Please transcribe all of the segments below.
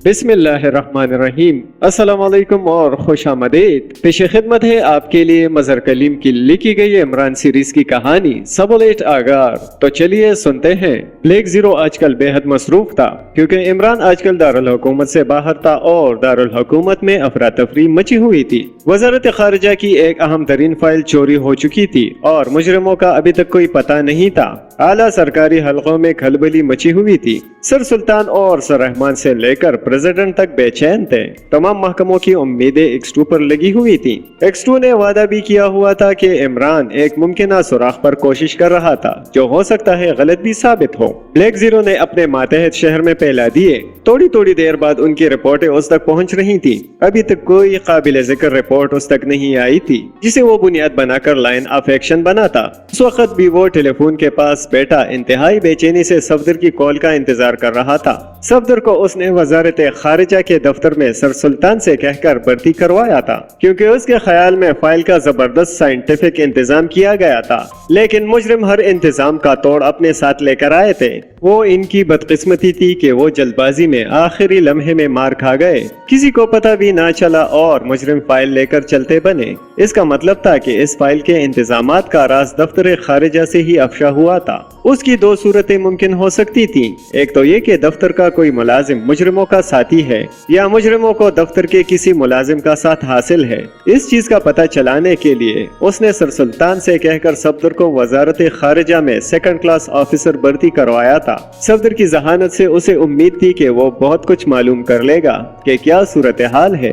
بسم اللہ الرحمن الرحیم، السلام علیکم اور خوش آمدید۔ پیش خدمت ہے آپ کے لیے مظہر کلیم کی لکھی گئی عمران سیریز کی کہانی سبولیٹ آگار۔ تو چلیے سنتے ہیں۔ بلیک زیرو آج کل بے حد مصروف تھا کیونکہ عمران آج کل دارالحکومت سے باہر تھا اور دارالحکومت میں افراتفری مچی ہوئی تھی۔ وزارت خارجہ کی ایک اہم ترین فائل چوری ہو چکی تھی اور مجرموں کا ابھی تک کوئی پتہ نہیں تھا۔ اعلیٰ سرکاری حلقوں میں کھلبلی مچی ہوئی تھی۔ سر سلطان اور سر رحمان سے لے کر پریزیڈنٹ تک بے چین تھے۔ تمام محکموں کی امیدیں ایکس2 پر لگی ہوئی تھی۔ ایکس2 نے وعدہ بھی کیا ہوا تھا کہ عمران ایک ممکنہ سراغ پر کوشش کر رہا تھا جو ہو سکتا ہے غلط بھی ثابت ہو۔ بلیک زیرو نے اپنے ماتحت شہر میں پھیلا دیے۔ تھوڑی دیر بعد ان کی رپورٹیں اس تک پہنچ رہی تھی۔ ابھی تک کوئی قابل ذکر رپورٹ اس تک نہیں آئی تھی جسے وہ بنیاد بنا کر لائن آف ایکشن بناتا۔ اس وقت بھی وہ ٹیلی فون کے پاس بیٹھا انتہائی بے چینی سے صفدر کی کال کا انتظار کر رہا تھا۔ صفدر کو اس نے وزارت خارجہ کے دفتر میں سر سلطان سے کہہ کر بھرتی کروایا تھا کیونکہ اس کے خیال میں فائل کا زبردست سائنٹیفک انتظام کیا گیا تھا، لیکن مجرم ہر انتظام کا توڑ اپنے ساتھ لے کر آئے تھے۔ وہ ان کی بدقسمتی تھی کہ وہ جلد بازی میں آخری لمحے میں مار کھا گئے، کسی کو پتہ بھی نہ چلا اور مجرم فائل لے کر چلتے بنے۔ اس کا مطلب تھا کہ اس فائل کے انتظامات کا راز دفتر خارجہ سے ہی افشا ہوا تھا۔ اس کی دو صورتیں ممکن ہو سکتی تھیں، ایک تو یہ کہ دفتر کا کوئی ملازم مجرموں کا ساتھی ہے یا مجرموں کو دفتر کے کسی ملازم کا ساتھ حاصل ہے۔ اس چیز کا پتہ چلانے کے لیے اس نے سر سلطان سے کہہ کر صفدر کو وزارت خارجہ میں سیکنڈ کلاس آفیسر بھرتی کروایا تھا۔ صفدر کی ذہانت سے اسے امید تھی کہ وہ بہت کچھ معلوم کر لے گا کہ کیا صورتحال ہے۔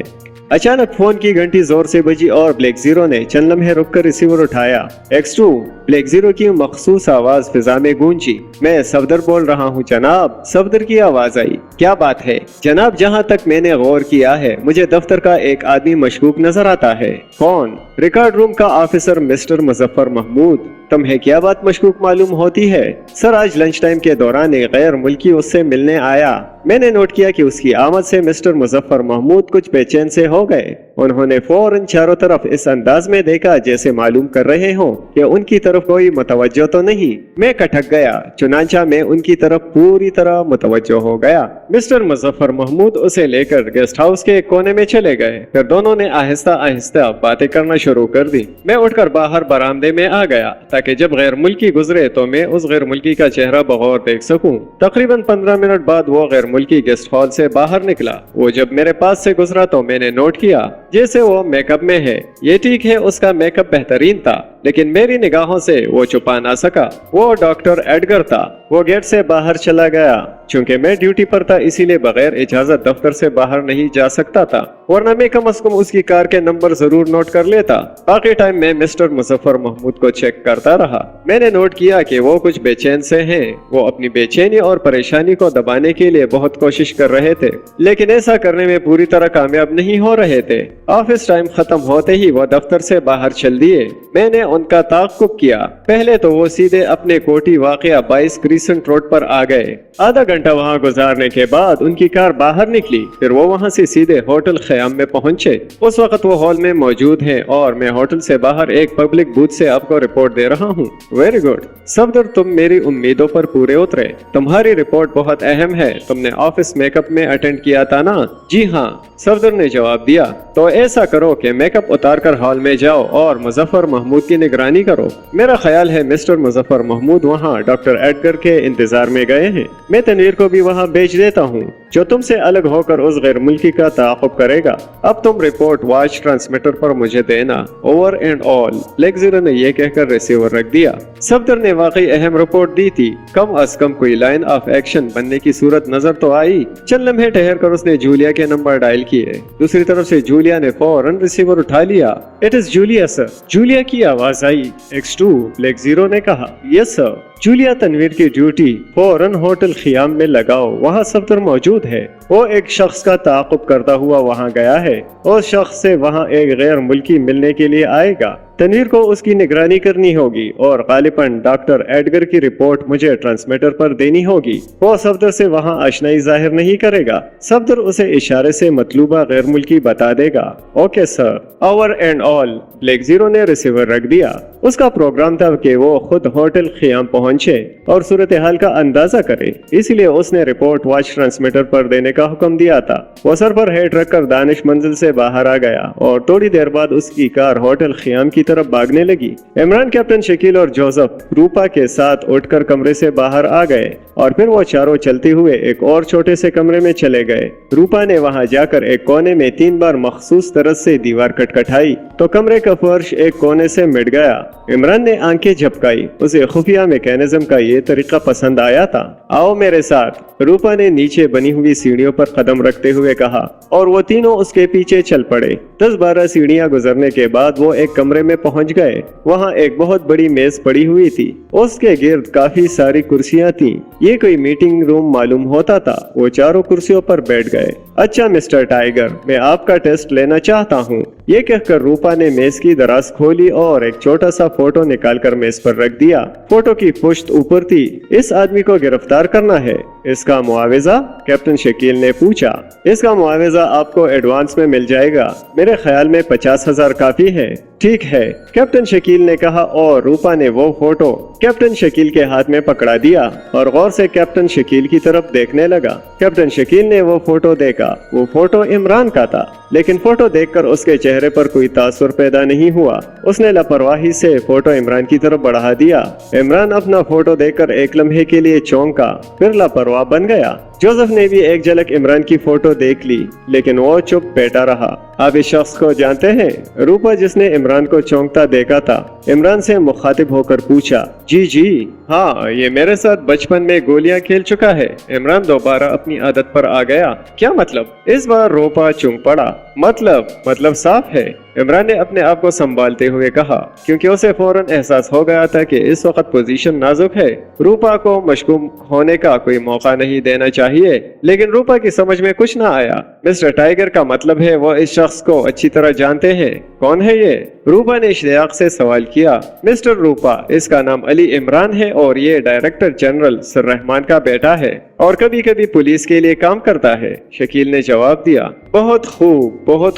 اچانک فون کی گھنٹی زور سے بجی اور بلیک زیرو نے چند لمحے رک کر ریسیور اٹھایا۔ ایکس2، بلیک زیرو کی مخصوص آواز فضا میں گونجی۔ میں صفدر بول رہا ہوں جناب۔ صفدر کی آواز آئی۔ کیا بات ہے جناب؟ جہاں تک میں نے غور کیا ہے مجھے دفتر کا ایک آدمی مشکوک نظر آتا ہے۔ کون؟ ریکارڈ روم کا آفیسر مسٹر مظفر محمود۔ تمہیں کیا بات مشکوک معلوم ہوتی ہے؟ سر، آج لنچ ٹائم کے دوران ایک غیر ملکی اس سے ملنے آیا۔ میں نے نوٹ کیا کہ اس کی آمد سے مسٹر مظفر محمود کچھ بے چین سے ہو گئے۔ انہوں نے فوراً چاروں طرف اس انداز میں دیکھا جیسے معلوم کر رہے ہوں کہ ان کی طرف کوئی متوجہ تو نہیں۔ میں کھٹک گیا، چنانچہ میں ان کی طرف پوری طرح متوجہ ہو گیا۔ مسٹر مظفر محمود اسے لے کر گیسٹ ہاؤس کے ایک کونے میں چلے گئے۔ پھر دونوں نے آہستہ آہستہ باتیں کرنا شروع کر دی۔ میں اٹھ کر باہر برآمدے میں آ گیا تاکہ جب غیر ملکی گزرے تو میں اس غیر ملکی کا چہرہ بغور دیکھ سکوں۔ تقریباً 15 منٹ بعد وہ غیر ملکی گیسٹ ہال سے باہر نکلا۔ وہ جب میرے پاس سے گزرا تو میں نے نوٹ کیا جیسے وہ میک اپ میں ہے۔ یہ ٹھیک ہے، اس کا میک اپ بہترین تھا، لیکن میری نگاہوں سے وہ چھپا نہ سکا۔ وہ ڈاکٹر ایڈگر تھا۔ وہ گیٹ سے باہر چلا گیا۔ چونکہ میں ڈیوٹی پر تھا اسی لیے بغیر اجازت دفتر سے باہر نہیں جا سکتا تھا، ورنہ میں کم از کم اس کی کار کے نمبر ضرور نوٹ کر لیتا۔ باقی ٹائم میں مسٹر مظفر محمود کو چیک کرتا رہا۔ میں نے نوٹ کیا کہ وہ کچھ بے چین سے ہیں۔ وہ اپنی بے چینی اور پریشانی کو دبانے کے لیے بہت کوشش کر رہے تھے، لیکن ایسا کرنے میں پوری طرح کامیاب نہیں ہو رہے تھے۔ آفس ٹائم ختم ہوتے ہی وہ دفتر سے باہر چل دیے۔ میں نے ان کا تعاقب کیا۔ پہلے تو وہ سیدھے اپنے کوٹھی واقعہ 22 کریسنٹ روڈ پر آ گئے۔ آدھا گھنٹہ وہاں گزارنے کے بعد ان کی کار باہر نکلی۔ پھر وہ وہاں سے سیدھے ہوٹل خیام میں پہنچے۔ اس وقت وہ ہال میں موجود ہیں اور میں ہوٹل سے باہر ایک پبلک بوتھ سے آپ کو رپورٹ دے رہا ہوں۔ ویری گڈ صفدر، تم میری امیدوں پر پورے اترے۔ تمہاری رپورٹ بہت اہم ہے۔ تم نے آفس میک اپ میں اٹینڈ کیا تھا نا؟ جی ہاں، صفدر نے جواب دیا۔ تو ایسا کرو کہ میک اپ اتار کر ہال میں جاؤ اور مظفر محمود کی نگرانی کرو۔ میرا خیال ہے مسٹر مظفر محمود وہاں ڈاکٹر ایڈگر کے انتظار میں گئے ہیں۔ میں تنویر کو بھی وہاں بھیج دیتا ہوں جو تم سے الگ ہو کر اس غیر ملکی کا تعاقب کرے گا۔ اب تم رپورٹ واچ ٹرانسمیٹر پر مجھے دینا۔ Over and all. Black zero نے یہ کہہ کر ریسیور رکھ دیا۔ صفدر نے واقعی اہم رپورٹ دی تھی۔ کم از کم کوئی لائن آف ایکشن بننے کی صورت نظر تو آئی۔ چند لمحے ٹھہر کر اس نے جولیا کے نمبر ڈائل کیے۔ دوسری طرف سے جولیا نے فوراً ریسیور اٹھا لیا۔ It is Julia sir. Julia کی آواز آئی۔ ایکس2، بلیک زیرو نے کہا۔ یس سر۔ جولیا، تنویر کی ڈیوٹی فوراً ہوٹل خیام میں لگاؤ، وہاں صفدر موجود ہے۔ وہ ایک شخص کا تعاقب کرتا ہوا وہاں گیا ہے۔ اس شخص سے وہاں ایک غیر ملکی ملنے کے لیے آئے گا۔ تنویر کو اس کی نگرانی کرنی ہوگی اور غالباً ڈاکٹر ایڈگر کی رپورٹ مجھے ٹرانسمیٹر پر دینی ہوگی۔ وہ صفدر سے وہاں آشنائی ظاہر نہیں کرے گا۔ صفدر اسے اشارے سے مطلوبہ غیر ملکی بتا دے گا۔ Okay sir. Over and all. Black zero نے ریسیور رکھ دیا۔ اس کا پروگرام تھا کہ وہ خود ہوٹل خیام پہنچے اور صورتحال کا اندازہ کرے، اس لیے اس نے رپورٹ واچ ٹرانسمیٹر پر دینے کا حکم دیا تھا۔ وہ سر پر ہیڈ رکھ کر دانش منزل سے باہر آ گیا اور تھوڑی دیر بعد اس کی کار ہوٹل خیام کی طرف بھاگنے لگی۔ عمران، کیپٹن شکیل اور جوزف روپا کے ساتھ اٹھ کر کمرے سے باہر آ گئے اور پھر وہ چاروں چلتے ہوئے ایک اور چھوٹے سے کمرے میں چلے گئے۔ روپا نے وہاں جا کر ایک کونے میں 3 بار مخصوص طرز سے دیوار کٹکھٹائی تو کمرے کا فرش ایک کونے سے مٹ گیا۔ عمران نے آنکھیں جھپکائی، اسے خفیہ میکینزم کا یہ طریقہ پسند آیا تھا۔ آؤ میرے ساتھ، روپا نے نیچے بنی ہوئی سیڑھیوں پر قدم رکھتے ہوئے کہا اور وہ تینوں اس کے پیچھے چل پڑے۔ 10-12 سیڑھیاں گزرنے کے بعد وہ ایک کمرے میں پہنچ گئے۔ وہاں ایک بہت بڑی میز پڑی ہوئی تھی، اس کے گرد کافی ساری کرسیاں تھیں۔ یہ کوئی میٹنگ روم معلوم ہوتا تھا۔ وہ چاروں کرسیوں پر بیٹھ گئے۔ اچھا مسٹر ٹائیگر، میں آپ کا ٹیسٹ لینا چاہتا ہوں، یہ کہہ کر روپا نے میز کی دراز کھولی اور ایک چھوٹا سا فوٹو نکال کر میز پر رکھ دیا۔ فوٹو کی پشت اوپر تھی۔ اس آدمی کو گرفتار کرنا ہے۔ اس کا معاوضہ؟ کیپٹن شکیل نے پوچھا۔ اس کا معاوضہ آپ کو ایڈوانس میں مل جائے گا، میرے خیال میں 50,000 کافی ہے۔ ٹھیک ہے، کیپٹن شکیل نے کہا اور روپا نے وہ فوٹو کیپٹن شکیل کے ہاتھ میں پکڑا دیا اور غور سے کیپٹن شکیل کی طرف دیکھنے لگا۔ کیپٹن شکیل نے وہ فوٹو دیکھا۔ وہ فوٹو عمران کا تھا، لیکن فوٹو دیکھ کر اس کے چہرے پر کوئی تاثر پیدا نہیں ہوا۔ اس نے لاپرواہی سے فوٹو عمران کی طرف بڑھا دیا۔ عمران اپنا فوٹو دیکھ کر ایک لمحے کے لیے چونکا، پھر لاپرواہ بن گیا۔ جوزف نے بھی ایک جھلک عمران کی فوٹو دیکھ لی، لیکن وہ چپ بیٹھا رہا۔ آپ اس شخص کو جانتے ہیں؟ روپا، جس نے عمران کو چونکتا دیکھا تھا، عمران سے مخاطب ہو کر پوچھا۔ جی ہاں، یہ میرے ساتھ بچپن میں گولیاں کھیل چکا ہے۔ عمران دوبارہ اپنی عادت پر آ گیا۔ کیا مطلب؟ اس بار روپا چونک پڑا۔ مطلب صاف ہے، عمران نے اپنے آپ کو سنبھالتے ہوئے کہا، کیونکہ اسے فوراً احساس ہو گیا تھا کہ اس وقت پوزیشن نازک ہے۔ روپا کو مشکوک ہونے کا کوئی موقع نہیں دینا چاہیے، لیکن روپا کی سمجھ میں کچھ نہ آیا۔ مسٹر ٹائیگر کا مطلب ہے وہ اس شخص کو اچھی طرح جانتے ہیں۔ کون ہے یہ؟ روپا نے اشتیاق سے سوال کیا۔ مسٹر روپا، اس کا نام علی عمران ہے اور یہ ڈائریکٹر جنرل سر رحمان کا بیٹا ہے اور کبھی کبھی پولیس کے لیے کام کرتا ہے، شکیل نے جواب دیا۔ بہت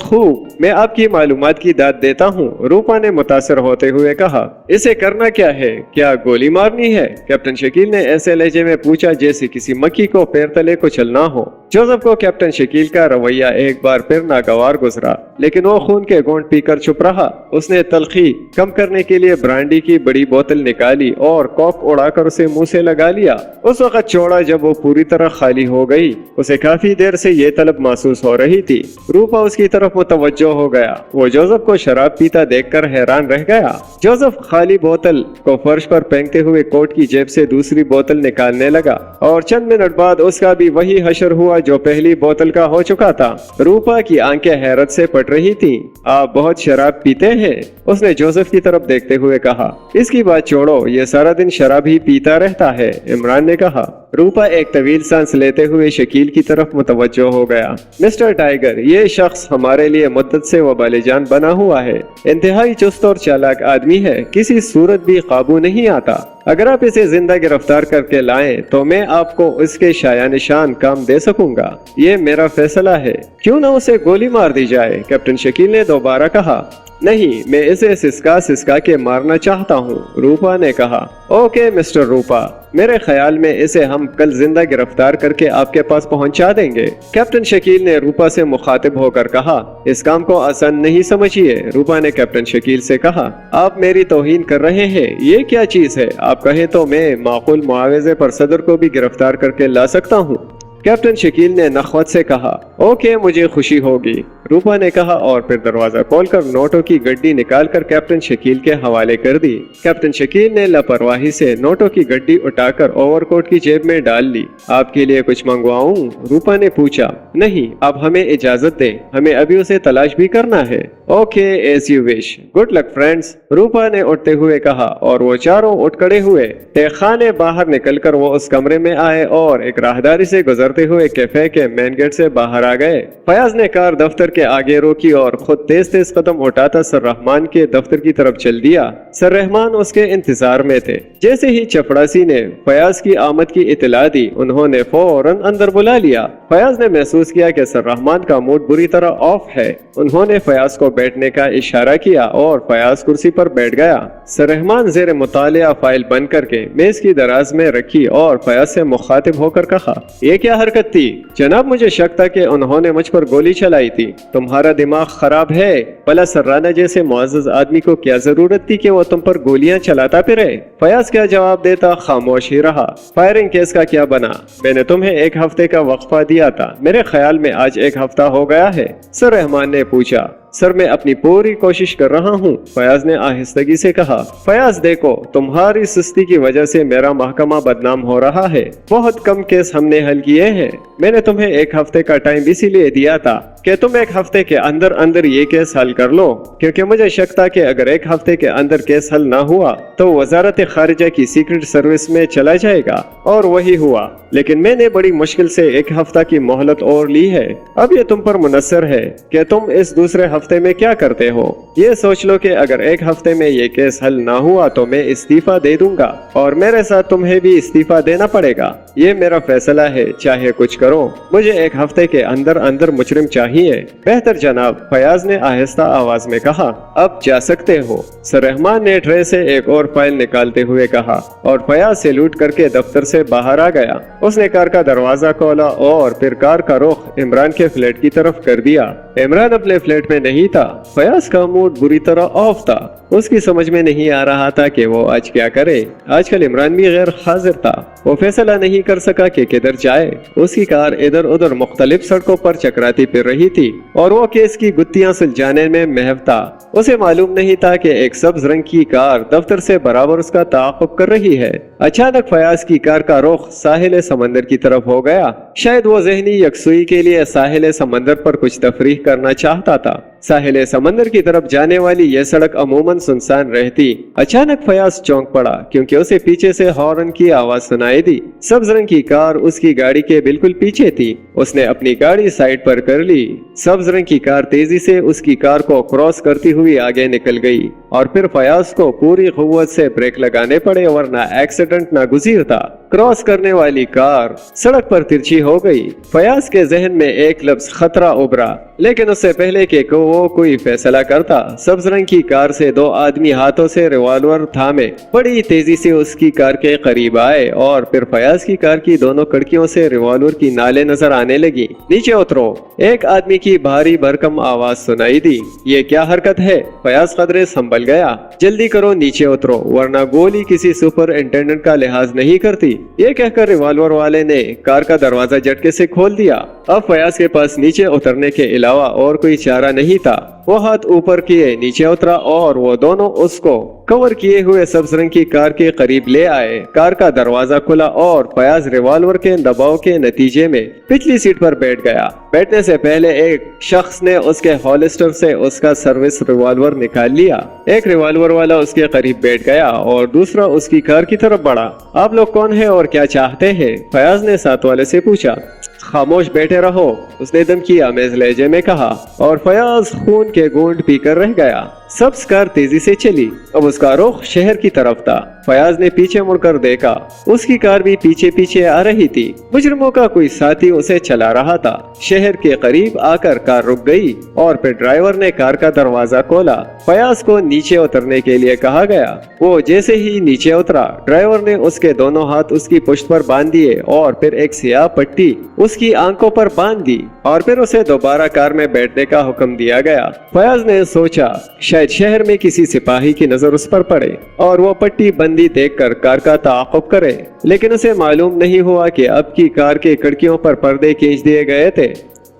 خوب، میں آپ کی معلومات کی داد دیتا ہوں، روپا نے متاثر ہوتے ہوئے کہا۔ اسے کرنا کیا ہے؟ کیا گولی مارنی ہے؟ کیپٹن شکیل نے ایسے لہجے میں پوچھا جیسے کسی مکھی کو پیر تلے کو چلنا ہو۔ جوزف کو کیپٹن شکیل کا رویہ ایک بار پھر ناگوار گزرا، لیکن وہ خون کے گھونٹ پی کر چپ رہا۔ اس نے تلخی کم کرنے کے لیے برانڈی کی بڑی بوتل نکالی اور کاک اڑا کر اسے منہ سے لگا لیا۔ اس وقت چوڑا جب وہ پوری طرح خالی ہو گئی، اسے کافی دیر سے یہ طلب محسوس ہو رہی تھی۔ روپا اس کی طرف متوجہ ہو گیا۔ وہ جوزف کو شراب پیتا دیکھ کر حیران رہ گیا۔ جوزف خالی بوتل کو فرش پر پھینکتے ہوئے کوٹ کی جیب سے دوسری بوتل نکالنے لگا اور چند منٹ بعد اس کا بھی وہی حشر ہوا جو پہلی بوتل کا ہو چکا تھا۔ روپا کی آنکھیں حیرت سے پٹ رہی تھیں۔ آپ بہت شراب پیتے ہیں؟ اس نے جوزف کی طرف دیکھتے ہوئے کہا۔ اس کی بات چھوڑو، یہ سارا دن شراب ہی پیتا رہتا ہے، عمران نے کہا۔ روپا ایک طویل سانس لیتے ہوئے شکیل کی طرف متوجہ ہو گیا۔ مسٹر ٹائیگر، یہ شخص ہمارے لیے مدت سے وبال جان بنا ہوا ہے، انتہائی چست اور چالاک آدمی ہے، کسی صورت بھی قابو نہیں آتا۔ اگر آپ اسے زندہ گرفتار کر کے لائیں تو میں آپ کو اس کے شایع نشان کام دے سکوں گا، یہ میرا فیصلہ ہے۔ کیوں نہ اسے گولی مار دی جائے؟ کیپٹن شکیل نے دوبارہ کہا۔ نہیں، میں اسے سسکا کے مارنا چاہتا ہوں، روپا نے کہا۔ اوکے مسٹر روپا، میرے خیال میں اسے ہم کل زندہ گرفتار کر کے آپ کے پاس پہنچا دیں گے، کیپٹن شکیل نے روپا سے مخاطب ہو کر کہا۔ اس کام کو آسان نہیں سمجھیے، روپا نے کیپٹن شکیل سے کہا۔ آپ میری توہین کر رہے ہیں، یہ کیا چیز ہے؟ آپ کہیں تو میں معقول معاوضے پر صدر کو بھی گرفتار کر کے لا سکتا ہوں، کیپٹن شکیل نے نخوت سے کہا۔ اوکے، مجھے خوشی ہوگی، روپا نے کہا اور پھر دروازہ کھول کر نوٹوں کی گڈی نکال کر کیپٹن شکیل کے حوالے کر دی۔ کیپٹن شکیل نے لاپرواہی سے نوٹوں کی گڈی اٹھا کر اوور کوٹ کی جیب میں ڈال لی۔ آپ کے لیے کچھ منگواؤں؟ روپا نے پوچھا۔ نہیں، اب ہمیں اجازت دیں، ہمیں ابھی اسے تلاش بھی کرنا ہے۔ Okay, as you wish, good luck friends, Roopa نے اٹھتے ہوئے کہا اور وہ چاروں اٹھ کھڑے ہوئے۔ تہخانے باہر نکل کر وہ اس کمرے میں آئے اور ایک راہداری سے گزرتے ہوئے کیفے کے مین گیٹ سے باہر آ گئے۔ فیاض نے کار دفتر کے آگے روکی اور خود تیز تیز قدم اٹھاتا سر رحمان کے دفتر کی طرف چل دیا۔ سر رحمان اس کے انتظار میں تھے۔ جیسے ہی چپڑاسی نے فیاض کی آمد کی اطلاع دی، انہوں نے فوراً اندر بلا لیا۔ فیاض نے محسوس کیا کہ سر رحمان کا موڈ بری طرح آف ہے۔ انہوں نے فیاض کو بیٹھنے کا اشارہ کیا اور فیاض کرسی پر بیٹھ گیا۔ सरहमान जेर मुतालिया फाइल बंद करके मेज की दराज में रखी और फयाज से मुखातिब होकर कहा, ये क्या हरकत थी जनाब? मुझे शक था कि उन्होंने मुझ पर गोली चलाई थी। तुम्हारा दिमाग खराब है? भला सर्राना जैसे मुअज़्ज़ज़ आदमी को क्या जरूरत थी कि वो तुम पर गोलियां चलाता फिरे? फयाज क्या जवाब देता, खामोश ही रहा। फायरिंग केस का क्या बना? मैंने तुम्हें 1 हफ्ते का वक्फा दिया था, मेरे ख्याल में आज 1 हफ्ता हो गया है। सर रहमान ने पूछा। सर मैं अपनी पूरी कोशिश कर रहा हूँ, फयाज ने आहिस्तगी से कहा। फयाज देखो, तुम्हारी सुस्ती की वजह से मेरा महकमा बदनाम हो रहा है। बहुत कम केस हमने हल किए हैं। मैंने तुम्हें 1 हफ्ते का टाइम इसीलिए दिया था कि तुम 1 हफ्ते के अंदर अंदर ये केस हल कर लो, क्योंकि मुझे शक था कि अगर 1 हफ्ते के अंदर केस हल ना हुआ तो वजारत खारिजा की सीक्रेट सर्विस में चला जाएगा, और वही हुआ। लेकिन मैंने बड़ी मुश्किल से 1 हफ्ता की मोहलत और ली है। अब ये तुम पर मुनस्सर है कि तुम इस दूसरे हफ्ते में क्या करते हो। ये सोच लो कि अगर 1 हफ्ते में ये केस हल ना हुआ तो मैं इस्तीफा दे दूंगा, और मेरे साथ तुम्हें भी इस्तीफा देना पड़ेगा। ये मेरा फैसला है, चाहे कुछ करो। मुझे 1 हफ्ते के अंदर अंदर मुजरिम चाहिए। बेहतर जनाब, फयाज ने आहिस्ता आवाज में कहा। अब जा सकते हो। सर रहमान ने ट्रे से एक और फाइल निकालते हुए कहा, और फयाज से लूट करके दफ्तर से बाहर आ गया। उसने कार का दरवाजा खोला और फिर कार का रुख इमरान के फ्लैट की तरफ कर दिया। इमरान अपने फ्लैट में नहीं था। फयाज का मूड बुरी तरह ऑफ था। उसकी समझ में नहीं आ रहा था कि वो आज क्या करे। आजकल इमरान भी गैर हाजिर था। वो फैसला नहीं कर सका कि किधर जाए। उसकी कार इधर उधर मुख्तलिफ सड़कों पर चकराती फिर रही थी, और वो केस की गुत्थियां सुलझाने में महव था। उसे मालूम नहीं था कि एक सब्ज रंग की कार दफ्तर से बराबर उसका ताक़ुब कर रही है। अचानक फयाज की कार का रुख साहिल समंदर की तरफ हो गया। शायद वो ज़हनी यकसुई के लिए साहिल समंदर पर कुछ तफरीह करना चाहता था। साहिल समंदर की तरफ जाने वाली यह सड़क अमूमन सुनसान रहती। अचानक फयाज चौंक पड़ा, क्योंकि उसे पीछे से हॉर्न की आवाज सुनाई दी। सब्ज रंग की कार उसकी गाड़ी के बिल्कुल पीछे थी। उसने अपनी गाड़ी साइड पर कर ली। सब्ज रंग की कार तेजी से उसकी कार को क्रॉस करती हुई आगे निकल गई, और फिर फयाज को पूरी कुव्वत से ब्रेक लगाने पड़े, वरना एक्सीडेंट नागुज़ीर था। क्रॉस करने वाली कार सड़क पर तिरछी हो गई। फयाज के जहन में एक लफ्ज खतरा उभरा, लेकिन उससे पहले कि वो कोई फैसला करता, सब्ज रंग की कार से 2 आदमी हाथों से रिवॉल्वर थामे बड़ी तेजी से उसकी कार के करीब आए, और फिर फयाज की कार की दोनों खिड़कियों से रिवॉल्वर की नाले नजर आने लगी। नीचे उतरो, एक आदमी की भारी भरकम आवाज सुनाई दी। ये क्या हरकत है? फयाज खतरे संभल गया। जल्दी करो, नीचे उतरो, वरना गोली किसी सुपरिंटेंडेंट का लिहाज नहीं करती। ये कहकर रिवॉल्वर वाले ने कार का दरवाजा झटके से खोल दिया। अब फयाज के पास नीचे उतरने के अलावा और कोई चारा नहीं था। वो हाथ ऊपर किए नीचे उतरा, और वो दोनों उसको कवर किए हुए सब्ज रंग की कार के करीब ले आए। कार का दरवाजा खुला और फयाज रिवॉल्वर के दबाव के नतीजे में पिछली सीट पर बैठ गया। बैठने से पहले एक शख्स ने उसके हॉलिस्टर से उसका सर्विस रिवॉल्वर निकाल लिया। एक रिवॉल्वर वाला उसके करीब बैठ गया और दूसरा उसकी कार की तरफ बढ़ा। आप लोग कौन है और क्या चाहते हैं? फयाज ने साथ वाले से पूछा। खामोश बैठे रहो, उसने धमकी आमेज लहजे में कहा, और फयाज खून के घूंट पीकर रह गया। सब्ज कार तेजी से चली। अब उसका रुख शहर की तरफ था। फयाज ने पीछे मुड़कर देखा, उसकी कार भी पीछे पीछे आ रही थी। मुजरिमों का कोई साथी उसे चला रहा था। शहर के करीब आकर कार रुक गई, और फिर ड्राइवर ने कार का दरवाजा खोला। फयाज को नीचे उतरने के लिए कहा गया। वो जैसे ही नीचे उतरा, ड्राइवर ने उसके दोनों हाथ उसकी पुश्त पर बांध दिए, और फिर एक सियाह पट्टी उसकी आंखों पर बांध दी, और फिर उसे दोबारा कार में बैठने का हुक्म दिया गया। फयाज ने सोचा, शायद शहर में किसी सिपाही की नजर उस पर पड़े और वो पट्टी बंदी देखकर कार का ताक़ुब करे, लेकिन उसे मालूम नहीं हुआ कि अब की कार के खिड़कियों पर पर्दे खींच दिए गए थे।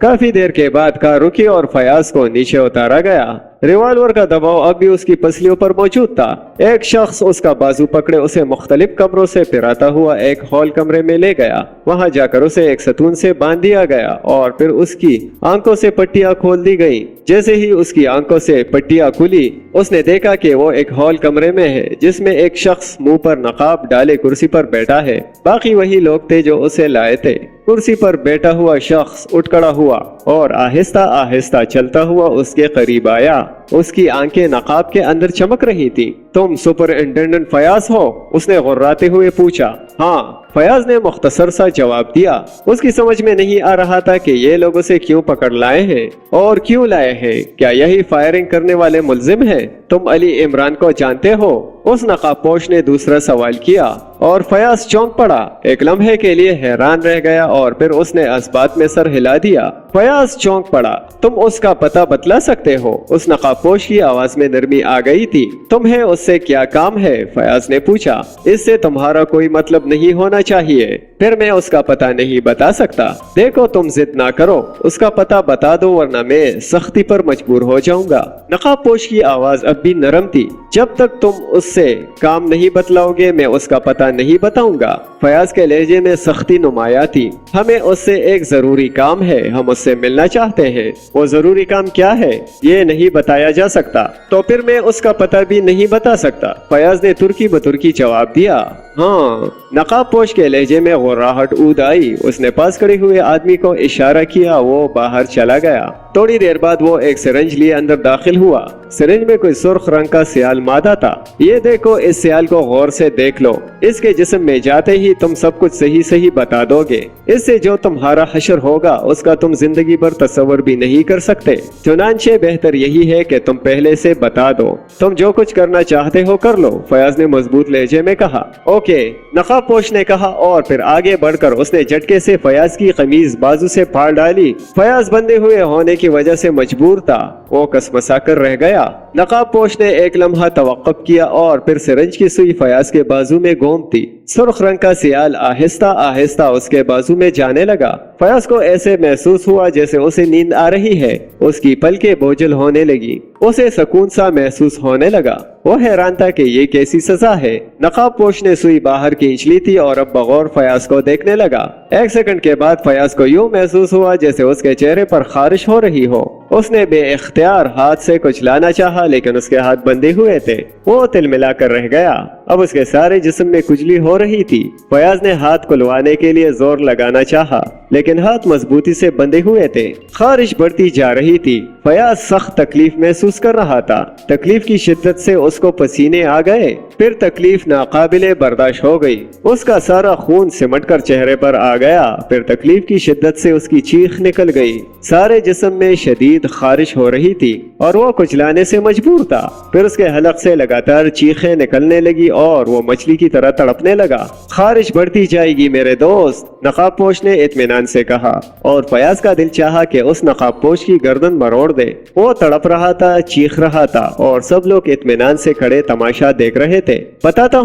काफी देर के बाद कार रुकी और फयाज को नीचे उतारा गया। रिवॉल्वर का दबाव अब भी उसकी पसलियों पर मौजूद था। एक शख्स उसका बाजू पकड़े उसे मुख्तलिफ कमरों से फिराता हुआ एक हॉल कमरे में ले गया। वहां जाकर उसे एक सतून से बांध दिया गया, और फिर उसकी आंखों से पट्टियां खोल दी गई। जैसे ही उसकी आंखों से पट्टियां खुली, उसने देखा कि वो एक हॉल कमरे में है, जिसमें एक शख्स मुंह पर नकाब डाले कुर्सी पर बैठा है। बाकी वही लोग थे जो उसे लाए थे। कुर्सी पर बैठा हुआ शख्स उठ खड़ा हुआ और आहिस्ता आहिस्ता चलता हुआ उसके करीब आया। उसकी आंखें नकाब के अंदर चमक रही थी। तुम सुपरिंटेंडेंट फयाज हो? उसने गुर्राते हुए पूछा। हाँ, फयाज ने मुख्तसर सा जवाब दिया। उसकी समझ में नहीं आ रहा था कि ये लोग उसे क्यों पकड़ लाए हैं और क्यों लाए हैं। क्या यही फायरिंग करने वाले मुलजिम हैं? तुम अली इमरान को जानते हो? उस नकाबपोश ने दूसरा सवाल किया और फयाज चौंक पड़ा। एक लम्हे के लिए हैरान रह गया और फिर उसने इस्बात में सर हिला दिया। फयाज चौंक पड़ा। तुम उसका पता बतला सकते हो? उस नकाबपोश की आवाज में नरमी आ गई थी। तुम्हें उससे क्या काम है? फयाज ने पूछा। इससे तुम्हारा कोई मतलब नहीं होना चाहिए। फिर मैं उसका पता नहीं बता सकता। देखो तुम जिद ना करो, उसका पता बता दो वरना मैं सख्ती पर मजबूर हो जाऊंगा। नकाबपोश की आवाज अब भी नरम थी। जब तक तुम उससे काम नहीं बतलाओगे मैं उसका पता नहीं बताऊंगा। फयाज के लहजे में सख्ती नुमाया थी। हमें उससे एक जरूरी काम है, हम उससे मिलना चाहते हैं। वो जरूरी काम क्या है ये नहीं बताया जा सकता। तो फिर मैं उसका पता भी नहीं बता सकता। फयाज ने तुर्की बतुर्की जवाब दिया। हाँ। नकाबपोश के लहजे में गुर्राहट ऊद आई। उसने पास खड़े हुए आदमी को इशारा किया। वो बाहर चला गया। थोड़ी देर बाद वो एक सिरंज लिए अंदर दाखिल हुआ। सिरंज में कोई सुर्ख रंग का सियाल मादा था। ये देखो, इस सियाल को गौर से देख लो। इसके जिस्म में जाते ही तुम सब कुछ सही सही बता दोगे। इससे जो तुम्हारा हशर होगा उसका तुम जिंदगी भर तस्वर भी नहीं कर सकते। चुनांचे बेहतर यही है कि तुम पहले से बता दो। तुम जो कुछ करना चाहते हो कर लो, फयाज ने मजबूत लहजे में कहा। ओके, नकाबपोश ने कहा और फिर आगे बढ़कर उसने झटके से फयाज की कमीज बाजू से फाड़ डाली। फयाज बंधे हुए होने की वजह से मजबूर था। वो कसमसा कर रह गया। नकाबपोश ने एक लम्हा तवक्कुफ किया और फिर सिरंज की सुई फयाज के बाजू में घूमती। सुर्ख रंग का सियाल आहिस्ता आहिस्ता उसके बाजू में जाने लगा। फयाज को ऐसे महसूस हुआ जैसे उसे नींद आ रही है। उसकी पलकें बोझल होने लगी। उसे सुकून सा महसूस होने लगा। वो हैरान था कि ये कैसी सजा है। नकाबपोश ने सुई बाहर खींच ली थी और अब बगौर फयाज को देखने लगा। एक सेकंड के बाद फयाज को यूं महसूस हुआ जैसे उसके चेहरे पर खारिश हो रही हो। उसने बेइख्तियार हाथ से कुछ लाना चाहा लेकिन उसके हाथ बंधे हुए थे। वो तिलमिला कर रह गया। अब उसके सारे जिस्म में खुजली हो रही थी। फयाज ने हाथ खुलवाने के लिए जोर लगाना चाहा लेकिन हाथ मजबूती से बंधे हुए थे। खारिश बढ़ती जा रही थी। फयाज सख्त तकलीफ महसूस कर रहा था। तकलीफ की शिद्दत से उसको पसीने आ गए। फिर तकलीफ नाकाबिले बर्दाश्त हो गई। उसका सारा खून सिमट कर चेहरे पर आ गया। फिर तकलीफ की शिद्दत से उसकी चीख निकल गई। सारे जिस्म में शदीद खारिश हो रही थी और वो कुचलाने से मजबूर था। फिर उसके हलक से लगातार चीखें निकलने लगी और वो मछली की तरह तड़पने लगा। खारिश बढ़ती जाएगी मेरे दोस्त, नकाबपोश ने इत्मीनान से कहा और फयाज का दिल चाहा कि उस नकाबपोश की गर्दन मरोड़ दे। वो तड़प रहा था, चीख रहा था और सब लोग इत्मीनान से खड़े तमाशा देख रहे थे। बताता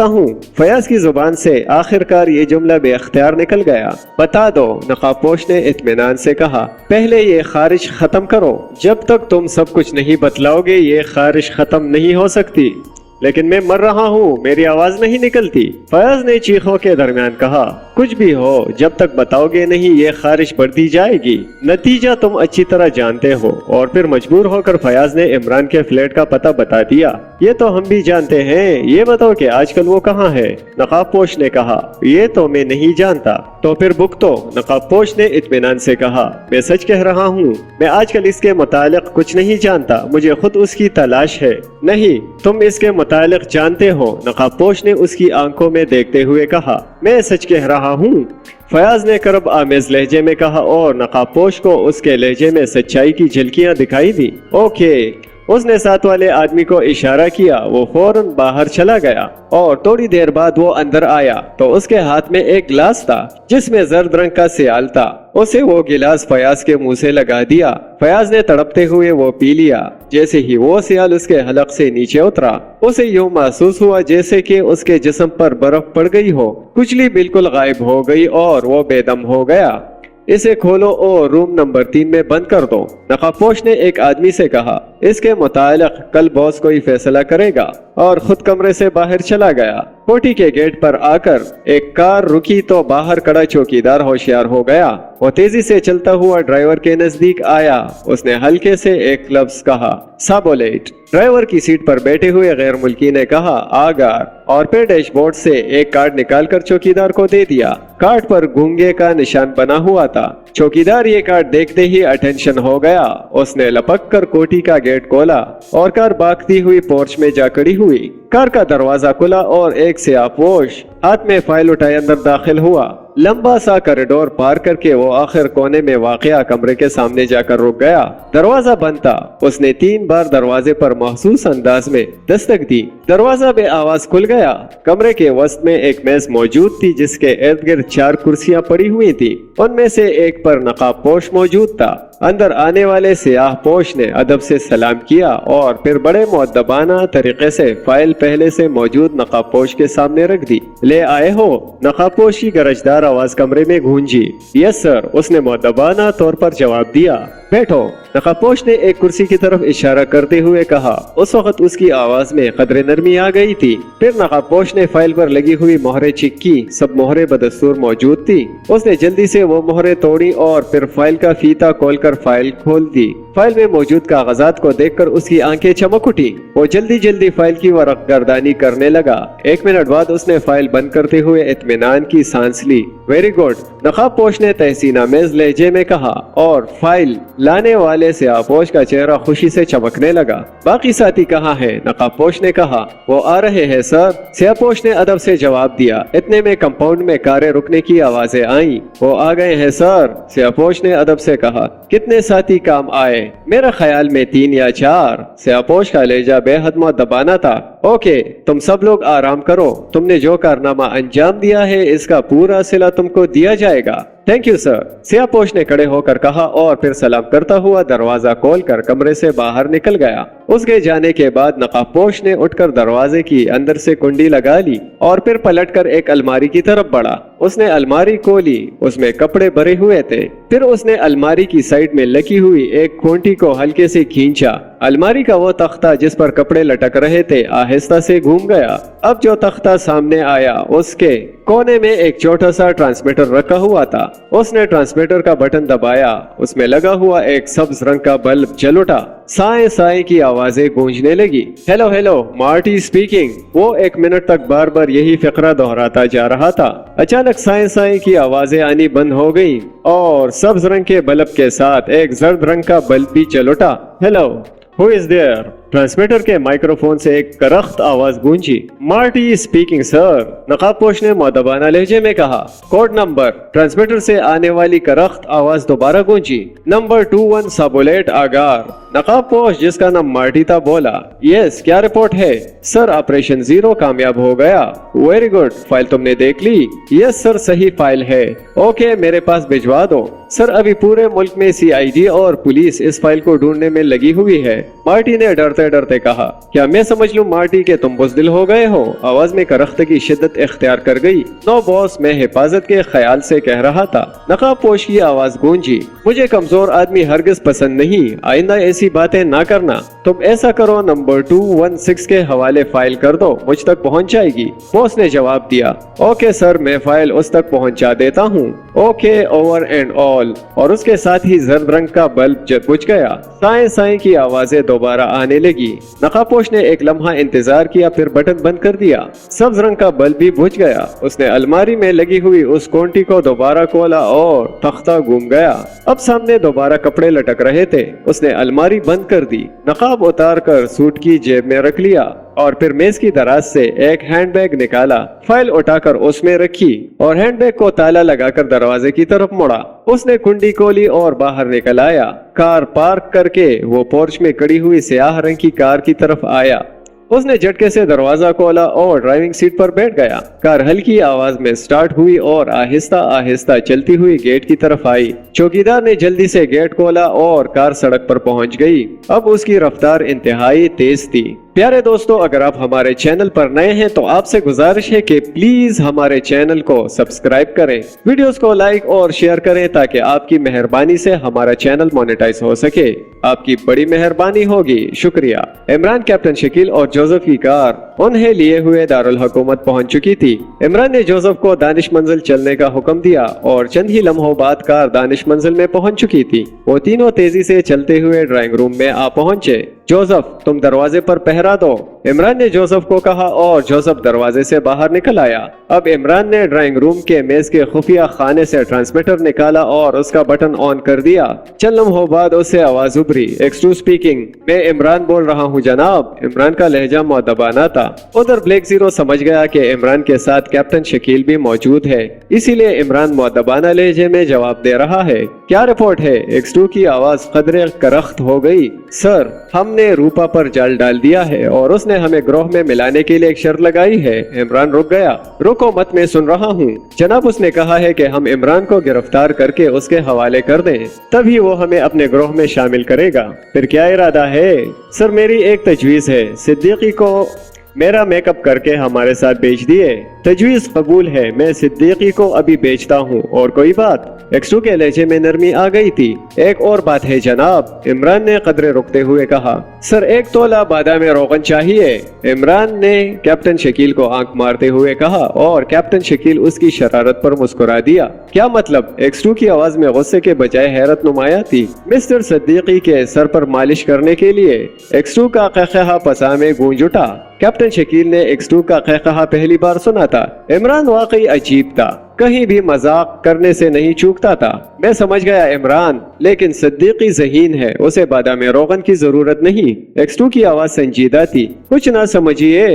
हूँ। फयाज की जुबान से आखिरकार ये जुमला बेअख्तियार निकल गया। बता दो, नकाबपोश ने इत्मीनान से कहा। पहले ये खारिश खत्म करो। जब तक तुम सब कुछ नहीं बतलाओगे ये खारिश खत्म नहीं हो सकती। लेकिन मैं मर रहा हूँ, मेरी आवाज नहीं निकलती। फयाज ने चीखों के दरमियान कहा। कुछ भी हो, जब तक बताओगे नहीं ये खारिश बढ़ती जाएगी। नतीजा तुम अच्छी तरह जानते हो। और फिर मजबूर होकर फयाज ने इमरान के फ्लैट का पता बता दिया। ये तो हम भी जानते हैं, ये बताओ कि आजकल वो कहाँ है? नकाबपोश ने कहा। ये तो मैं नहीं जानता। तो फिर भुगतो, नकाबपोश ने इत्मीनान से कहा। मैं सच कह रहा हूँ, मैं आजकल इसके मुतालिक कुछ नहीं जानता। मुझे खुद उसकी तलाश है। नहीं, तुम इसके मुतालिक जानते हो, नकाबपोश ने उसकी आंखों में देखते हुए कहा। मैं सच कह रहा हूँ, फयाज ने करब आमेज लहजे में कहा और नकाबपोश को उसके लहजे में सच्चाई की झलकियां दिखाई दी। ओके, उसने साथ वाले आदमी को इशारा किया। वो फौरन बाहर चला गया और थोड़ी देर बाद वो अंदर आया तो उसके हाथ में एक गिलास था जिसमें जर्द रंग का सियाल था। उसे वो गिलास फयाज के मुंह से लगा दिया। फयाज ने तड़पते हुए वो पी लिया। जैसे ही वो सियाल उसके हलक से नीचे उतरा उसे यूं महसूस हुआ जैसे कि उसके जिस्म पर बर्फ पड़ गई हो। कुचली बिल्कुल गायब हो गई और वो बेदम हो गया। इसे खोलो और रूम नंबर 3 में बंद कर दो, नकाबपोश ने एक आदमी से कहा। इसके मुतालिक कल बॉस कोई फैसला करेगा और खुद कमरे से बाहर चला गया। कोठी के गेट पर आकर एक कार रुकी तो बाहर खड़ा चौकीदार होशियार हो गया। वो तेजी से चलता हुआ ड्राइवर के नजदीक आया। उसने हल्के से एक लफ्ज कहा, साबोलेट। ड्राइवर की सीट पर बैठे हुए गैर मुल्की ने कहा, आगार, और फिर डैशबोर्ड से एक कार्ड निकालकर चौकीदार को दे दिया। कार्ड पर गूंगे का निशान बना हुआ था। चौकीदार ये कार्ड देखते ही अटेंशन हो गया। उसने लपक कर कोठी का गेट खोला और कार भागती हुई पोर्च में जा खड़ी हुई। कार का दरवाजा खुला और एक सियाहपोश हाथ में फाइल उठाए अंदर दाखिल हुआ। लंबा सा कॉरिडोर पार करके वो आखिर कोने में वाक़या कमरे के सामने जाकर रुक गया। दरवाजा बंद था। उसने 3 बार दरवाजे पर महसूस अंदाज में दस्तक दी। दरवाजा बे आवाज खुल गया। कमरे के वस्त में एक मेज मौजूद थी जिसके इर्द गिर्द 4 कुर्सियां पड़ी हुई थी। उनमें से एक पर नकाबपोश मौजूद था। अंदर आने वाले सियाहपोश ने अदब से सलाम किया और फिर बड़े मुअद्दबाना तरीके से फाइल पहले से मौजूद नकाबपोश के सामने रख दी। ले आए हो? नकाबपोश की गरजदार आवाज कमरे में गूंजी। यस सर, उसने मुअद्दबाना तौर पर जवाब दिया। बैठो। नकाबपोश ने एक कुर्सी की तरफ इशारा करते हुए कहा। उस वक्त उसकी आवाज में कदरे नरमी आ गई थी। फिर नकाबपोश ने फाइल पर लगी हुई मोहरें चेक की। सब मोहरें बदस्तूर मौजूद थी। उसने जल्दी से वो मोहरें तोड़ी और फिर फाइल का फीता खोलकर फाइल खोल दी। फाइल में मौजूद कागजात को देखकर उसकी आंखें चमक उठी। वो जल्दी जल्दी फाइल की वरक गर्दानी करने लगा। 1 मिनट बाद उसने फाइल बंद करते हुए इत्मीनान की सांस ली। वेरी गुड, नकाबपोश ने तहसीनामेज लहजे में कहा और फाइल लाने वाले सियाहपोश का चेहरा खुशी से चमकने लगा। बाकी साथी कहाँ हैं? नकाबपोश ने कहा। वो आ रहे हैं सर, सियाहपोश ने अदब से जवाब दिया। इतने में कंपाउंड में कारें रुकने की आवाजें आईं। वो आ गए हैं सर, सियाहपोश ने अदब से कहा। कितने साथी काम आए? मेरा ख्याल में 3 या 4। सियाहपोश का लहजा बेहद मुअद्दबाना था। ओके, तुम सब लोग आराम करो। तुमने जो कारनामा अंजाम दिया है इसका पूरा सिला तुमको दिया जाएगा। थैंक यू सर, सियाहपोश ने खड़े होकर कहा और फिर सलाम करता हुआ दरवाजा खोलकर कमरे से बाहर निकल गया। उसके जाने के बाद नकाबपोश ने उठकर दरवाजे की अंदर से कुंडी लगा ली और फिर पलटकर एक अलमारी की तरफ बढ़ा। उसने अलमारी खोली। उसमें कपड़े भरे हुए थे। फिर उसने अलमारी की साइड में लगी हुई एक खूंटी को हल्के से खींचा। अलमारी का वो तख्ता जिस पर कपड़े लटक रहे थे आहिस्ता से घूम गया। अब जो तख्ता सामने आया उसके कोने में एक छोटा सा ट्रांसमीटर रखा हुआ था। उसने ट्रांसमीटर का बटन दबाया। उसमें लगा हुआ एक सब्ज रंग का बल्ब जल उठा। साए साए की आवाजें गूंजने लगी। Hello hello, Marty speaking. वो 1 मिनट तक बार बार यही फिक्रा दोहराता जा रहा था। अचानक साए साए की आवाजें आनी बंद हो गई और सब्ज रंग के बल्ब के साथ एक जर्द रंग का बल्ब भी जल उठा। Hello, who is there? Transmitter के माइक्रोफोन से एक करख्त आवाज गूंजी। मार्टी स्पीकिंग सर, नकाबपोश ने मुअद्दबाना लहजे में कहा। Code number. ट्रांसमीटर से आने वाली करख्त आवाज दोबारा गूंजी। नंबर 21 सबुलेट आगार। नकाबपोश जिसका नाम मार्टी था बोला। यस, क्या रिपोर्ट है? सर, ऑपरेशन 0 कामयाब हो गया। वेरी गुड, फाइल तुमने देख ली? यस सर, सही फाइल है। ओके, मेरे पास भिजवा दो। सर, अभी पूरे मुल्क में CID और पुलिस इस फाइल को ढूंढने में लगी हुई है। मार्टी ने डरते डरते कहा। क्या मैं समझ लूं मार्टी के तुम बुज़दिल हो गए हो? आवाज में करख्त की शिद्दत इख्तियार कर गई। नो बॉस, मैं हिफाजत के ख्याल से कह रहा था। नकाबपोश की आवाज गूंजी। मुझे कमजोर आदमी हरगिज पसंद नहीं। आइंदा ऐसी बातें ना करना। तुम ऐसा करो, नंबर 216 के हवाले फाइल कर दो, मुझ तक पहुंच जाएगी। बॉस ने जवाब दिया। ओके सर, मैं फाइल उस तक पहुंचा देता हूँ। Okay, over and all. और उसके साथ ही जर्द रंग का बल्ब बुझ गया। साए साए की आवाजें दोबारा आने लगी। नकाबपोश ने एक लम्हा इंतजार किया, फिर बटन बंद कर दिया। सब्ज रंग का बल्ब भी बुझ गया। उसने अलमारी में लगी हुई उस कोंटी को दोबारा खोला और तख्ता घूम गया। अब सामने दोबारा कपड़े लटक रहे थे। उसने अलमारी बंद कर दी। नकाब उतार कर सूट की जेब में रख लिया और फिर मेज की दराज से एक हैंडबैग निकाला। फाइल उठाकर उसमें रखी और हैंडबैग को ताला लगाकर दरवाजे की तरफ मुड़ा। उसने कुंडी खोली और बाहर निकल आया। कार पार्क करके वो पोर्च में खड़ी हुई स्याह रंग की कार की तरफ आया। उसने झटके से दरवाजा खोला और ड्राइविंग सीट पर बैठ गया। कार हल्की आवाज में स्टार्ट हुई और आहिस्ता आहिस्ता चलती हुई गेट की तरफ आई। चौकीदार ने जल्दी से गेट खोला और कार सड़क पर पहुंच गई। अब उसकी रफ्तार इंतहाई तेज थी। प्यारे दोस्तों, अगर आप हमारे चैनल पर नए हैं तो आपसे गुजारिश है कि प्लीज हमारे चैनल को सब्सक्राइब करें, वीडियोस को लाइक और शेयर करें ताकि आपकी मेहरबानी से हमारा चैनल मोनेटाइज हो सके। आपकी बड़ी मेहरबानी होगी। शुक्रिया। इमरान, कैप्टन शकील और जोसेफ की कार उन्हें लिए हुए दारुल हुकूमत पहुंच चुकी थी। इमरान ने जोसेफ को दानिश मंजिल चलने का हुक्म दिया और चंद ही लम्हों बाद कार दानिश मंजिल में पहुंच चुकी थी। वो तीनों तेजी से चलते हुए ड्राइंग रूम में आ पहुंचे। जोसेफ, तुम दरवाजे पर पहरा दो। इमरान ने जोसेफ को कहा और जोसेफ दरवाजे से बाहर निकल आया। अब इमरान ने ड्राइंग रूम के मेज के खुफिया खाने से ट्रांसमीटर निकाला और उसका बटन ऑन कर दिया। चंद लम्हों बाद उससे आवाज उभरी, X2 स्पीकिंग। मैं इमरान बोल रहा हूँ जनाब। इमरान का लहजा मुअद्दबाना था। उधर ब्लैक जीरो समझ गया कि इमरान के साथ कैप्टन शकील भी मौजूद है, इसीलिए इमरान मुअद्दबाना लहजे में जवाब दे रहा है। क्या रिपोर्ट है? X2 की आवाज कदरे करख्त हो गई। सर, हमने रूपा पर जाल डाल दिया है और उसने हमें ग्रोह में मिलाने के लिए एक शर्त लगाई है। इमरान रुक गया। रुको मत, मैं सुन रहा हूँ जनाब। उसने कहा है कि हम इमरान को गिरफ्तार करके उसके हवाले कर दें, तभी वो हमें अपने ग्रोह में शामिल करेगा। फिर क्या इरादा है? सर, मेरी एक तजवीज है। सिद्दीकी को मेरा मेकअप करके हमारे साथ भेज दिए। तजवीज कबूल है, मैं सिद्दीकी को अभी बेचता हूँ। और कोई बात? X2 के लहजे में नरमी आ गई थी। एक और बात है जनाब, इमरान ने कदरे रुकते हुए कहा। सर, 1 तोला बादाम रोगन चाहिए। इमरान ने कैप्टन शकील को आंख मारते हुए कहा और कैप्टन शकील उसकी शरारत पर मुस्कुरा दिया। क्या मतलब? X2 की आवाज में गुस्से के बजाय हैरत नुमाया थी। मिस्टर सिद्दीकी के सर पर मालिश करने के लिए X2 का कहकहा फसा में गूंज उठा। कैप्टन शकील ने X2 का कहकहा पहली बार सुना था। इमरान वाकई अजीब था, कहीं भी मजाक करने से नहीं चूकता था। मैं समझ गया इमरान, लेकिन सिद्दीकी ज़हीन है, उसे बादाम रोगन की जरूरत नहीं। X2 की आवाज संजीदा थी। कुछ ना समझिए,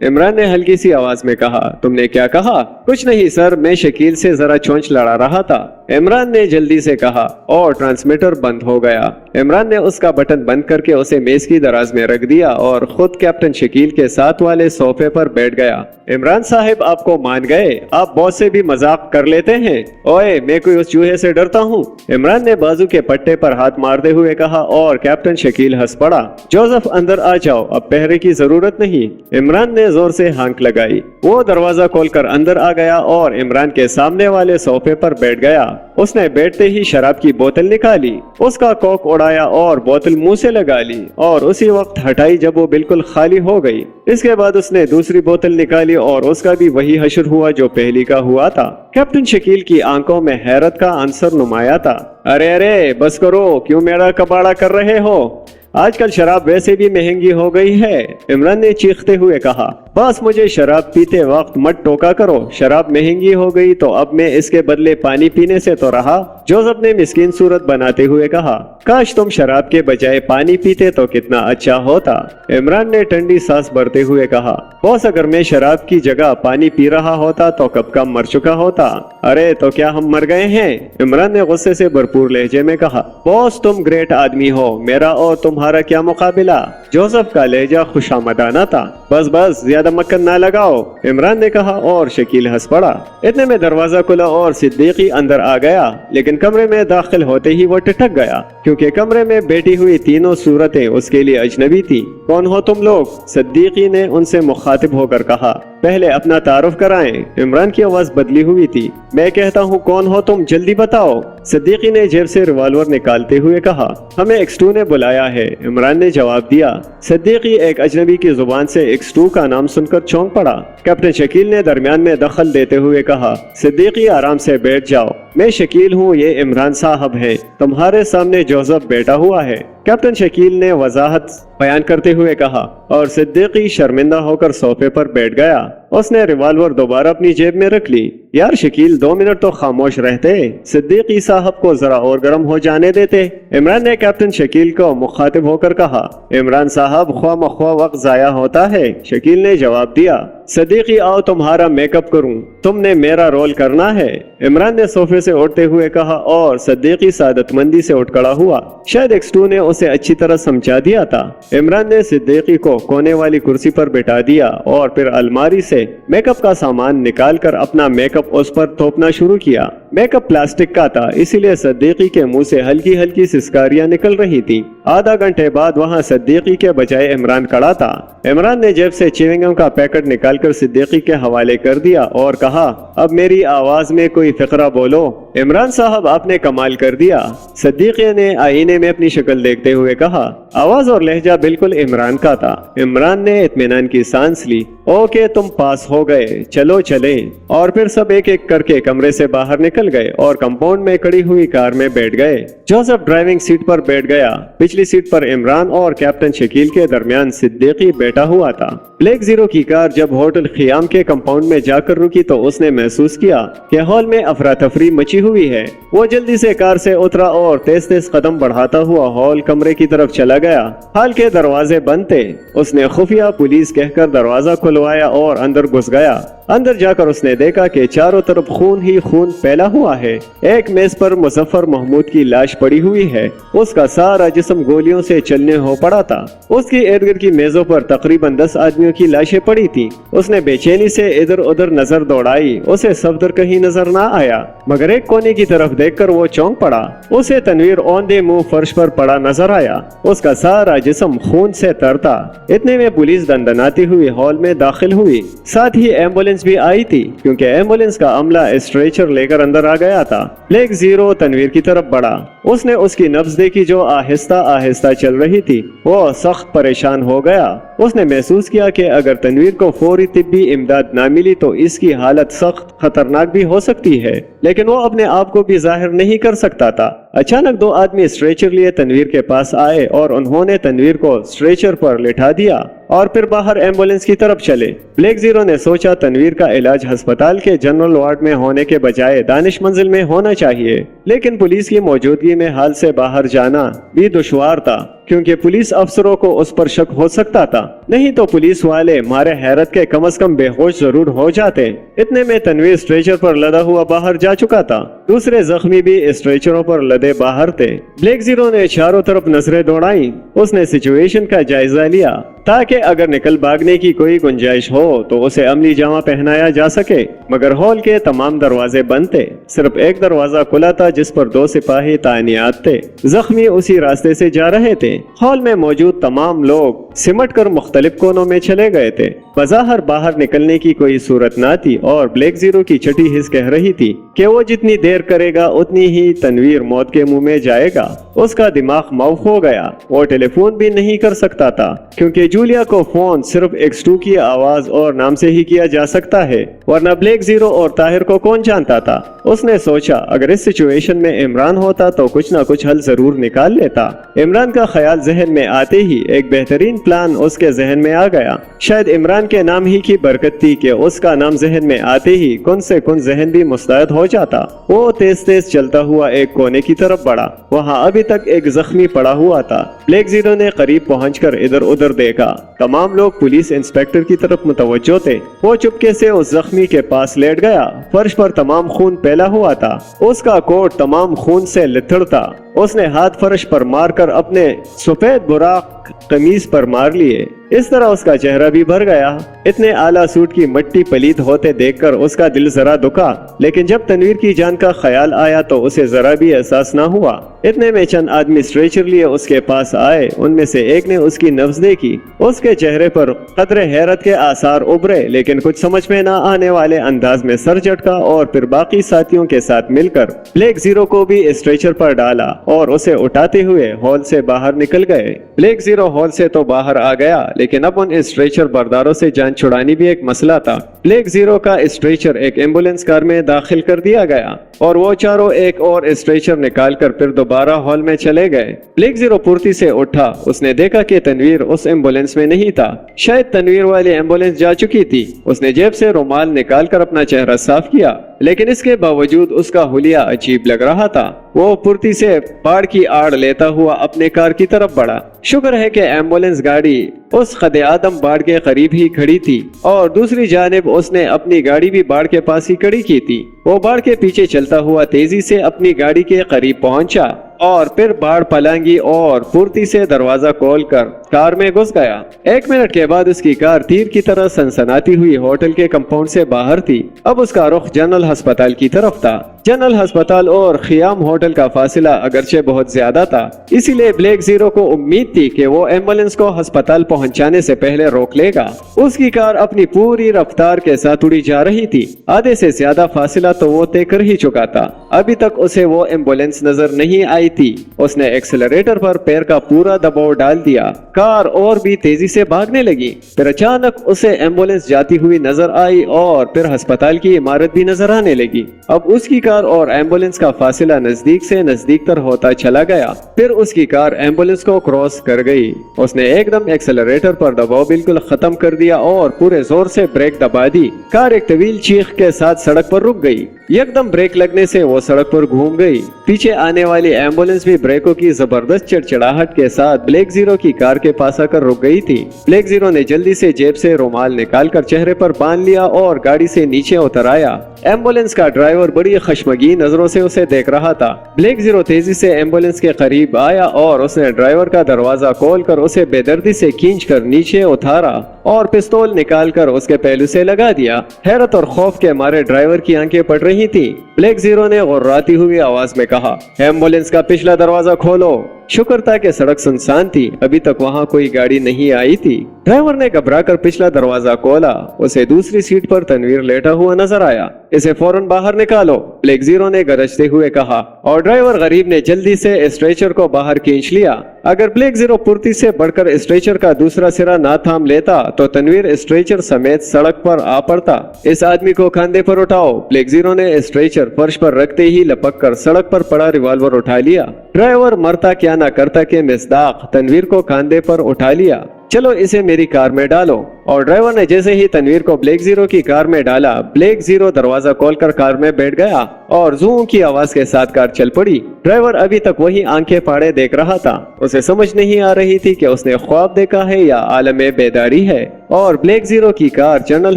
इमरान ने हल्की सी आवाज में कहा। तुमने क्या कहा? कुछ नहीं सर, मैं शकील से जरा चोंच लड़ा रहा था, इमरान ने जल्दी से कहा और ट्रांसमीटर बंद हो गया। इमरान ने उसका बटन बंद करके उसे मेज की दराज में रख दिया और खुद कैप्टन शकील के साथ वाले सोफे पर बैठ गया। इमरान साहब, आपको मान गए, आप बॉस से भी मजाक कर लेते हैं। ओए, मैं कोई उस चूहे से डरता हूँ? इमरान ने बाजू के पट्टे पर हाथ मारते हुए कहा और कैप्टन शकील हंस पड़ा। जोसेफ, अंदर आ जाओ, अब पहरे की जरूरत नहीं। इमरान ने जोर से हांक लगाई। वो दरवाजा खोलकर अंदर आ गया और इमरान के सामने वाले सोफे पर बैठ गया। उसने बैठते ही शराब की बोतल निकाली, उसका कॉक उड़ाया और बोतल मुंह से लगा ली और उसी वक्त हटाई जब वो बिल्कुल खाली हो गई। इसके बाद उसने दूसरी बोतल निकाली और उसका भी वही हशर हुआ जो पहली का हुआ था। कैप्टन शकील की आंखों में हैरत का आंसर नुमाया था। अरे अरे, बस करो, क्यों मेरा कबाड़ा कर रहे हो? आजकल शराब वैसे भी महंगी हो गई है, इमरान ने चीखते हुए कहा। बस मुझे शराब पीते वक्त मत टोका करो। शराब महंगी हो गई तो अब मैं इसके बदले पानी पीने से तो रहा। जोसेफ ने मिस्कीन सूरत बनाते हुए कहा। काश तुम शराब के बजाय पानी पीते तो कितना अच्छा होता। इमरान ने ठंडी सांस भरते हुए कहा। बॉस, अगर मैं शराब की जगह पानी पी रहा होता तो कब का मर चुका होता। अरे तो क्या हम मर गए हैं? इमरान ने गुस्से से भरपूर लहजे में कहा। बॉस, तुम ग्रेट आदमी हो, मेरा और तुम्हारा क्या मुकाबिला। जोसेफ का लहजा खुशामदाना था। बस बस, ज्यादा मक्खन ना लगाओ, इमरान ने कहा और शकील हंस पड़ा। इतने में दरवाजा खुला और सिद्दीकी अंदर आ गया, लेकिन कमरे में दाखिल होते ही वो ठिठक गया क्योंकि कमरे में बैठी हुई तीनों सूरतें उसके लिए अजनबी थी। कौन हो तुम लोग? सिद्दीकी ने उनसे मुखातिब होकर कहा। पहले अपना तारुफ कराएं। इमरान की आवाज बदली हुई थी। मैं कहता हूँ, कौन हो तुम, जल्दी बताओ। सिद्दीकी ने जेब से रिवॉल्वर निकालते हुए कहा। हमें X2 ने बुलाया है, इमरान ने जवाब दिया। सिद्दीकी एक अजनबी की जुबान से X2 का नाम सुनकर चौंक पड़ा। कैप्टन शकील ने दरमियान में दखल देते हुए कहा। सिद्दीकी, आराम से बैठ जाओ, मैं शकील हूँ, ये इमरान साहब है, तुम्हारे सामने जोसेफ बैठा हुआ है। कैप्टन शकील ने वजाहत बयान करते हुए कहा और सिद्दीकी शर्मिंदा होकर सोफे पर बैठ गया। उसने रिवॉल्वर दोबारा अपनी जेब में रख ली। यार शकील, 2 मिनट तो खामोश रहते, सिद्दीकी साहब को जरा और गर्म हो जाने देते। इमरान ने कैप्टन शकील को मुखातिब होकर कहा। इमरान साहब, ख्वाह मख्वाह वक्त जाया होता है, शकील ने जवाब दिया। सिद्दीकी, आओ तुम्हारा मेकअप करूं, तुमने मेरा रोल करना है, इमरान ने सोफे से उठते हुए कहा और सिद्दीकी सादतमंदी से उठ खड़ा हुआ। शायद X2 ने उसे अच्छी तरह समझा दिया था। इमरान ने सिद्दीकी को कोने वाली कुर्सी पर बिठा दिया और फिर अलमारी से मेकअप का सामान निकालकर अपना मेकअप उस पर थोपना शुरू किया। मेकअप प्लास्टिक का था, इसीलिए सिद्दीकी के मुंह से हल्की हल्की सिसकारियां निकल रही थी। आधा घंटे बाद वहां सिद्दीकी के बजाय इमरान खड़ा था। इमरान ने जेब से च्युइंगम का पैकेट निकालकर सिद्दीकी के हवाले कर दिया और कहा, अब मेरी आवाज में कोई फिक्रा बोलो। इमरान साहब, आपने कमाल कर दिया, सिद्दीकी ने आईने में अपनी शक्ल देखते हुए कहा। आवाज और लहजा बिल्कुल इमरान का था। इमरान ने इत्मीनान की सांस ली ओके तुम पास हो गए, चलो चले। और फिर सब एक एक करके कमरे से बाहर निकल गए और कंपाउंड में खड़ी हुई कार में बैठ गए। जोसेफ ड्राइविंग सीट पर बैठ गया। पिछली सीट पर इमरान और कैप्टन शकील के दरमियान सिद्दीकी बैठा हुआ था। ब्लैक जीरो की कार जब होटल खियाम के कंपाउंड में जाकर रुकी तो उसने महसूस किया कि हॉल में अफरा तफरी मची हुई है। वो जल्दी से कार से उतरा और तेज तेज कदम बढ़ाता हुआ हॉल कमरे की तरफ चला गया। हॉल के दरवाजे बंद थे। उसने खुफिया पुलिस कहकर दरवाजा खुलवाया और अंदर घुस गया। अंदर जाकर उसने देखा कि चारों तरफ खून ही खून फैला हुआ है। एक मेज पर मुजफ्फर महमूद की लाश पड़ी हुई है। उसका सारा जिस्म गोलियों से चलने हो पड़ा था। उसकी इर्द गिर्द की मेजों पर तकरीबन 10 आदमियों की लाशें पड़ी थी। उसने बेचैनी से इधर उधर नजर दौड़ाई। उसे सफदर कहीं नजर ना आया, मगर एक कोने की तरफ देखकर वो चौंक पड़ा। उसे तनवीर औंधे मुंह फर्श पर पड़ा नजर आया। उसका सारा जिस्म खून से तर था। इतने में पुलिस दंदनाती हुई हॉल में दाखिल हुई। साथ ही एम्बुलेंस भी आई थी, क्योंकि एम्बुलेंस का अमला स्ट्रेचर लेकर अंदर आ गया था। ब्लैक जीरो तनवीर की तरफ बढ़ा। उसने उसकी नब्ज देखी जो आहिस्ता आहिस्ता चल रही थी। वो सख्त परेशान हो गया। उसने महसूस किया कि अगर तनवीर को फौरी तिब्बी इमदाद ना मिली तो इसकी हालत सख्त खतरनाक भी हो सकती है, लेकिन वो अपने आप को भी जाहिर नहीं कर सकता था। अचानक 2 आदमी स्ट्रेचर लिए तनवीर के पास आए और उन्होंने तनवीर को स्ट्रेचर पर लिटा दिया और फिर बाहर एम्बुलेंस की तरफ चले। ब्लैक जीरो ने सोचा तनवीर का इलाज अस्पताल के जनरल वार्ड में होने के बजाय दानिश मंजिल में होना चाहिए, लेकिन पुलिस की मौजूदगी में हाल से बाहर जाना भी दुश्वार था, क्योंकि पुलिस अफसरों को उस पर शक हो सकता था। नहीं तो पुलिस वाले मारे हैरत के कम से कम बेहोश जरूर हो जाते। इतने में तनवीर स्ट्रेचर पर लदा हुआ बाहर जा चुका था। दूसरे जख्मी भी स्ट्रेचरों पर लदे बाहर थे। ब्लैक जीरो ने चारों तरफ नजरें दौड़ाई। उसने सिचुएशन का जायजा लिया ताकि अगर निकल भागने की कोई गुंजाइश हो तो उसे अमली जामा पहनाया जा सके, मगर हॉल के तमाम दरवाजे बंद थे। सिर्फ एक दरवाजा खुला था जिस पर 2 सिपाही तायनात थे। जख्मी उसी रास्ते से जा रहे थे। हॉल में मौजूद तमाम लोग सिमट कर मुख्तलिफ कोनों में चले गए थे। बज़ाहिर बाहर निकलने की कोई सूरत न थी और ब्लैक जीरो की छठी हिस्स कह रही थी कि वो जितनी देर करेगा उतनी ही तनवीर मौत के मुंह में जाएगा। उसका दिमाग माउफ हो गया। वो टेलीफोन भी नहीं कर सकता था, क्योंकि जूलिया को फोन सिर्फ X2 की आवाज और नाम से ही किया जा सकता है, वरना ब्लैक जीरो और ताहिर को कौन जानता था। उसने सोचा अगर इस सिचुएशन में इमरान होता तो कुछ ना कुछ हल जरूर निकाल लेता। इमरान का ख्याल जहन में आते ही एक बेहतरीन प्लान उसके जहन में आ गया। शायद इमरान के नाम ही की बरकत थी कि उसका नाम जहन में आते ही कुन से कुन जहन भी मुस्तैद हो जाता। वो तेज तेज चलता हुआ एक कोने की तरफ बढ़ा। वहाँ अभी तक एक जख्मी पड़ा हुआ था। ब्लैक जीरो ने करीब पहुंचकर इधर उधर देखा। तमाम लोग पुलिस इंस्पेक्टर की तरफ मुतवज्जो थे। वो चुपके से उस जख्मी के पास लेट गया। फर्श पर तमाम खून फैला हुआ था। उसका कोट तमाम खून से लिथड़ था। उसने हाथ फर्श पर मारकर अपने सफेद बुराक कमीज पर मार लिए। इस तरह उसका चेहरा भी भर गया। इतने आला सूट की मट्टी पलीद होते देखकर उसका दिल जरा दुखा, लेकिन जब तनवीर की जान का ख्याल आया तो उसे जरा भी एहसास न हुआ। इतने में चंद आदमी स्ट्रेचर लिए उसके पास आए। उनमें से एक ने उसकी नब्ज देखी। उसके चेहरे पर कदरे हैरत के आसार उभरे, लेकिन कुछ समझ में न आने वाले अंदाज में सर झटका और फिर बाकी साथियों के साथ मिलकर ब्लैक जीरो को भी स्ट्रेचर पर डाला और उसे उठाते हुए हॉल से बाहर निकल गए। ब्लैक जीरो हॉल से तो बाहर आ गया, लेकिन अब उन स्ट्रेचर बर्दारों से जान छुड़ानी भी एक मसला था। ब्लैक जीरो का स्ट्रेचर एक एम्बुलेंस कार में दाखिल कर दिया गया और वो चारों एक और स्ट्रेचर निकालकर फिर दोबारा हॉल में चले गए। ब्लैक जीरो फुर्ती से उठा। उसने देखा कि तनवीर उस एम्बुलेंस में नहीं था। शायद तनवीर वाली एम्बुलेंस जा चुकी थी। उसने जेब से रुमाल निकालकर अपना चेहरा साफ किया, लेकिन इसके बावजूद उसका हुलिया अजीब लग रहा था। वो फुर्ती से बाढ़ की आड़ लेता हुआ अपने कार की तरफ बढ़ा। शुक्र है कि एम्बुलेंस गाड़ी उस खदे आदम बाढ़ के करीब ही खड़ी थी और दूसरी जानिब उसने अपनी गाड़ी भी बाढ़ के पास ही खड़ी की थी। वो बाढ़ के पीछे चलता हुआ तेजी से अपनी गाड़ी के करीब पहुंचा और फिर बाढ़ पलांगी और फुर्ती से दरवाजा खोलकर कार में घुस गया। 1 मिनट के बाद उसकी कार तीर की तरह सनसनाती हुई होटल के कंपाउंड से बाहर थी। अब उसका रुख जनरल अस्पताल की तरफ था। जनरल अस्पताल और खियाम होटल का फासला अगरचे बहुत ज्यादा था, इसीलिए ब्लैक जीरो को उम्मीद थी कि वो एम्बुलेंस को अस्पताल पहुंचाने से पहले रोक लेगा। उसकी कार अपनी पूरी रफ्तार के साथ उड़ी जा रही थी। आधे से ज्यादा फासला तो वो तय कर ही चुका था। अभी तक उसे वो एम्बुलेंस नजर नहीं आई आई थी। उसने एक्सेलरेटर पर पैर का पूरा दबाव डाल दिया। कार और भी तेजी से भागने लगी। फिर अचानक उसे एम्बुलेंस जाती हुई नजर आई और फिर अस्पताल की इमारत भी नजर आने लगी। अब उसकी कार और एम्बुलेंस का फासला नजदीक से नजदीक तर होता चला गया। फिर उसकी कार एम्बुलेंस को क्रॉस कर गई। उसने एकदम एक्सेलरेटर पर दबाव बिल्कुल खत्म कर दिया और पूरे जोर से ब्रेक दबा दी। कार एक तवील चीख के साथ सड़क पर रुक गई। एकदम ब्रेक लगने से वो सड़क पर घूम गई। पीछे आने वाली एम्बुलेंस भी ब्रेकों की जबरदस्त चिड़चिड़ाहट के साथ ब्लैक जीरो की कार के पास आकर रुक गई थी। ब्लैक जीरो ने जल्दी से जेब से रुमाल निकालकर चेहरे पर बांध लिया और गाड़ी से नीचे उतर आया। एम्बुलेंस का ड्राइवर बड़ी खशमगीन नजरों से उसे देख रहा था। ब्लैक जीरो तेजी से एम्बुलेंस के करीब आया और उसने ड्राइवर का दरवाजा खोलकर उसे बेदर्दी से खींचकर नीचे उतारा और पिस्तौल निकालकर उसके पहलू से लगा दिया। हैरत और खौफ के मारे ड्राइवर की आंखें पड़ रही थी। ब्लैक जीरो ने गुर्राती हुई आवाज में कहा, एम्बुलेंस का पिछला दरवाजा खोलो। शुक्र था कि सड़क सुनसान थी, अभी तक वहाँ कोई गाड़ी नहीं आई थी। ड्राइवर ने घबराकर पिछला दरवाजा खोला। उसे दूसरी सीट पर तनवीर लेटा हुआ नजर आया। इसे फौरन बाहर निकालो, ब्लैक जीरो ने गरजते हुए कहा और ड्राइवर गरीब ने जल्दी से स्ट्रेचर को बाहर खींच लिया। अगर ब्लैक जीरो फुर्ती से बढ़कर स्ट्रेचर का दूसरा सिरा ना थाम लेता तो तनवीर स्ट्रेचर समेत सड़क पर आ पड़ता। इस आदमी को कंधे पर उठाओ। ब्लैक जीरो ने स्ट्रेचर फर्श पर रखते ही लपक कर सड़क पर पड़ा रिवॉल्वर उठा लिया। ड्राइवर मरता क्या ना करता के मिसदाक तनवीर को कंधे पर उठा लिया। चलो इसे मेरी कार में डालो। और ड्राइवर ने जैसे ही तनवीर को ब्लैक जीरो की कार में डाला, ब्लैक जीरो दरवाजा खोलकर कार में बैठ गया और जूं की आवाज के साथ कार चल पड़ी। ड्राइवर अभी तक वही आंखें फाड़े देख रहा था। उसे समझ नहीं आ रही थी कि उसने ख्वाब देखा है या आलमे बेदारी है। और ब्लैक जीरो की कार जनरल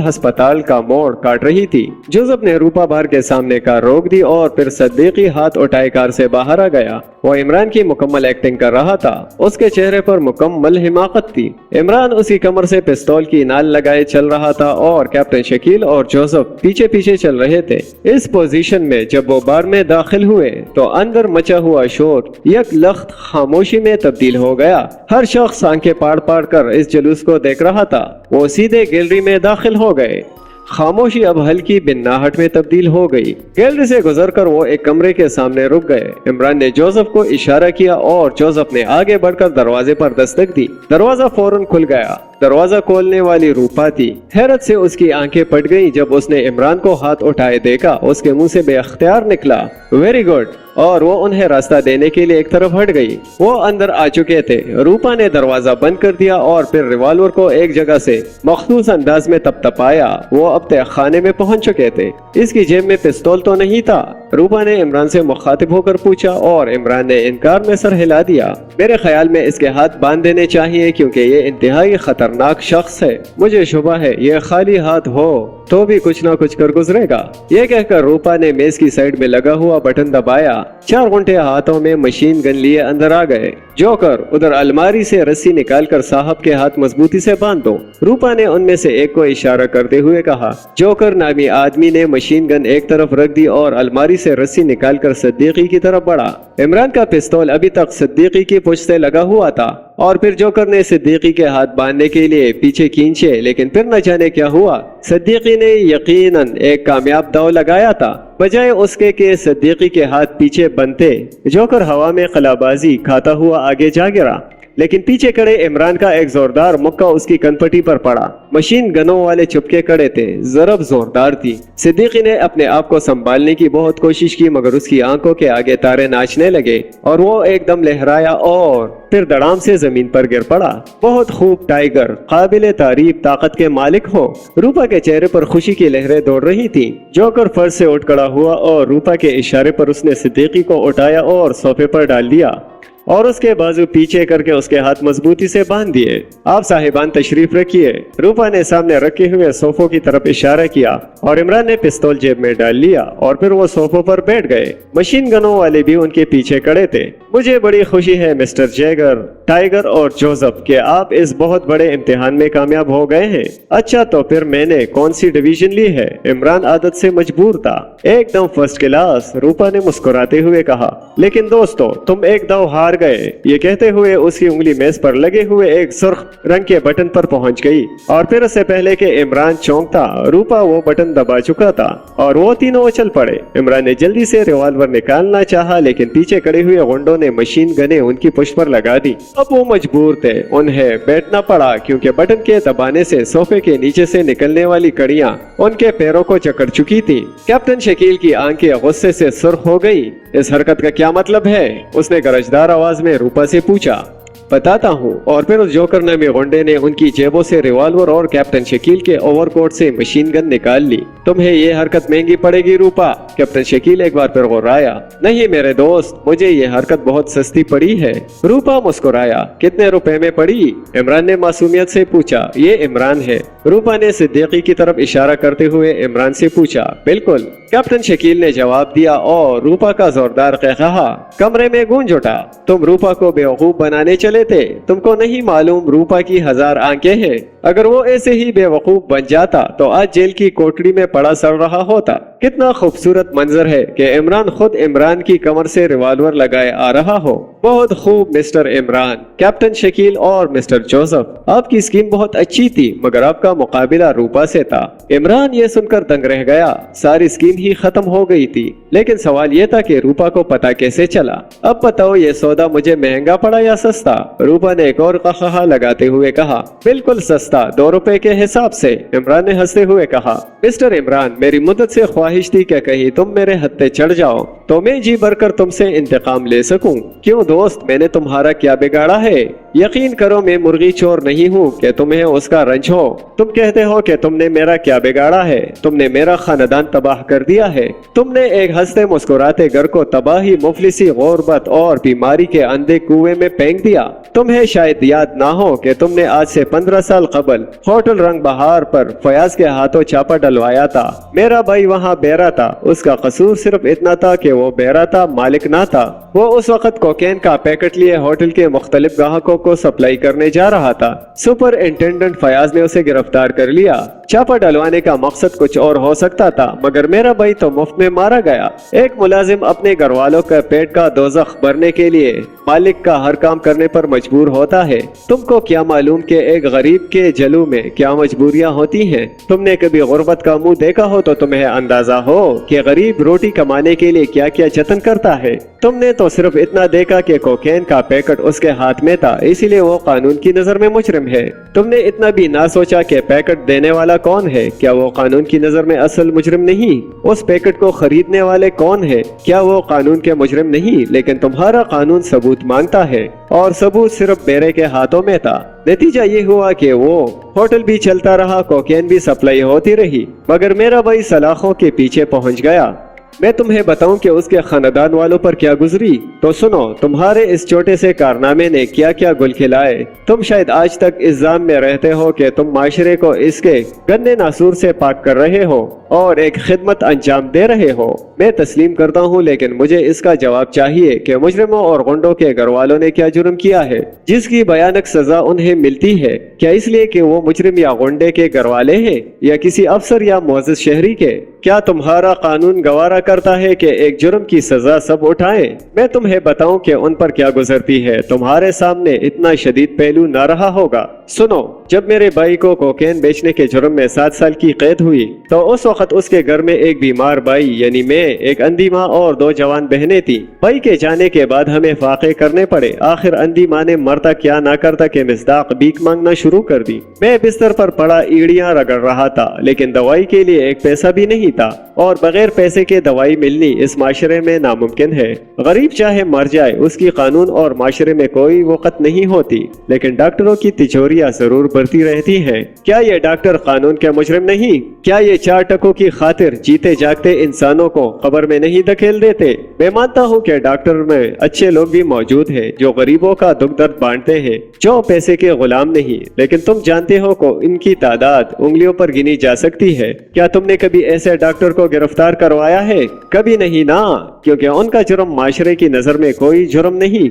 अस्पताल का मोड़ काट रही थी। जोसेफ ने रूपा बाहर के सामने कार रोक दी और फिर सद्दीकी हाथ उठाए कार से बाहर आ गया। वो इमरान की मुकम्मल एक्टिंग कर रहा था। उसके चेहरे पर मुकम्मल हिमाकत थी। इमरान उसकी कमर से पिस्तौल की नाल लगाए चल रहा था और कैप्टन शकील और जोसेफ पीछे पीछे चल रहे थे। इस पोजीशन में जब वो बार में दाखिल हुए तो अंदर मचा हुआ शोर एक लख्त खामोशी में तब्दील हो गया। हर शख्स आंखें पाड़ पाड़ कर इस जुलूस को देख रहा था। वो सीधे गैलरी में दाखिल हो गए। खामोशी अब हल्की बिन्नाहट में तब्दील हो गई। गैलरी से गुजरकर वो एक कमरे के सामने रुक गए। इमरान ने जोसेफ को इशारा किया और जोसेफ ने आगे बढ़कर दरवाजे पर दस्तक दी। दरवाजा फौरन खुल गया। दरवाजा खोलने वाली रूपा थी। हैरत से उसकी आंखें फट गईं जब उसने इमरान को हाथ उठाए देखा। उसके मुंह से बेअख्तियार निकला, वेरी गुड, और वो उन्हें रास्ता देने के लिए एक तरफ हट गई। वो अंदर आ चुके थे। रूपा ने दरवाजा बंद कर दिया और फिर रिवॉल्वर को एक जगह से मखसूस अंदाज में तपतपाया। वो अब तय खाने में पहुंच चुके थे। इसकी जेब में पिस्तौल तो नहीं था। रूपा ने इमरान से मुखातिब होकर पूछा और इमरान ने इनकार में सर हिला दिया। मेरे ख्याल में इसके हाथ बांध देने चाहिए क्योंकि ये इंतहाई खतरनाक शख्स है। मुझे शुबा है ये खाली हाथ हो तो भी कुछ ना कुछ कर गुजरेगा। ये कहकर रूपा ने मेज की साइड में लगा हुआ बटन दबाया। 4 घंटे हाथों में मशीन गन लिए अंदर आ गए। जोकर, उधर अलमारी से रस्सी निकालकर साहब के हाथ मजबूती से बांध दो। रूपा ने उनमें से एक को इशारा करते हुए कहा। जोकर नामी आदमी ने मशीन गन एक तरफ रख दी और अलमारी से रस्सी निकालकर सद्दीकी की तरफ बढ़ा। इमरान का पिस्तौल अभी तक सद्दीकी की पुछ से लगा हुआ था और फिर जोकर ने सद्दीकी के हाथ बांधने के लिए पीछे खींचे, लेकिन फिर न जाने क्या हुआ। सद्दीकी ने यकीनन एक कामयाब दाव लगाया था। बजाय उसके कि सद्दीकी के हाथ पीछे बनते, जोकर हवा में कलाबाजी खाता हुआ आगे जा गिरा। लेकिन पीछे खड़े इमरान का एक जोरदार मुक्का उसकी कनपटी पर पड़ा। मशीन गनों वाले चुपके खड़े थे। जरब जोरदार थी। सिद्दीकी ने अपने आप को संभालने की बहुत कोशिश की मगर उसकी आंखों के आगे तारे नाचने लगे और वो एकदम लहराया और फिर धड़ाम से जमीन पर गिर पड़ा। बहुत खूब टाइगर, काबिले तारीफ ताकत के मालिक हो। रूपा के चेहरे पर खुशी की लहरें दौड़ रही थी। जोकर फर्श से उठ खड़ा हुआ और रूपा के इशारे पर उसने सिद्दीकी को उठाया और सोफे पर डाल दिया और उसके बाजू पीछे करके उसके हाथ मजबूती से बांध दिए। आप साहिबान तशरीफ रखिए। रूपा ने सामने रखे हुए सोफों की तरफ इशारा किया और इमरान ने पिस्तौल जेब में डाल लिया और फिर वो सोफों पर बैठ गए। मशीन गनों वाले भी उनके पीछे खड़े थे। मुझे बड़ी खुशी है मिस्टर जैगर, टाइगर और जोसेफ कि आप इस बहुत बड़े इम्तिहान में कामयाब हो गए हैं। अच्छा, तो फिर मैंने कौन सी डिवीजन ली है? इमरान आदत से मजबूर था। एकदम फर्स्ट क्लास, रूपा ने मुस्कुराते हुए कहा। लेकिन दोस्तों, तुम एक दाव हार गए। ये कहते हुए उसकी उंगली मेज पर लगे हुए एक सुर्ख रंग के बटन पर पहुंच गई और फिर उससे पहले कि इमरान चौंकता, रूपा वो बटन दबा चुका था और वो तीनों उछल पड़े। इमरान ने जल्दी से रिवॉल्वर निकालना चाहा, लेकिन पीछे खड़े हुए गुंडों ने मशीन गने उनकी पुष्ट पर लगा दी। अब वो मजबूर थे, उन्हें बैठना पड़ा क्योंकि बटन के दबाने से सोफे के नीचे से निकलने वाली कड़ियां उनके पैरों को जकड़ चुकी थी। कैप्टन शकील की आंखें गुस्से से सुर्ख हो गई। इस हरकत का क्या मतलब है? उसने गरजदार आवाज में रूपा से पूछा। बताता हूँ। और फिर उस जोकर नामी गुंडे ने उनकी जेबों से रिवॉल्वर और कैप्टन शकील के ओवरकोट से मशीन गन निकाल ली। तुम्हें ये हरकत महंगी पड़ेगी रूपा। कैप्टन शकील एक बार फिर गुर्राया। नहीं मेरे दोस्त, मुझे ये हरकत बहुत सस्ती पड़ी है। रूपा मुस्कुराया। कितने रुपए में पड़ी? इमरान ने मासूमियत से पूछा। ये इमरान है। रूपा ने सिद्दीकी की तरफ इशारा करते हुए इमरान से पूछा। बिल्कुल, कैप्टन शकील ने जवाब दिया और रूपा का जोरदार कहकहा कमरे में गूंज उठा। तुम रूपा को बेवकूफ बनाने चले थे। तुमको नहीं मालूम रूपा की 1000 आंखें हैं। अगर वो ऐसे ही बेवकूफ बन जाता तो आज जेल की कोठरी में पड़ा सड़ रहा होता। कितना खूबसूरत मंजर है कि इमरान खुद इमरान की कमर से रिवॉल्वर लगाए आ रहा हो। बहुत खूब मिस्टर इमरान। कैप्टन शकील और मिस्टर जोसेफ, आपकी स्कीम बहुत अच्छी थी, मगर आपका मुकाबला रूपा से था। इमरान ये सुनकर दंग रह गया। सारी स्कीम ही खत्म हो गई थी, लेकिन सवाल ये था कि रूपा को पता कैसे चला। अब बताओ ये सौदा मुझे महंगा पड़ा या सस्ता? रूपा ने एक और कहकहा लगाते हुए कहा। बिल्कुल सस्ता, 2 रुपए के हिसाब से। इमरान ने हंसते हुए कहा। मिस्टर इमरान, मेरी मुद्दत से ख्वाहिश थी कि कहीं तुम मेरे हत्थे चढ़ जाओ तो मैं जी भरकर तुमसे इंतकाम ले सकूं। क्यों दोस्त, मैंने तुम्हारा क्या बिगाड़ा है? यकीन करो मैं मुर्गी चोर नहीं हूँ कि तुम्हें उसका रंज हो। तुम कहते हो कि तुमने मेरा क्या बिगाड़ा है? तुमने मेरा खानदान तबाह कर दिया है। तुमने एक हंसते मुस्कुराते घर को तबाही, मुफलिसी, गुर्बत और बीमारी के अंधे कुएं में फेंक दिया। तुम्हें शायद याद ना हो कि तुमने आज से 15 साल कबल होटल रंग बहार पर फयाज के हाथों चापा डलवाया था। मेरा भाई वहाँ बहरा था। उसका कसूर सिर्फ इतना था कि वो बहरा था, मालिक ना था। वो उस वक्त कोकेन का पैकेट लिए होटल के मुख्तलिफ ग्राहकों को सप्लाई करने जा रहा था। सुपरिंटेंडेंट फयाज ने उसे गिरफ्तार कर लिया। चापा डलवाने का मकसद कुछ और हो सकता था, मगर मेरा भाई तो मुफ्त में मारा गया। एक मुलाजिम अपने घर वालों का पेट का दोज़ख भरने के लिए मालिक का हर काम करने पर मजबूर होता है। तुमको क्या मालूम कि एक गरीब के जलू में क्या मजबूरियां होती हैं? तुमने कभी गुर्बत का मुंह देखा हो तो तुम्हें अंदाजा हो कि गरीब रोटी कमाने के लिए क्या क्या जतन करता है। तुमने तो सिर्फ इतना देखा कि कोकेन का पैकेट उसके हाथ में था, इसीलिए वो कानून की नजर में मुजरिम है। तुमने इतना भी ना सोचा कि पैकेट देने वाला कौन है? क्या वो कानून की नजर में असल मुजरिम नहीं? उस पैकेट को खरीदने वाले कौन है? क्या वो कानून के मुजरिम नहीं? लेकिन तुम्हारा कानून सबूत मांगता है और सबूत सिर्फ बेरे के हाथों में था। नतीजा ये हुआ कि वो होटल भी चलता रहा, कोकेन भी सप्लाई होती रही, मगर मेरा भाई सलाखों के पीछे पहुंच गया। मैं तुम्हें बताऊं कि उसके खानदान वालों पर क्या गुजरी, तो सुनो। तुम्हारे इस छोटे से कारनामे ने क्या क्या गुल खिलाए। तुम शायद आज तक इल्जाम में रहते हो कि तुम माशरे को इसके गंदे नासूर से पाक कर रहे हो और एक खिदमत अंजाम दे रहे हो। मैं तस्लीम करता हूँ, लेकिन मुझे इसका जवाब चाहिए कि मुजरिमों और गुंडों के घर वालों ने क्या जुर्म किया है जिसकी भयानक सजा उन्हें मिलती है? क्या इसलिए कि वो मुजरिम या गुंडे के घर वाले हैं या किसी अफसर या मुअज़्ज़िज़ शहरी के? क्या तुम्हारा कानून गवारा करता है कि एक जुर्म की सजा सब उठाएं? मैं तुम्हें बताऊं कि उन पर क्या गुजरती है। तुम्हारे सामने इतना शदीद पहलू ना रहा होगा। सुनो, जब मेरे भाई को कोकेन बेचने के जुर्म में 7 साल की कैद हुई तो उस वक्त उसके घर में एक बीमार भाई यानी मैं, एक अंधी माँ और 2 जवान बहनें थी। भाई के जाने के बाद हमें फाके करने पड़े। आखिर अंधी माँ ने मरता क्या ना करता के मिस्दाक भीख मांगना शुरू कर दी। मैं बिस्तर पर पड़ा ईड़ियां रगड़ रहा था, लेकिन दवाई के लिए एक पैसा भी नहीं था और बगैर पैसे के दवाई मिलनी इस माशरे में नामुमकिन है। गरीब चाहे मर जाए, उसकी कानून और माशरे में कोई वक़्त नहीं होती, लेकिन डॉक्टरों की तिजोरियां जरूर भरती रहती हैं। क्या ये डॉक्टर कानून के मुजरिम नहीं? क्या ये 4 टकों की खातिर जीते जागते इंसानों को कब्र में नहीं धकेल देते? मैं मानता हूँ कि डॉक्टर में अच्छे लोग भी मौजूद हैं जो गरीबों का दुख दर्द बांटते हैं, जो पैसे के गुलाम नहीं, लेकिन तुम जानते हो को इनकी तादाद उंगलियों पर गिनी जा सकती है। क्या तुमने कभी ऐसे डॉक्टर को गिरफ्तार करवाया है? कभी नहीं ना, क्योंकि उनका जुर्म माशरे की नजर में कोई जुर्म नहीं।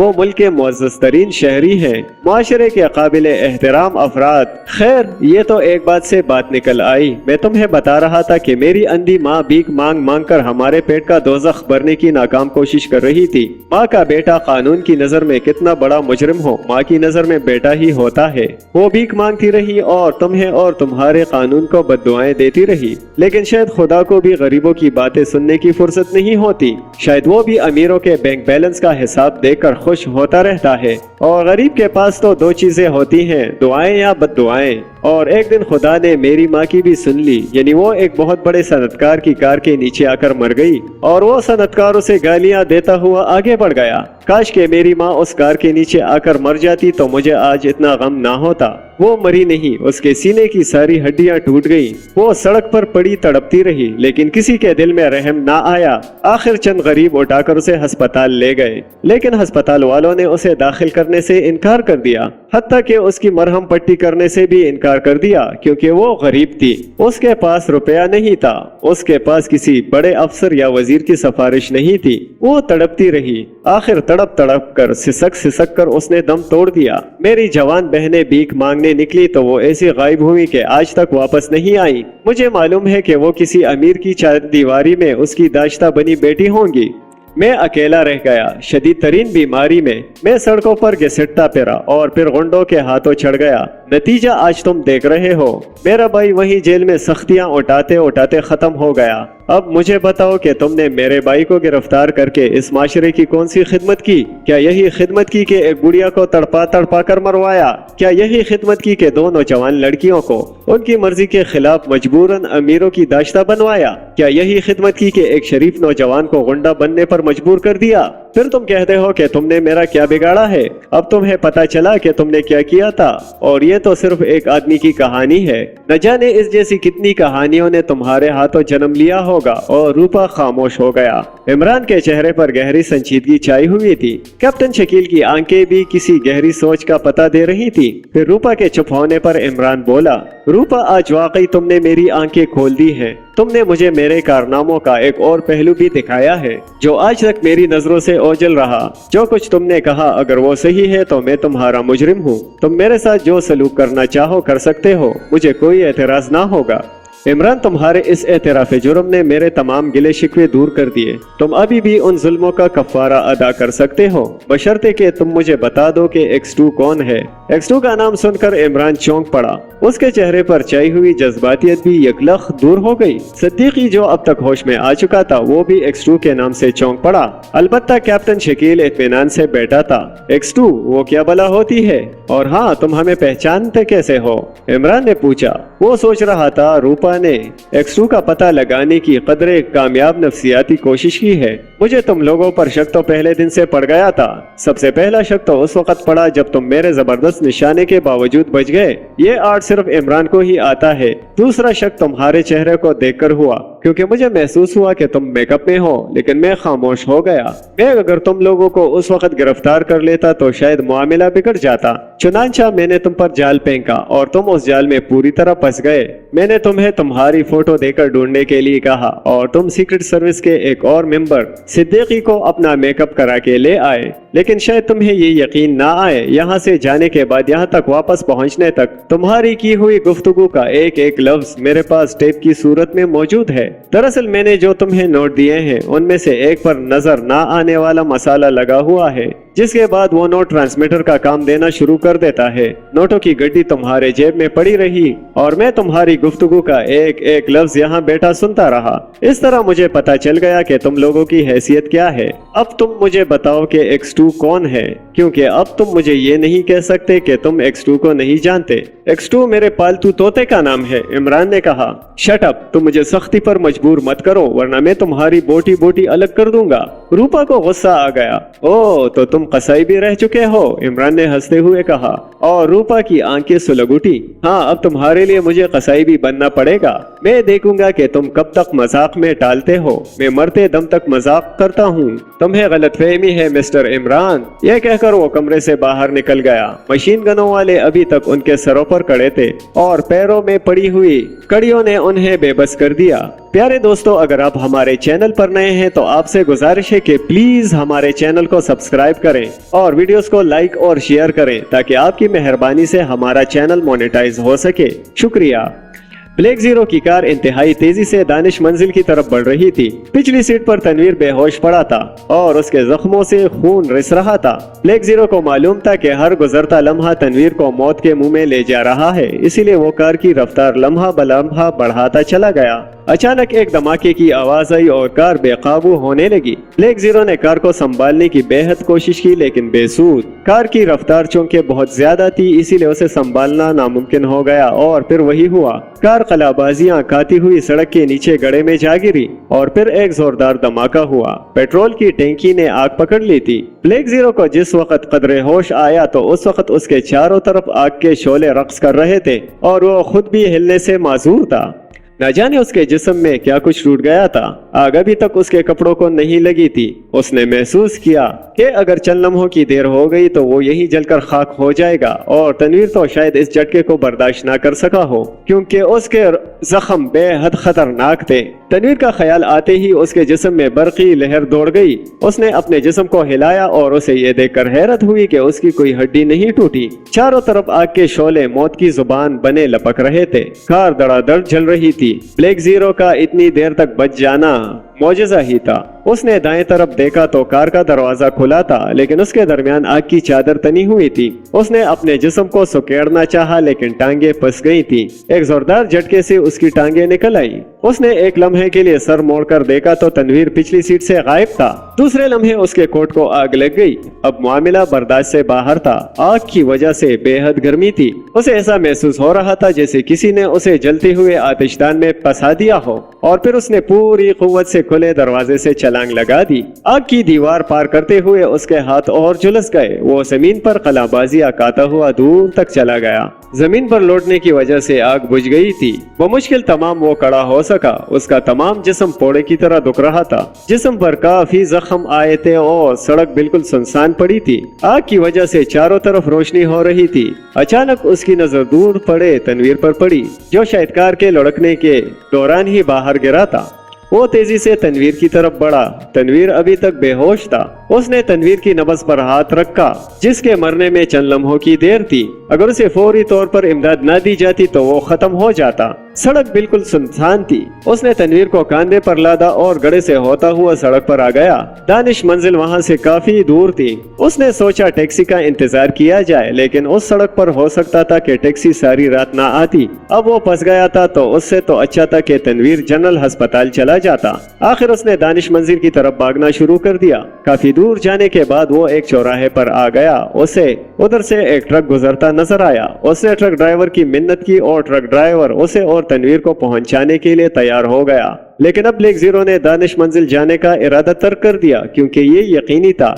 वो मुल्क के मुअज़्ज़ज़ तरीन शहरी हैं, मुआशरे के काबिल एहतराम अफराद। खैर, ये तो एक बात से बात निकल आई। मैं तुम्हें बता रहा था कि मेरी अंधी माँ भीख मांग मांग कर हमारे पेट का दोज़ख भरने की नाकाम कोशिश कर रही थी। माँ का बेटा कानून की नजर में कितना बड़ा मुजरिम हो, माँ की नजर में बेटा ही होता है। वो भीख मांगती रही और तुम्हें और तुम्हारे कानून को बद्दुआएं देती रही, लेकिन शायद खुदा को भी गरीबों की बातें सुनने की फुर्सत नहीं होती। शायद वो भी अमीरों के बैंक बैलेंस का हिसाब देखकर खुश होता रहता है, और गरीब के पास तो दो चीजें होती हैं, दुआएं या बद्दुआएं। और एक दिन खुदा ने मेरी माँ की भी सुन ली, यानी वो एक बहुत बड़े सनतकार की कार के नीचे आकर मर गई और वो सनतकार उसे गालियां देता हुआ आगे बढ़ गया। काश के मेरी माँ उस कार के नीचे आकर मर जाती तो मुझे आज इतना गम ना होता। वो मरी नहीं, उसके सीने की सारी हड्डियां टूट गईं। वो सड़क पर पड़ी तड़पती रही, लेकिन किसी के दिल में रहम ना आया। आखिर चंद गरीब उठाकर उसे अस्पताल ले गए, लेकिन अस्पताल वालों ने उसे दाखिल करने से इनकार कर दिया, हत्ता कि उसकी मरहम पट्टी करने से भी इनकार कर दिया, क्योंकि वो गरीब थी। उसके पास रुपया नहीं था, उसके पास किसी बड़े अफसर या वजीर की सिफारिश नहीं थी। वो तड़पती रही, आखिर तड़प तड़प कर सिसक कर उसने दम तोड़ दिया। मेरी जवान बहनें भीख मांगने निकली तो वो ऐसी गायब हुई कि आज तक वापस नहीं आई। मुझे मालूम है कि वो किसी अमीर की चारदीवारी में उसकी दाश्ता बनी बेटी होंगी। मैं अकेला रह गया, शदीद तरीन बीमारी में। मैं सड़कों पर घिसटता फिरा और फिर गुंडों के हाथों चढ़ गया। नतीजा आज तुम देख रहे हो। मेरा भाई वही जेल में सख्तियां उठाते उठाते खत्म हो गया। अब मुझे बताओ कि तुमने मेरे भाई को गिरफ्तार करके इस माशरे की कौन सी खिदमत की? क्या यही खिदमत की कि एक बुढ़िया को तड़पा तड़पा कर मरवाया? क्या यही खिदमत की कि दो नौजवान लड़कियों को उनकी मर्जी के खिलाफ मजबूरन अमीरों की दाश्ता बनवाया? क्या यही खिदमत की कि एक शरीफ नौजवान को गुंडा बनने पर मजबूर कर दिया? फिर तुम कहते हो कि तुमने मेरा क्या बिगाड़ा है। अब तुम्हें पता चला कि तुमने क्या किया था, और ये तो सिर्फ एक आदमी की कहानी है। न जाने इस जैसी कितनी कहानियों ने तुम्हारे हाथों जन्म लिया होगा। और रूपा खामोश हो गया। इमरान के चेहरे पर गहरी संजीदगी छाई हुई थी। कैप्टन शकील की आंखें भी किसी गहरी सोच का पता दे रही थी। फिर रूपा के चुप होने पर इमरान बोला, रूपा, आज वाकई तुमने मेरी आंखें खोल दी हैं। तुमने मुझे मेरे कारनामों का एक और पहलू भी दिखाया है, जो आज तक मेरी नजरों से ओझल रहा। जो कुछ तुमने कहा, अगर वो सही है तो मैं तुम्हारा मुजरिम हूँ। तुम मेरे साथ जो सलूक करना चाहो कर सकते हो, मुझे कोई एतराज ना होगा। इमरान, तुम्हारे इस एतराफ़ जुर्म ने मेरे तमाम गिले शिकवे दूर कर दिए। तुम अभी भी उन जुल्मों का कफ़ारा अदा कर सकते हो, बशर्ते कि तुम मुझे बता दो कि X2 कौन है। X2 का नाम सुनकर इमरान चौंक पड़ा। उसके चेहरे पर छाई हुई जज्बातियत भी यकलख दूर हो गई। सिद्दीकी, जो अब तक होश में आ चुका था, वो भी X2 के नाम से चौंक पड़ा। अलबत्ता कैप्टन शकील इत्मीनान से बैठा था। X2 वो क्या भला होती है? और हाँ, तुम हमें पहचानते कैसे हो? इमरान ने पूछा। वो सोच रहा था रूपा ने X2 का पता लगाने की कदरे कामयाब नफ्सियाती कोशिश की है। मुझे तुम लोगों पर शक तो पहले दिन से पड़ गया था। सबसे पहला शक तो उस वक्त पड़ा जब तुम मेरे जबरदस्त निशाने के बावजूद बच गए। ये आर्ट सिर्फ इमरान को ही आता है। दूसरा शक तुम्हारे चेहरे को देखकर हुआ, क्योंकि मुझे महसूस हुआ कि तुम मेकअप में हो, लेकिन मैं खामोश हो गया। मैं अगर तुम लोगों को उस वक्त गिरफ्तार कर लेता तो शायद मामला बिगड़ जाता। चुनांचा मैंने तुम पर जाल फेंका और तुम उस जाल में पूरी तरह फंस गए। मैंने तुम्हें तुम्हारी फोटो देकर ढूंढने के लिए कहा और तुम सीक्रेट सर्विस के एक और मेंबर सिद्दीकी को अपना मेकअप करा के ले आए। लेकिन शायद तुम्हें ये यकीन ना आए, यहाँ से जाने के बाद यहाँ तक वापस पहुँचने तक तुम्हारी की हुई गुफ्तगू का एक एक लफ्ज मेरे पास टेप की सूरत में मौजूद है। दरअसल मैंने जो तुम्हें नोट दिए हैं उनमें से एक पर नजर ना आने वाला मसाला लगा हुआ है, जिसके बाद वो नोट ट्रांसमीटर का काम देना शुरू कर देता है। नोटों की गड्डी तुम्हारे जेब में पड़ी रही और मैं तुम्हारी गुफ्तगू का एक एक लफ्ज यहाँ बैठा सुनता रहा। इस तरह मुझे पता चल गया कि तुम लोगों की हैसियत क्या है। अब तुम मुझे बताओ कि X2 कौन है, क्योंकि अब तुम मुझे ये नहीं कह सकते कि तुम X2 को नहीं जानते। X2 मेरे पालतू तोते का नाम है, इमरान ने कहा। शट अप, तुम मुझे सख्ती पर मजबूर मत करो, वरना मैं तुम्हारी बोटी बोटी अलग कर दूंगा। रूपा को गुस्सा आ गया। ओ, तो तुम कसाई भी रह चुके हो, इमरान ने हंसते हुए कहा, और रूपा की आंखें सुलग उठी। हाँ, अब तुम्हारे लिए मुझे कसाई भी बनना पड़ेगा। मैं देखूंगा कि तुम कब तक मजाक में टालते हो। मैं मरते दम तक मजाक करता हूँ। तुम्हें गलतफहमी है मिस्टर इमरान। यह कहकर वो कमरे से बाहर निकल गया। मशीन गनों वाले अभी तक उनके सरों पर खड़े थे और पैरों में पड़ी हुई कड़ियों ने उन्हें बेबस कर दिया। प्यारे दोस्तों, अगर आप हमारे चैनल पर नए हैं तो आपसे गुजारिश है कि प्लीज हमारे चैनल को सब्सक्राइब करें और वीडियोस को लाइक और शेयर करें ताकि आपकी मेहरबानी से हमारा चैनल मोनेटाइज हो सके। शुक्रिया। ब्लैक जीरो की कार इंतहाई तेजी से दानिश मंजिल की तरफ बढ़ रही थी। पिछली सीट पर तनवीर बेहोश पड़ा था और उसके जख्मों से खून रिस रहा था। ब्लैक जीरो को मालूम था कि हर गुजरता लम्हा तनवीर को मौत के मुंह में ले जा रहा है, इसीलिए वो कार की रफ्तार लम्हा ब लम्हा बढ़ाता चला गया। अचानक एक धमाके की आवाज आई और कार बेकाबू होने लगी। ब्लैक जीरो ने कार को संभालने की बेहद कोशिश की लेकिन बेसूद। कार की रफ्तार चूंकि बहुत ज्यादा थी इसीलिए उसे संभालना नामुमकिन हो गया और फिर वही हुआ। कार कलाबाजियां खाती हुई सड़क के नीचे गड्ढे में जा गिरी और फिर एक जोरदार धमाका हुआ। पेट्रोल की टैंकी ने आग पकड़ ली थी। ब्लैक जीरो को जिस वक्त कदरे होश आया तो उस वक्त उसके चारों तरफ आग के शोले रक्स कर रहे थे और वो खुद भी हिलने से माजूर था। न जाने उसके जिस्म में क्या कुछ टूट गया था। आग अभी तक उसके कपड़ों को नहीं लगी थी। उसने महसूस किया कि अगर चंद लम्हों की देर हो गई तो वो यही जलकर खाक हो जाएगा और तनवीर तो शायद इस झटके को बर्दाश्त ना कर सका हो क्योंकि उसके जख्म बेहद खतरनाक थे। तनवीर का ख्याल आते ही उसके जिस्म में बरकी लहर दौड़ गई। उसने अपने जिस्म को हिलाया और उसे ये देखकर हैरत हुई कि उसकी कोई हड्डी नहीं टूटी। चारों तरफ आग के शोले मौत की जुबान बने लपक रहे थे। कार धड़ाधड़ जल रही थी। ब्लैक जीरो का इतनी देर तक बच जाना मौजज़ा ही था। उसने दाएं तरफ देखा तो कार का दरवाजा खुला था लेकिन उसके दरमियान आग की चादर तनी हुई थी। उसने अपने जिस्म को सुकेड़ना चाहा लेकिन टांगे फंस गई थी। एक जोरदार झटके से उसकी टांगे निकल आई। उसने एक लम्हे के लिए सर मोड़कर देखा तो तनवीर पिछली सीट से गायब था। दूसरे लम्हे उसके कोट को आग लग गई। अब मामला बर्दाश्त से बाहर था। आग की वजह से बेहद गर्मी थी। उसे ऐसा महसूस हो रहा था जैसे किसी ने उसे जलते हुए आतिशदान में फंसा दिया हो और फिर उसने पूरी कुव्वत से खुले दरवाजे से छलांग लगा दी। आग की दीवार पार करते हुए उसके हाथ और झुलस गए। वो जमीन पर कलाबाजियां खाता हुआ दूर तक चला गया। जमीन पर लौटने की वजह से आग बुझ गई थी। मुश्किल तमाम वो खड़ा हो सका। उसका तमाम जिस्म पोड़े की तरह दुख रहा था। जिस्म पर काफी जख्म आए थे और सड़क बिल्कुल सुनसान पड़ी थी। आग की वजह से चारों तरफ रोशनी हो रही थी। अचानक उसकी नजर दूर पड़े तनवीर पर पड़ी जो शायद कार के लुढ़कने के दौरान ही बाहर गिरा था। वो तेजी से तनवीर की तरफ बढ़ा। तनवीर अभी तक बेहोश था। उसने तनवीर की नब्ज पर हाथ रखा जिसके मरने में चंद लम्हों की देर थी। अगर उसे फौरी तौर पर इमदाद न दी जाती तो वो खत्म हो जाता। सड़क बिल्कुल सुनसान थी। उसने तनवीर को कांधे पर लादा और गड्ढे से होता हुआ सड़क पर आ गया। दानिश मंजिल वहां से काफी दूर थी। उसने सोचा टैक्सी का इंतजार किया जाए लेकिन उस सड़क पर हो सकता था कि टैक्सी सारी रात ना आती। अब वो फंस गया था तो उससे तो अच्छा था कि तनवीर जनरल अस्पताल चला जाता। आखिर उसने दानिश मंजिल की तरफ भागना शुरू कर दिया। काफी दूर जाने के बाद वो एक चौराहे पर आ गया। उसे उधर से एक ट्रक गुजरता नजर आया। उसने ट्रक ड्राइवर की मिन्नत की और ट्रक ड्राइवर उसे और तनवीर को पहुंचाने के लिए तैयार हो गया। लेकिन अब ब्लैक जीरो ने दानिश मंजिल जाने का इरादा तर्क कर दिया क्योंकि ये यकीनी था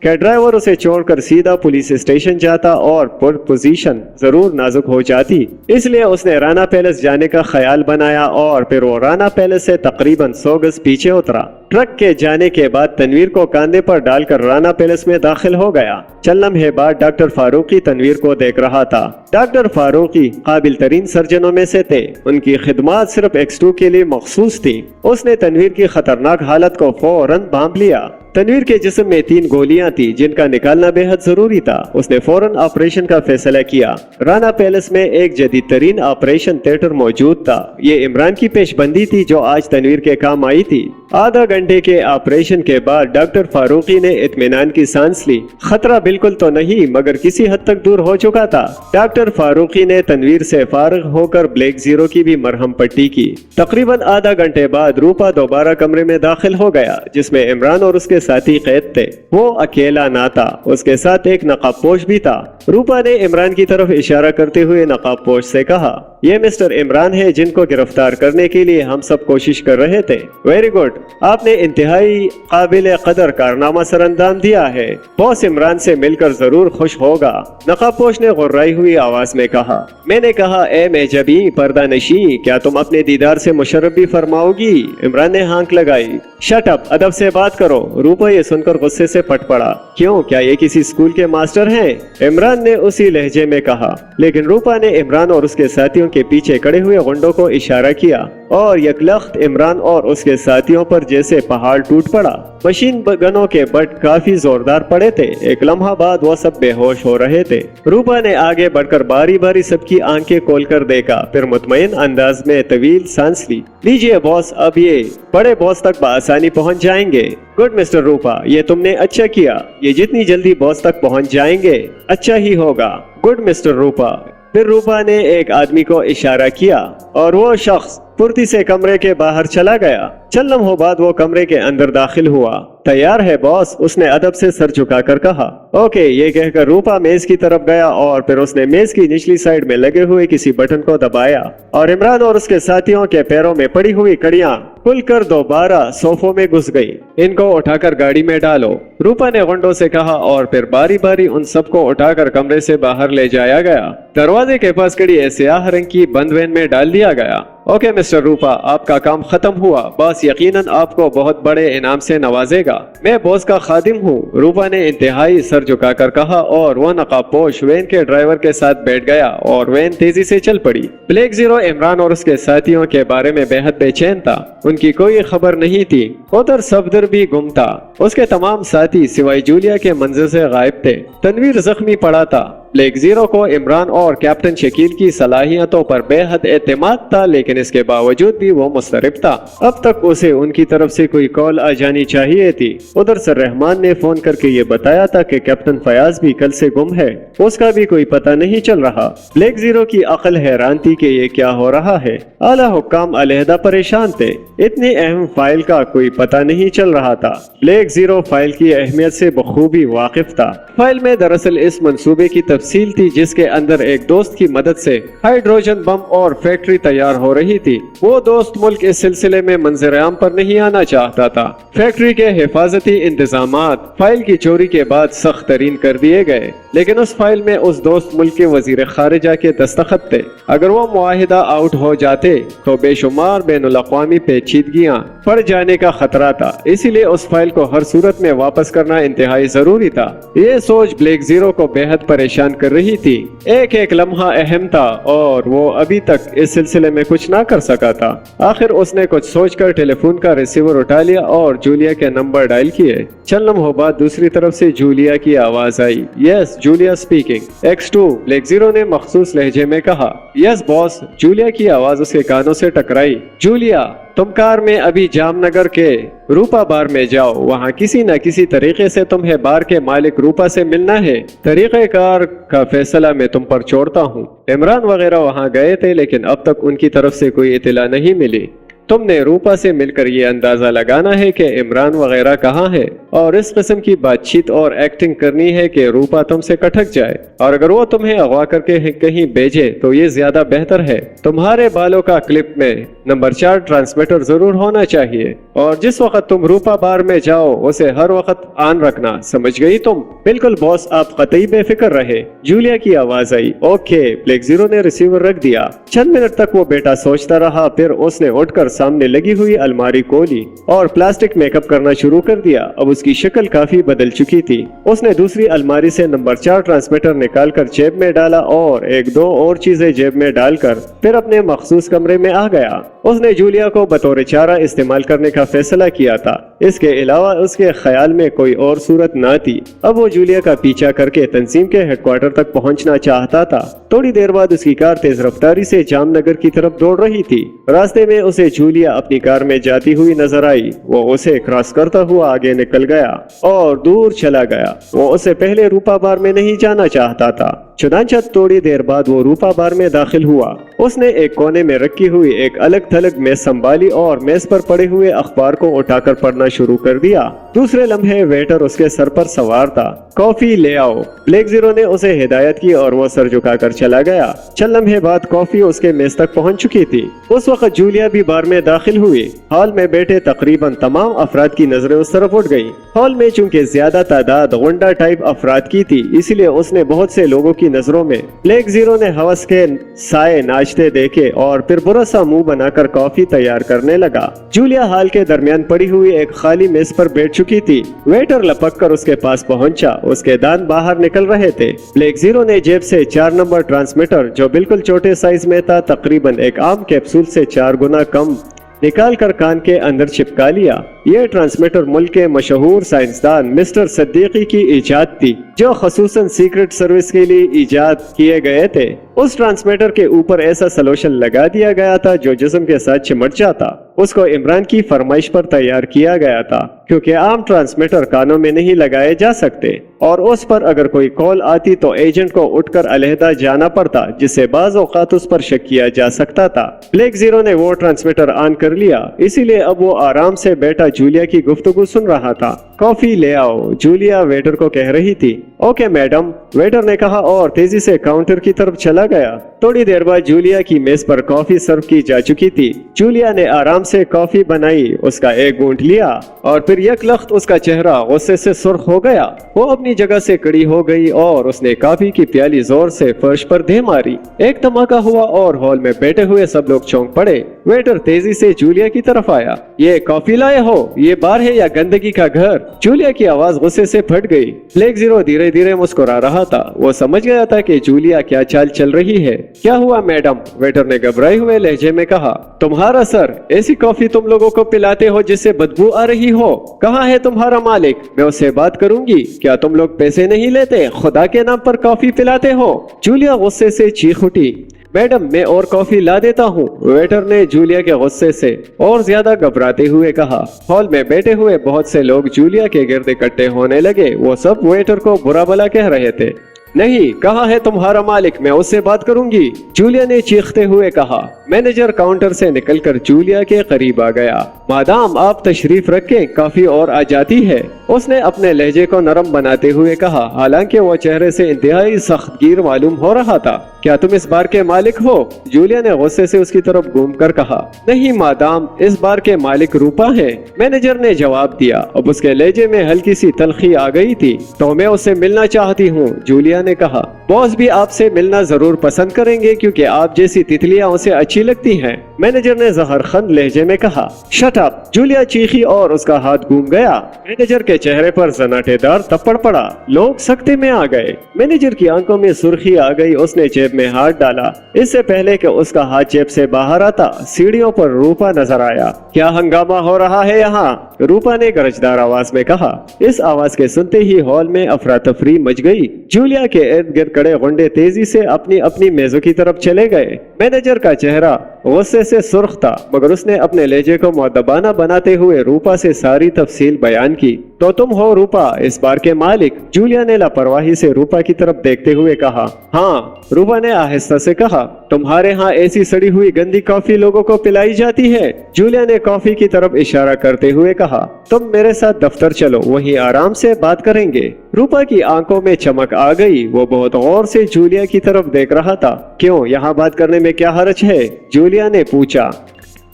कि ड्राइवर उसे छोड़कर सीधा पुलिस स्टेशन जाता और पोजीशन जरूर नाजुक हो जाती। इसलिए उसने राना पैलेस जाने का ख्याल बनाया और फिर वो राना पैलेस से तकरीबन 100 गज पीछे उतरा। ट्रक के जाने के बाद तनवीर को कांधे पर डालकर राना पैलेस में दाखिल हो गया। चंद लम्हे बाद डॉक्टर फारूकी तनवीर को देख रहा था। डॉक्टर फारूकी काबिल तरीन सर्जनों में से थे। उनकी खिदमत सिर्फ X2 के लिए मखसूस थी। उसने तनवीर की खतरनाक हालत को फौरन भांप लिया। तनवीर के जिस्म में 3 गोलियां थी जिनका निकालना बेहद जरूरी था। उसने फौरन ऑपरेशन का फैसला किया। राना पैलेस में एक जदीद तरीन ऑपरेशन थिएटर मौजूद था। ये इमरान की पेशबंदी थी जो आज तनवीर के काम आई थी। आधा घंटे के ऑपरेशन के बाद डॉक्टर फारूकी ने इत्मीनान की सांस ली। खतरा बिल्कुल तो नहीं मगर किसी हद तक दूर हो चुका था। डॉक्टर फारूकी ने तनवीर से फारिग होकर ब्लैक जीरो की भी मरहम पट्टी की। तकरीबन आधा घंटे बाद रूपा दोबारा कमरे में दाखिल हो गया जिसमें इमरान और उसके साथी कैद थे। वो अकेला ना था, उसके साथ एक नकाबपोश भी था। रूपा ने इमरान की तरफ इशारा करते हुए नकाबपोश से कहा, ये मिस्टर इमरान है जिनको गिरफ्तार करने के लिए हम सब कोशिश कर रहे थे। वेरी गुड, आपने इंतहाई काबिल कदर कारनामा सर अंजाम दिया है। बॉस इमरान से मिलकर जरूर खुश होगा। नकाबपोश ने गुर्राई हुई आवाज में कहा। मैंने कहा, ए मेजबी पर्दा नशी, क्या तुम अपने दीदार से मुशर्रफ भी फरमाओगी? इमरान ने हांक लगाई। शट अप, अदब से बात करो। रूपा ये सुनकर गुस्से से फट पड़ा। क्यों, क्या ये किसी स्कूल के मास्टर हैं? इमरान ने उसी लहजे में कहा। लेकिन रूपा ने इमरान और उसके साथियों के पीछे खड़े हुए गुंडों को इशारा किया। اور यकलख्त इमरान और उसके साथियों पर जैसे पहाड़ टूट पड़ा। मशीन गनों के बट काफी जोरदार पड़े थे। एक लम्हा बाद वो सब बेहोश हो रहे थे। रूपा ने आगे बढ़कर बारी बारी सबकी आंखें खोलकर देखा, फिर मुतमईन अंदाज में तवील सांस ली। लीजिए बॉस, अब ये बड़े बॉस तक बआसानी पहुंच जाएंगे। गुड मिस्टर रूपा, ये तुमने अच्छा किया। ये जितनी जल्दी बॉस तक पहुंच जाएंगे अच्छा ही होगा। गुड मिस्टर रूपा। फिर रूपा ने एक आदमी को इशारा किया और वो शख्स फुर्ती से कमरे के बाहर चला गया। चंद लम्हों बाद वो कमरे के अंदर दाखिल हुआ। तैयार है बॉस, उसने अदब से सर झुकाकर कहा। ओके, ये कहकर रूपा मेज की तरफ गया और फिर उसने मेज की निचली साइड में लगे हुए किसी बटन को दबाया और इमरान और उसके साथियों के पैरों में पड़ी हुई कड़ियां खुलकर दोबारा सोफों में घुस गई। इनको उठाकर गाड़ी में डालो, रूपा ने गुंडों से कहा और फिर बारी बारी उन सबको उठाकर कमरे से बाहर ले जाया गया। दरवाजे के पास खड़ी स्याह रंग की बंद वैन में डाल दिया गया। ओके मिस्टर रूपा, आपका काम खत्म हुआ। बॉस यकीनन आपको बहुत बड़े इनाम से नवाजेगा। मैं बॉस का खादिम हूँ, रूपा ने इंतहाई सर झुकाकर कहा और वो नकाबपोश वैन के ड्राइवर के साथ बैठ गया और वैन तेजी से चल पड़ी। ब्लैक जीरो इमरान और उसके साथियों के बारे में बेहद बेचैन था। उनकी कोई खबर नहीं थी। उधर सफदर भी गुम था। उसके तमाम साथी सिवाय जूलिया के मंजर से गायब थे। तनवीर जख्मी पड़ा था। ब्लैक जीरो को इमरान और कैप्टन शकील की सलाहियतों पर बेहद एतमाद था, लेकिन इसके बावजूद भी वो मुस्तरब था। अब तक उसे उनकी तरफ से कोई कॉल आ जानी चाहिए थी। उधर सर रहमान ने फोन करके ये बताया था कि कैप्टन फयाज भी कल से गुम है, उसका भी कोई पता नहीं चल रहा। ब्लैक जीरो की अकल हैरान थी कि ये क्या हो रहा है। आला हुक्काम अलहदा परेशान थे। इतनी अहम फाइल का कोई पता नहीं चल रहा था। ब्लैक जीरो फाइल की अहमियत से बखूबी वाकिफ था। फाइल में दरअसल इस मंसूबे की तफसील थी जिसके अंदर एक दोस्त की मदद से हाइड्रोजन बम और फैक्ट्री तैयार हो रही थी। वो दोस्त मुल्क इस सिलसिले में मंजर-ए-आम पर नहीं आना चाहता था। फैक्ट्री के हिफाजती इंतजामात फाइल की चोरी के बाद सख्त तरीन कर दिए गए, लेकिन उस फाइल में उस दोस्त मुल्क के वजीर खारिजा के दस्तखत थे। अगर वो मुआहिदा आउट हो जाते तो बेशुमार बैनुल अक़वामी पेचीदगियां पड़ जाने का खतरा था। इसीलिए उस फाइल को हर सूरत में वापस करना इंतहाई जरूरी था। ये सोच ब्लैक जीरो को बेहद परेशान कर रही थी। एक एक लम्हा अहम था और वो अभी तक इस सिलसिले में कुछ ना कर सका था। आखिर उसने कुछ सोचकर टेलीफोन का रिसीवर उठा लिया और जूलिया के नंबर डायल किए। चंद लम्हों बाद दूसरी तरफ से जूलिया की आवाज आई। Yes Julia speaking. X2 black zero ने मखसूस लहजे में कहा। Yes boss. जूलिया की आवाज उसके कानों से टकराई। जूलिया, तुम कार में अभी जामनगर के रूपा बार में जाओ। वहाँ किसी न किसी तरीके से तुम्हें बार के मालिक रूपा से मिलना है। तरीके कार का फैसला मैं तुम पर छोड़ता हूँ। इमरान वगैरह वहाँ गए थे, लेकिन अब तक उनकी तरफ से कोई इत्तला नहीं मिली। तुमने रूपा से मिलकर ये अंदाजा लगाना है कि इमरान वगैरह कहाँ है और इस किस्म की बातचीत और एक्टिंग करनी है कि रूपा तुमसे कटक जाए, और अगर वो तुम्हें अगवा करके कहीं भेजे तो ये ज्यादा बेहतर है। तुम्हारे बालों का क्लिप में नंबर 4 ट्रांसमीटर जरूर होना चाहिए और जिस वक्त तुम रूपा बार में जाओ उसे हर वक्त ऑन रखना, समझ गई तुम? बिल्कुल बॉस, आप कतई बेफिक्र रहे। जूलिया की आवाज आई। ओके। ब्लैक जीरो ने रिसीवर रख दिया। चंद मिनट तक वो बेटा सोचता रहा, फिर उसने उठकर सामने लगी हुई अलमारी खोली और प्लास्टिक मेकअप करना शुरू कर दिया। अब उसकी शक्ल काफी बदल चुकी थी। उसने दूसरी अलमारी से नंबर 4 ट्रांसमीटर निकालकर जेब में डाला और एक दो और चीजें जेब में डालकर फिर अपने मखसूस कमरे में आ गया। उसने जूलिया को बतौर चारा इस्तेमाल करने का फैसला किया था। इसके अलावा उसके ख्याल में कोई और सूरत न थी। अब वो जूलिया का पीछा करके तंजीम के हेडक्वार्टर तक पहुंचना चाहता था। थोड़ी देर बाद उसकी कार तेज रफ्तारी से जामनगर की तरफ दौड़ रही थी। रास्ते में उसे जूलिया अपनी कार में जाती हुई नजर आई। वो उसे क्रॉस करता हुआ आगे निकल गया और दूर चला गया। वो उससे पहले रूपा बार में नहीं जाना चाहता था। चुनांचे थोड़ी देर बाद वो रूपा बार में दाखिल हुआ। उसने एक कोने में रखी हुई एक अलग थलग मेज संभाली और मेज पर पड़े हुए अखबार को उठाकर पढ़ना शुरू कर दिया। दूसरे लम्हे वेटर उसके सर पर सवार था। कॉफी ले आओ। ब्लैक जीरो ने उसे हिदायत की और वो सर झुकाकर चला गया। चंद लम्हे बाद कॉफी उसके मेज तक पहुंच चुकी थी। उस वक्त जूलिया भी बार में दाखिल हुई। हॉल में बैठे तकरीबन तमाम अफराद की नजरें उस तरफ उठ गई। हॉल में चूंकि ज्यादा तादाद गुंडा टाइप अफराद की थी, इसलिए उसने बहुत से लोगों की नजरों में ब्लैक जीरो ने हवस के साए नाचते देखे और फिर बुरा सा मुंह बनाकर कॉफी तैयार करने लगा। जूलिया हॉल के दरमियान पड़ी हुई एक खाली मेज पर बैठ चुकी थी। वेटर लपक कर उसके पास पहुंचा, उसके दांत बाहर निकल रहे थे। ब्लैक जीरो ने जेब से 4 नंबर ट्रांसमीटर, जो बिल्कुल छोटे साइज में था, तकरीबन एक आम कैप्सूल से 4 गुना कम, निकाल कर कान के अंदर चिपका लिया। यह ट्रांसमीटर मुल्क के मशहूर साइंसदान मिस्टर सिद्दीकी की इजाद थी, जो खसूसन सीक्रेट सर्विस के लिए इजाद किए गए थे। उस ट्रांसमीटर के ऊपर ऐसा सलोशन लगा दिया गया था जो जिस्म के साथ चिमट जाता। उसको इमरान की फरमाइश पर तैयार किया गया था, क्योंकि आम ट्रांसमीटर कानों में नहीं लगाए जा सकते और उस पर अगर कोई कॉल आती तो एजेंट को उठकर अलहदा जाना पड़ता, जिससे बाज़ औक़ात उस पर शक किया जा सकता था। ब्लैक जीरो ने वो ट्रांसमीटर ऑन कर लिया, इसीलिए अब वो आराम से बैठा जूलिया की गुफ्तगू सुन रहा था। कॉफी ले आओ, जूलिया वेटर को कह रही थी। ओके मैडम, वेटर ने कहा और तेजी से काउंटर की तरफ चला गया। थोड़ी देर बाद जूलिया की मेज पर कॉफी सर्व की जा चुकी थी। जूलिया ने आराम से कॉफी बनाई, उसका एक घूंट लिया और फिर यकलख्त उसका चेहरा गुस्से से सुर्ख हो गया। वो अपनी जगह से खड़ी हो गई और उसने कॉफी की प्याली जोर से फर्श पर दे मारी। एक धमाका हुआ और हॉल में बैठे हुए सब लोग चौंक पड़े। वेटर तेजी से जूलिया की तरफ आया। ये कॉफी लाए हो? ये बार है या गंदगी का घर? जूलिया की आवाज गुस्से से फट गई। ब्लैक जीरो धीरे धीरे मुस्कुरा रहा था। वो समझ गया था कि जूलिया क्या चाल चल रही है। क्या हुआ मैडम? वेटर ने घबराए हुए लहजे में कहा। तुम्हारा सर, ऐसी कॉफी तुम लोगों को पिलाते हो जिससे बदबू आ रही हो। कहाँ है तुम्हारा मालिक? मैं उससे बात करूंगी। क्या तुम लोग पैसे नहीं लेते? खुदा के नाम पर कॉफी पिलाते हो? जूलिया गुस्से से चीख उठी। मैडम, मैं और कॉफी ला देता हूँ, वेटर ने जूलिया के गुस्से से और ज्यादा घबराते हुए कहा। हॉल में बैठे हुए बहुत से लोग जूलिया के गिर्द इकट्ठे होने लगे। वो सब वेटर को बुरा भला कह रहे थे। नहीं, कहाँ है तुम्हारा मालिक? मैं उससे बात करूंगी, जूलिया ने चीखते हुए कहा। मैनेजर काउंटर से निकलकर जूलिया के करीब आ गया। मादाम, आप तशरीफ रखें, काफी और आ जाती है, उसने अपने लहजे को नरम बनाते हुए कहा, हालांकि वो चेहरे से इंतहाई सख्तगीर मालूम हो रहा था। क्या तुम इस बार के मालिक हो? जूलिया ने गुस्से से उसकी तरफ घूमकर कहा। नहीं मादाम, इस बार के मालिक रूपा है, मैनेजर ने जवाब दिया। अब उसके लहजे में हल्की सी तलखी आ गई थी। तो मैं उससे मिलना चाहती हूँ, जूलिया ने कहा। बॉस भी आपसे मिलना जरूर पसंद करेंगे, क्योंकि आप जैसी तितलियां उसे अच्छी लगती हैं, मैनेजर ने जहरखंद लहजे में कहा। शट अप, जूलिया चीखी और उसका हाथ घूम गया। मैनेजर के चेहरे पर जनाटेदार थप्पड़ पड़ा। लोग सख्ते में आ गए। मैनेजर की आंखों में सुर्खी आ गई। उसने जेब में हाथ डाला। इससे पहले कि उसका हाथ जेब से बाहर आता, सीढ़ियों पर रूपा नजर आया। क्या हंगामा हो रहा है यहाँ? रूपा ने गरजदार आवाज में कहा। इस आवाज के सुनते ही हॉल में अफरा तफरी मच गई। जूलिया के इर्द गिर्द खड़े गुंडे तेजी से अपनी अपनी मेजों की तरफ चले गए। मैनेजर का चेहरा गुस्से से सुर्ख था, मगर उसने अपने लहजे को मुअद्दबाना बनाते हुए रूपा से सारी तफसील बयान की। तो तुम हो रूपा, इस बार के मालिक? जूलिया ने लापरवाही से रूपा की तरफ देखते हुए कहा। हाँ, रूपा ने आहिस्ता से कहा। तुम्हारे यहाँ ऐसी सड़ी हुई गंदी कॉफी लोगों को पिलाई जाती है? जूलिया ने कॉफी की तरफ इशारा करते हुए कहा। तुम मेरे साथ दफ्तर चलो, वहीं आराम से बात करेंगे। रूपा की आंखों में चमक आ गई। वो बहुत गौर से जूलिया की तरफ देख रहा था। क्यों, यहाँ बात करने में क्या हर्ज है? जूलिया ने पूछा।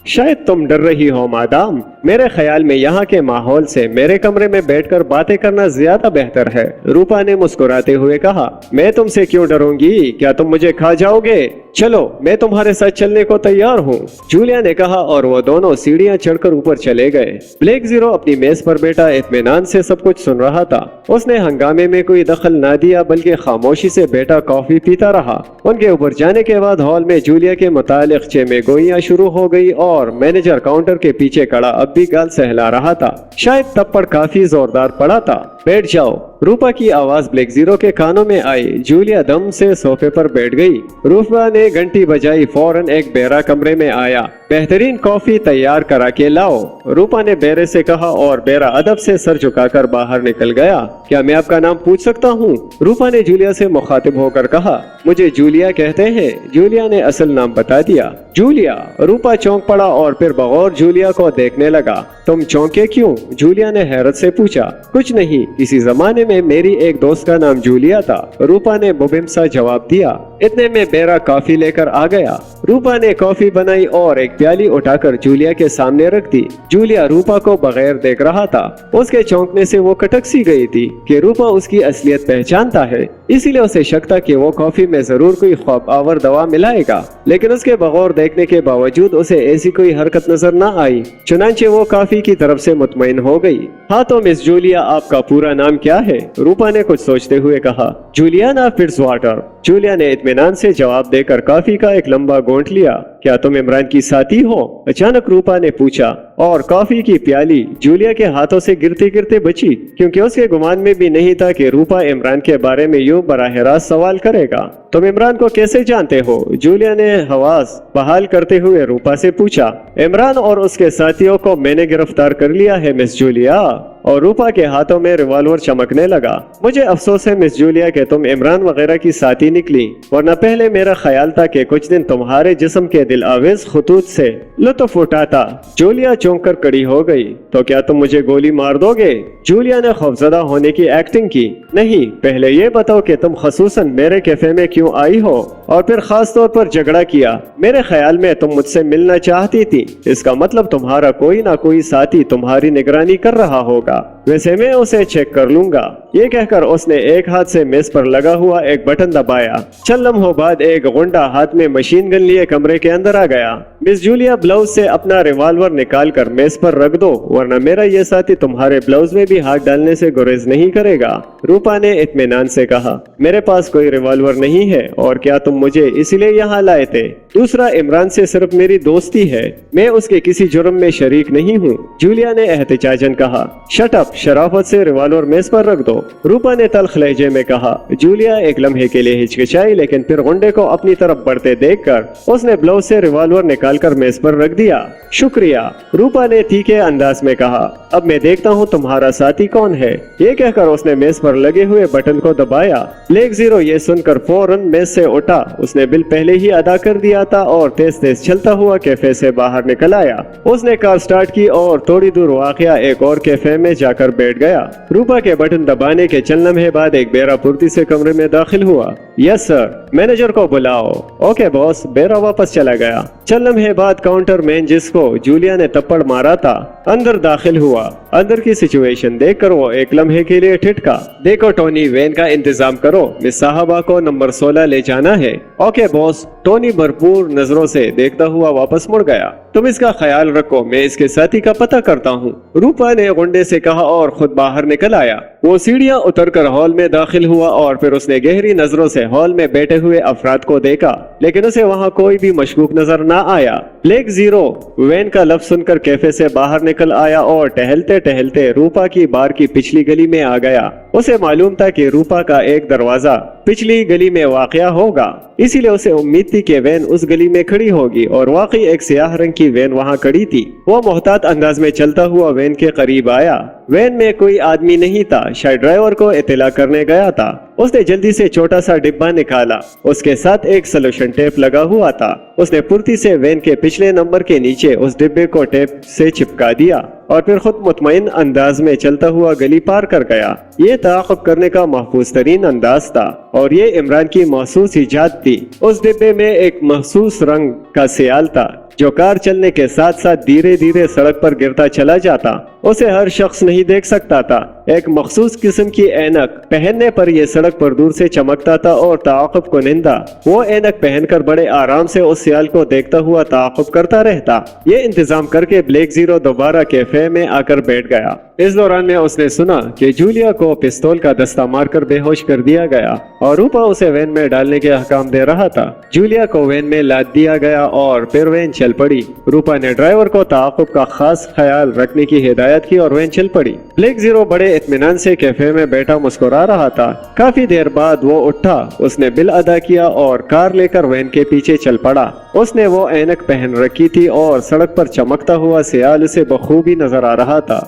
शायद तुम डर रही हो मादाम। मेरे ख्याल में यहाँ के माहौल से मेरे कमरे में बैठकर बातें करना ज्यादा बेहतर है, रूपा ने मुस्कुराते हुए कहा। मैं तुमसे क्यों डरूंगी? क्या तुम मुझे खा जाओगे? चलो, मैं तुम्हारे साथ चलने को तैयार हूँ, जूलिया ने कहा और वो दोनों सीढ़ियाँ चढ़कर ऊपर चले गए। ब्लैक जीरो अपनी मेज पर बैठा इत्मीनान से सब कुछ सुन रहा था। उसने हंगामे में कोई दखल ना दिया, बल्कि खामोशी से बैठा कॉफी पीता रहा। उनके ऊपर जाने के बाद हॉल में जूलिया के मुतालिक चेमेगोइयां शुरू हो गई और मैनेजर काउंटर के पीछे खड़ा अब भी गाल सहला रहा था। शायद थप्पड़ काफी जोरदार पड़ा था। बैठ जाओ, रूपा की आवाज ब्लैक जीरो के कानों में आई। जूलिया दम से सोफे पर बैठ गई। रूपा ने घंटी बजाई। फौरन एक बेरा कमरे में आया। बेहतरीन कॉफी तैयार करा के लाओ, रूपा ने बेरे से कहा और बेरा अदब से सर झुकाकर बाहर निकल गया। क्या मैं आपका नाम पूछ सकता हूँ? रूपा ने जूलिया से मुखातिब होकर कहा। मुझे जूलिया कहते हैं, जूलिया ने असल नाम बता दिया। जूलिया, रूपा चौंक पड़ा और फिर बगौर जूलिया को देखने लगा। तुम चौंके क्यों? जूलिया ने हैरत से पूछा। कुछ नहीं, इसी जमाने में मेरी एक दोस्त का नाम जूलिया था, रूपा ने मुबिम सा जवाब दिया। इतने में बेरा कॉफी लेकर आ गया। रूपा ने कॉफी बनाई और एक प्याली उठाकर जूलिया के सामने रख दी। जूलिया रूपा को बगैर देख रहा था। उसके चौंकने से वो कटक सी गई थी कि रूपा उसकी असलियत पहचानता है, इसीलिए उसे शक था कि वो कॉफी में जरूर कोई खौफ आवर दवा मिलाएगा, लेकिन उसके बगैर देखने के बावजूद उसे ऐसी कोई हरकत नजर न आई। चुनांचे वो कॉफी की तरफ से मुतमईन हो गई। हाँ तो मिस जूलिया, आपका पूरा नाम क्या है? रूपा ने कुछ सोचते हुए कहा। जूलियाना फिट्जवाटर। जूलिया ने इत्मीनान से जवाब देकर कॉफी का एक लंबा घोंट लिया। क्या तुम इमरान की साथी हो? अचानक रूपा ने पूछा और कॉफी की प्याली जूलिया के हाथों से गिरते गिरते बची, क्योंकि उसके गुमान में भी नहीं था कि रूपा इमरान के बारे में यूं बराह रास्त सवाल करेगा। तुम इमरान को कैसे जानते हो? जूलिया ने हवास बहाल करते हुए रूपा से पूछा। इमरान और उसके साथियों को मैंने गिरफ्तार कर लिया है मिस जूलिया। और रूपा के हाथों में रिवॉल्वर चमकने लगा। मुझे अफसोस है मिस जूलिया कि तुम इमरान वगैरह की साथी निकली, वरना पहले मेरा ख्याल था कि कुछ दिन तुम्हारे जिस्म के दिल आवेज खतूत से लुत्फ उठाता। जूलिया चौंक कर खड़ी हो गई। तो क्या तुम मुझे गोली मार दोगे? जूलिया ने खौफजदा होने की एक्टिंग की। नहीं, पहले ये बताओ कि तुम खसूसन मेरे कैफे में क्यों आई हो और फिर खास तौर पर झगड़ा किया। मेरे ख्याल में तुम मुझसे मिलना चाहती थी, इसका मतलब तुम्हारा कोई ना कोई साथी तुम्हारी निगरानी कर रहा होगा। वैसे मैं उसे चेक कर लूंगा। ये कहकर उसने एक हाथ से मेज पर लगा हुआ एक बटन दबाया। चंद लम्हों बाद एक गुंडा हाथ में मशीन गन लिए कमरे के अंदर आ गया। मिस जूलिया, ब्लाउज से अपना रिवॉल्वर निकाल कर मेज पर रख दो, वरना मेरा ये साथी तुम्हारे ब्लाउज में भी हाथ डालने से गुरेज नहीं करेगा। रूपा ने इत्मीनान से कहा। मेरे पास कोई रिवॉल्वर नहीं है। और क्या तुम मुझे इसीलिए यहाँ लाए थे? दूसरा, इमरान से सिर्फ मेरी दोस्ती है, मैं उसके किसी जुर्म में शरीक नहीं हूँ। जूलिया ने एहतजाजन कहा। शट अप, शराफत से रिवॉल्वर मेज पर रख दो, रूपा ने तल्ख लहजे में कहा। जूलिया एक लम्हे के लिए हिचकिचाई, लेकिन फिर गुंडे को अपनी तरफ बढ़ते देखकर उसने ब्लाउज से रिवॉल्वर निकालकर मेज पर रख दिया। शुक्रिया, रूपा ने तीखे अंदाज में कहा। अब मैं देखता हूँ तुम्हारा साथी कौन है। ये कहकर उसने मेज पर लगे हुए बटन को दबाया। लेग जीरो ये सुनकर फौरन मेज से उठा। उसने बिल पहले ही अदा कर दिया था और तेज तेज चलता हुआ कैफे से बाहर निकल आया। उसने कार स्टार्ट की और थोड़ी दूर वाक़या एक और कैफे में जाकर बैठ गया। रूपा के बटन दबाने के चंद लम्हे बाद एक बेरा फुर्ती से कमरे में दाखिल हुआ। यस सर, मैनेजर को बुलाओ। Okay boss. बेरा वापस चला गया। चंद लम्हे बाद काउंटर मैन, जिसको जूलिया ने थप्पड़ मारा था, अंदर दाखिल हुआ। अंदर की सिचुएशन देखकर वो एक लम्हे के लिए ठिठका। देखो टोनी, वैन का इंतजाम करो, मिस साहबा को नंबर 16 ले जाना है। Okay boss. टोनी भरपूर नजरों से देखता हुआ वापस मुड़ गया। तुम इसका ख्याल रखो, मैं इसके साथी का पता करता हूँ, रूपा ने गुंडे से कहा और खुद बाहर निकल आया। वो सीढ़ियाँ उतरकर हॉल में दाखिल हुआ और फिर उसने गहरी नजरों से हॉल में बैठे हुए अफराद को देखा, लेकिन उसे वहाँ कोई भी मशकूक नजर न आया। लेग जीरो वैन का लफ्ज सुनकर कैफे से बाहर निकल आया और टहलते टहलते रूपा की बार की पिछली गली में आ गया। उसे मालूम था कि रूपा का एक दरवाजा पिछली गली में वाक़या होगा, इसीलिए उसे उम्मीद थी कि वैन उस गली में खड़ी होगी और वाकई एक स्याह रंग की वैन वहां खड़ी थी। वो मोहतात अंदाज में चलता हुआ वैन के करीब आया। वैन में कोई आदमी नहीं था, शायद ड्राइवर को इत्तला करने गया था। उसने जल्दी से छोटा सा डिब्बा निकाला, उसके साथ एक सॉल्यूशन टेप लगा हुआ था। उसने फुर्ती से वैन के पिछले नंबर के नीचे उस डिब्बे को टेप से चिपका दिया और फिर खुद मुतमईन अंदाज में चलता हुआ गली पार कर गया। ये ताक़ुब करने का महफूज तरीन अंदाज था और ये इमरान की महसूस इजाद थी। उस डिब्बे में एक महसूस रंग का सियाल था जो कार चलने के साथ साथ धीरे धीरे सड़क पर गिरता चला जाता। उसे हर शख्स नहीं देख सकता था। एक मखसूस किस्म की ऐनक पहनने पर यह सड़क पर दूर से चमकता था और ताक़ुब कुनिंदा वो ऐनक पहनकर बड़े आराम से उस सियाल को देखता हुआ ताक़ुब करता रहता। ये इंतजाम करके ब्लैक जीरो दोबारा कैफे में आकर बैठ गया। इस दौरान में उसने सुना कि जूलिया को पिस्तौल का दस्ता मारकर बेहोश कर दिया गया और रूपा उसे वैन में डालने के अहकाम दे रहा था। जूलिया को वैन में लाद दिया गया और फिर वैन चल पड़ी। रूपा ने ड्राइवर को ताक़ुब का खास ख्याल रखने की हिदायत की और वैन चल पड़ी। ब्लैक जीरो बड़े इत्मीनान से कैफे में बैठा मुस्कुरा रहा था। काफी देर बाद वो उठा, उसने बिल अदा किया और कार लेकर वैन के पीछे चल पड़ा। उसने वो ऐनक पहन रखी थी और सड़क पर चमकता हुआ सियाल उसे बखूबी नजर आ रहा था।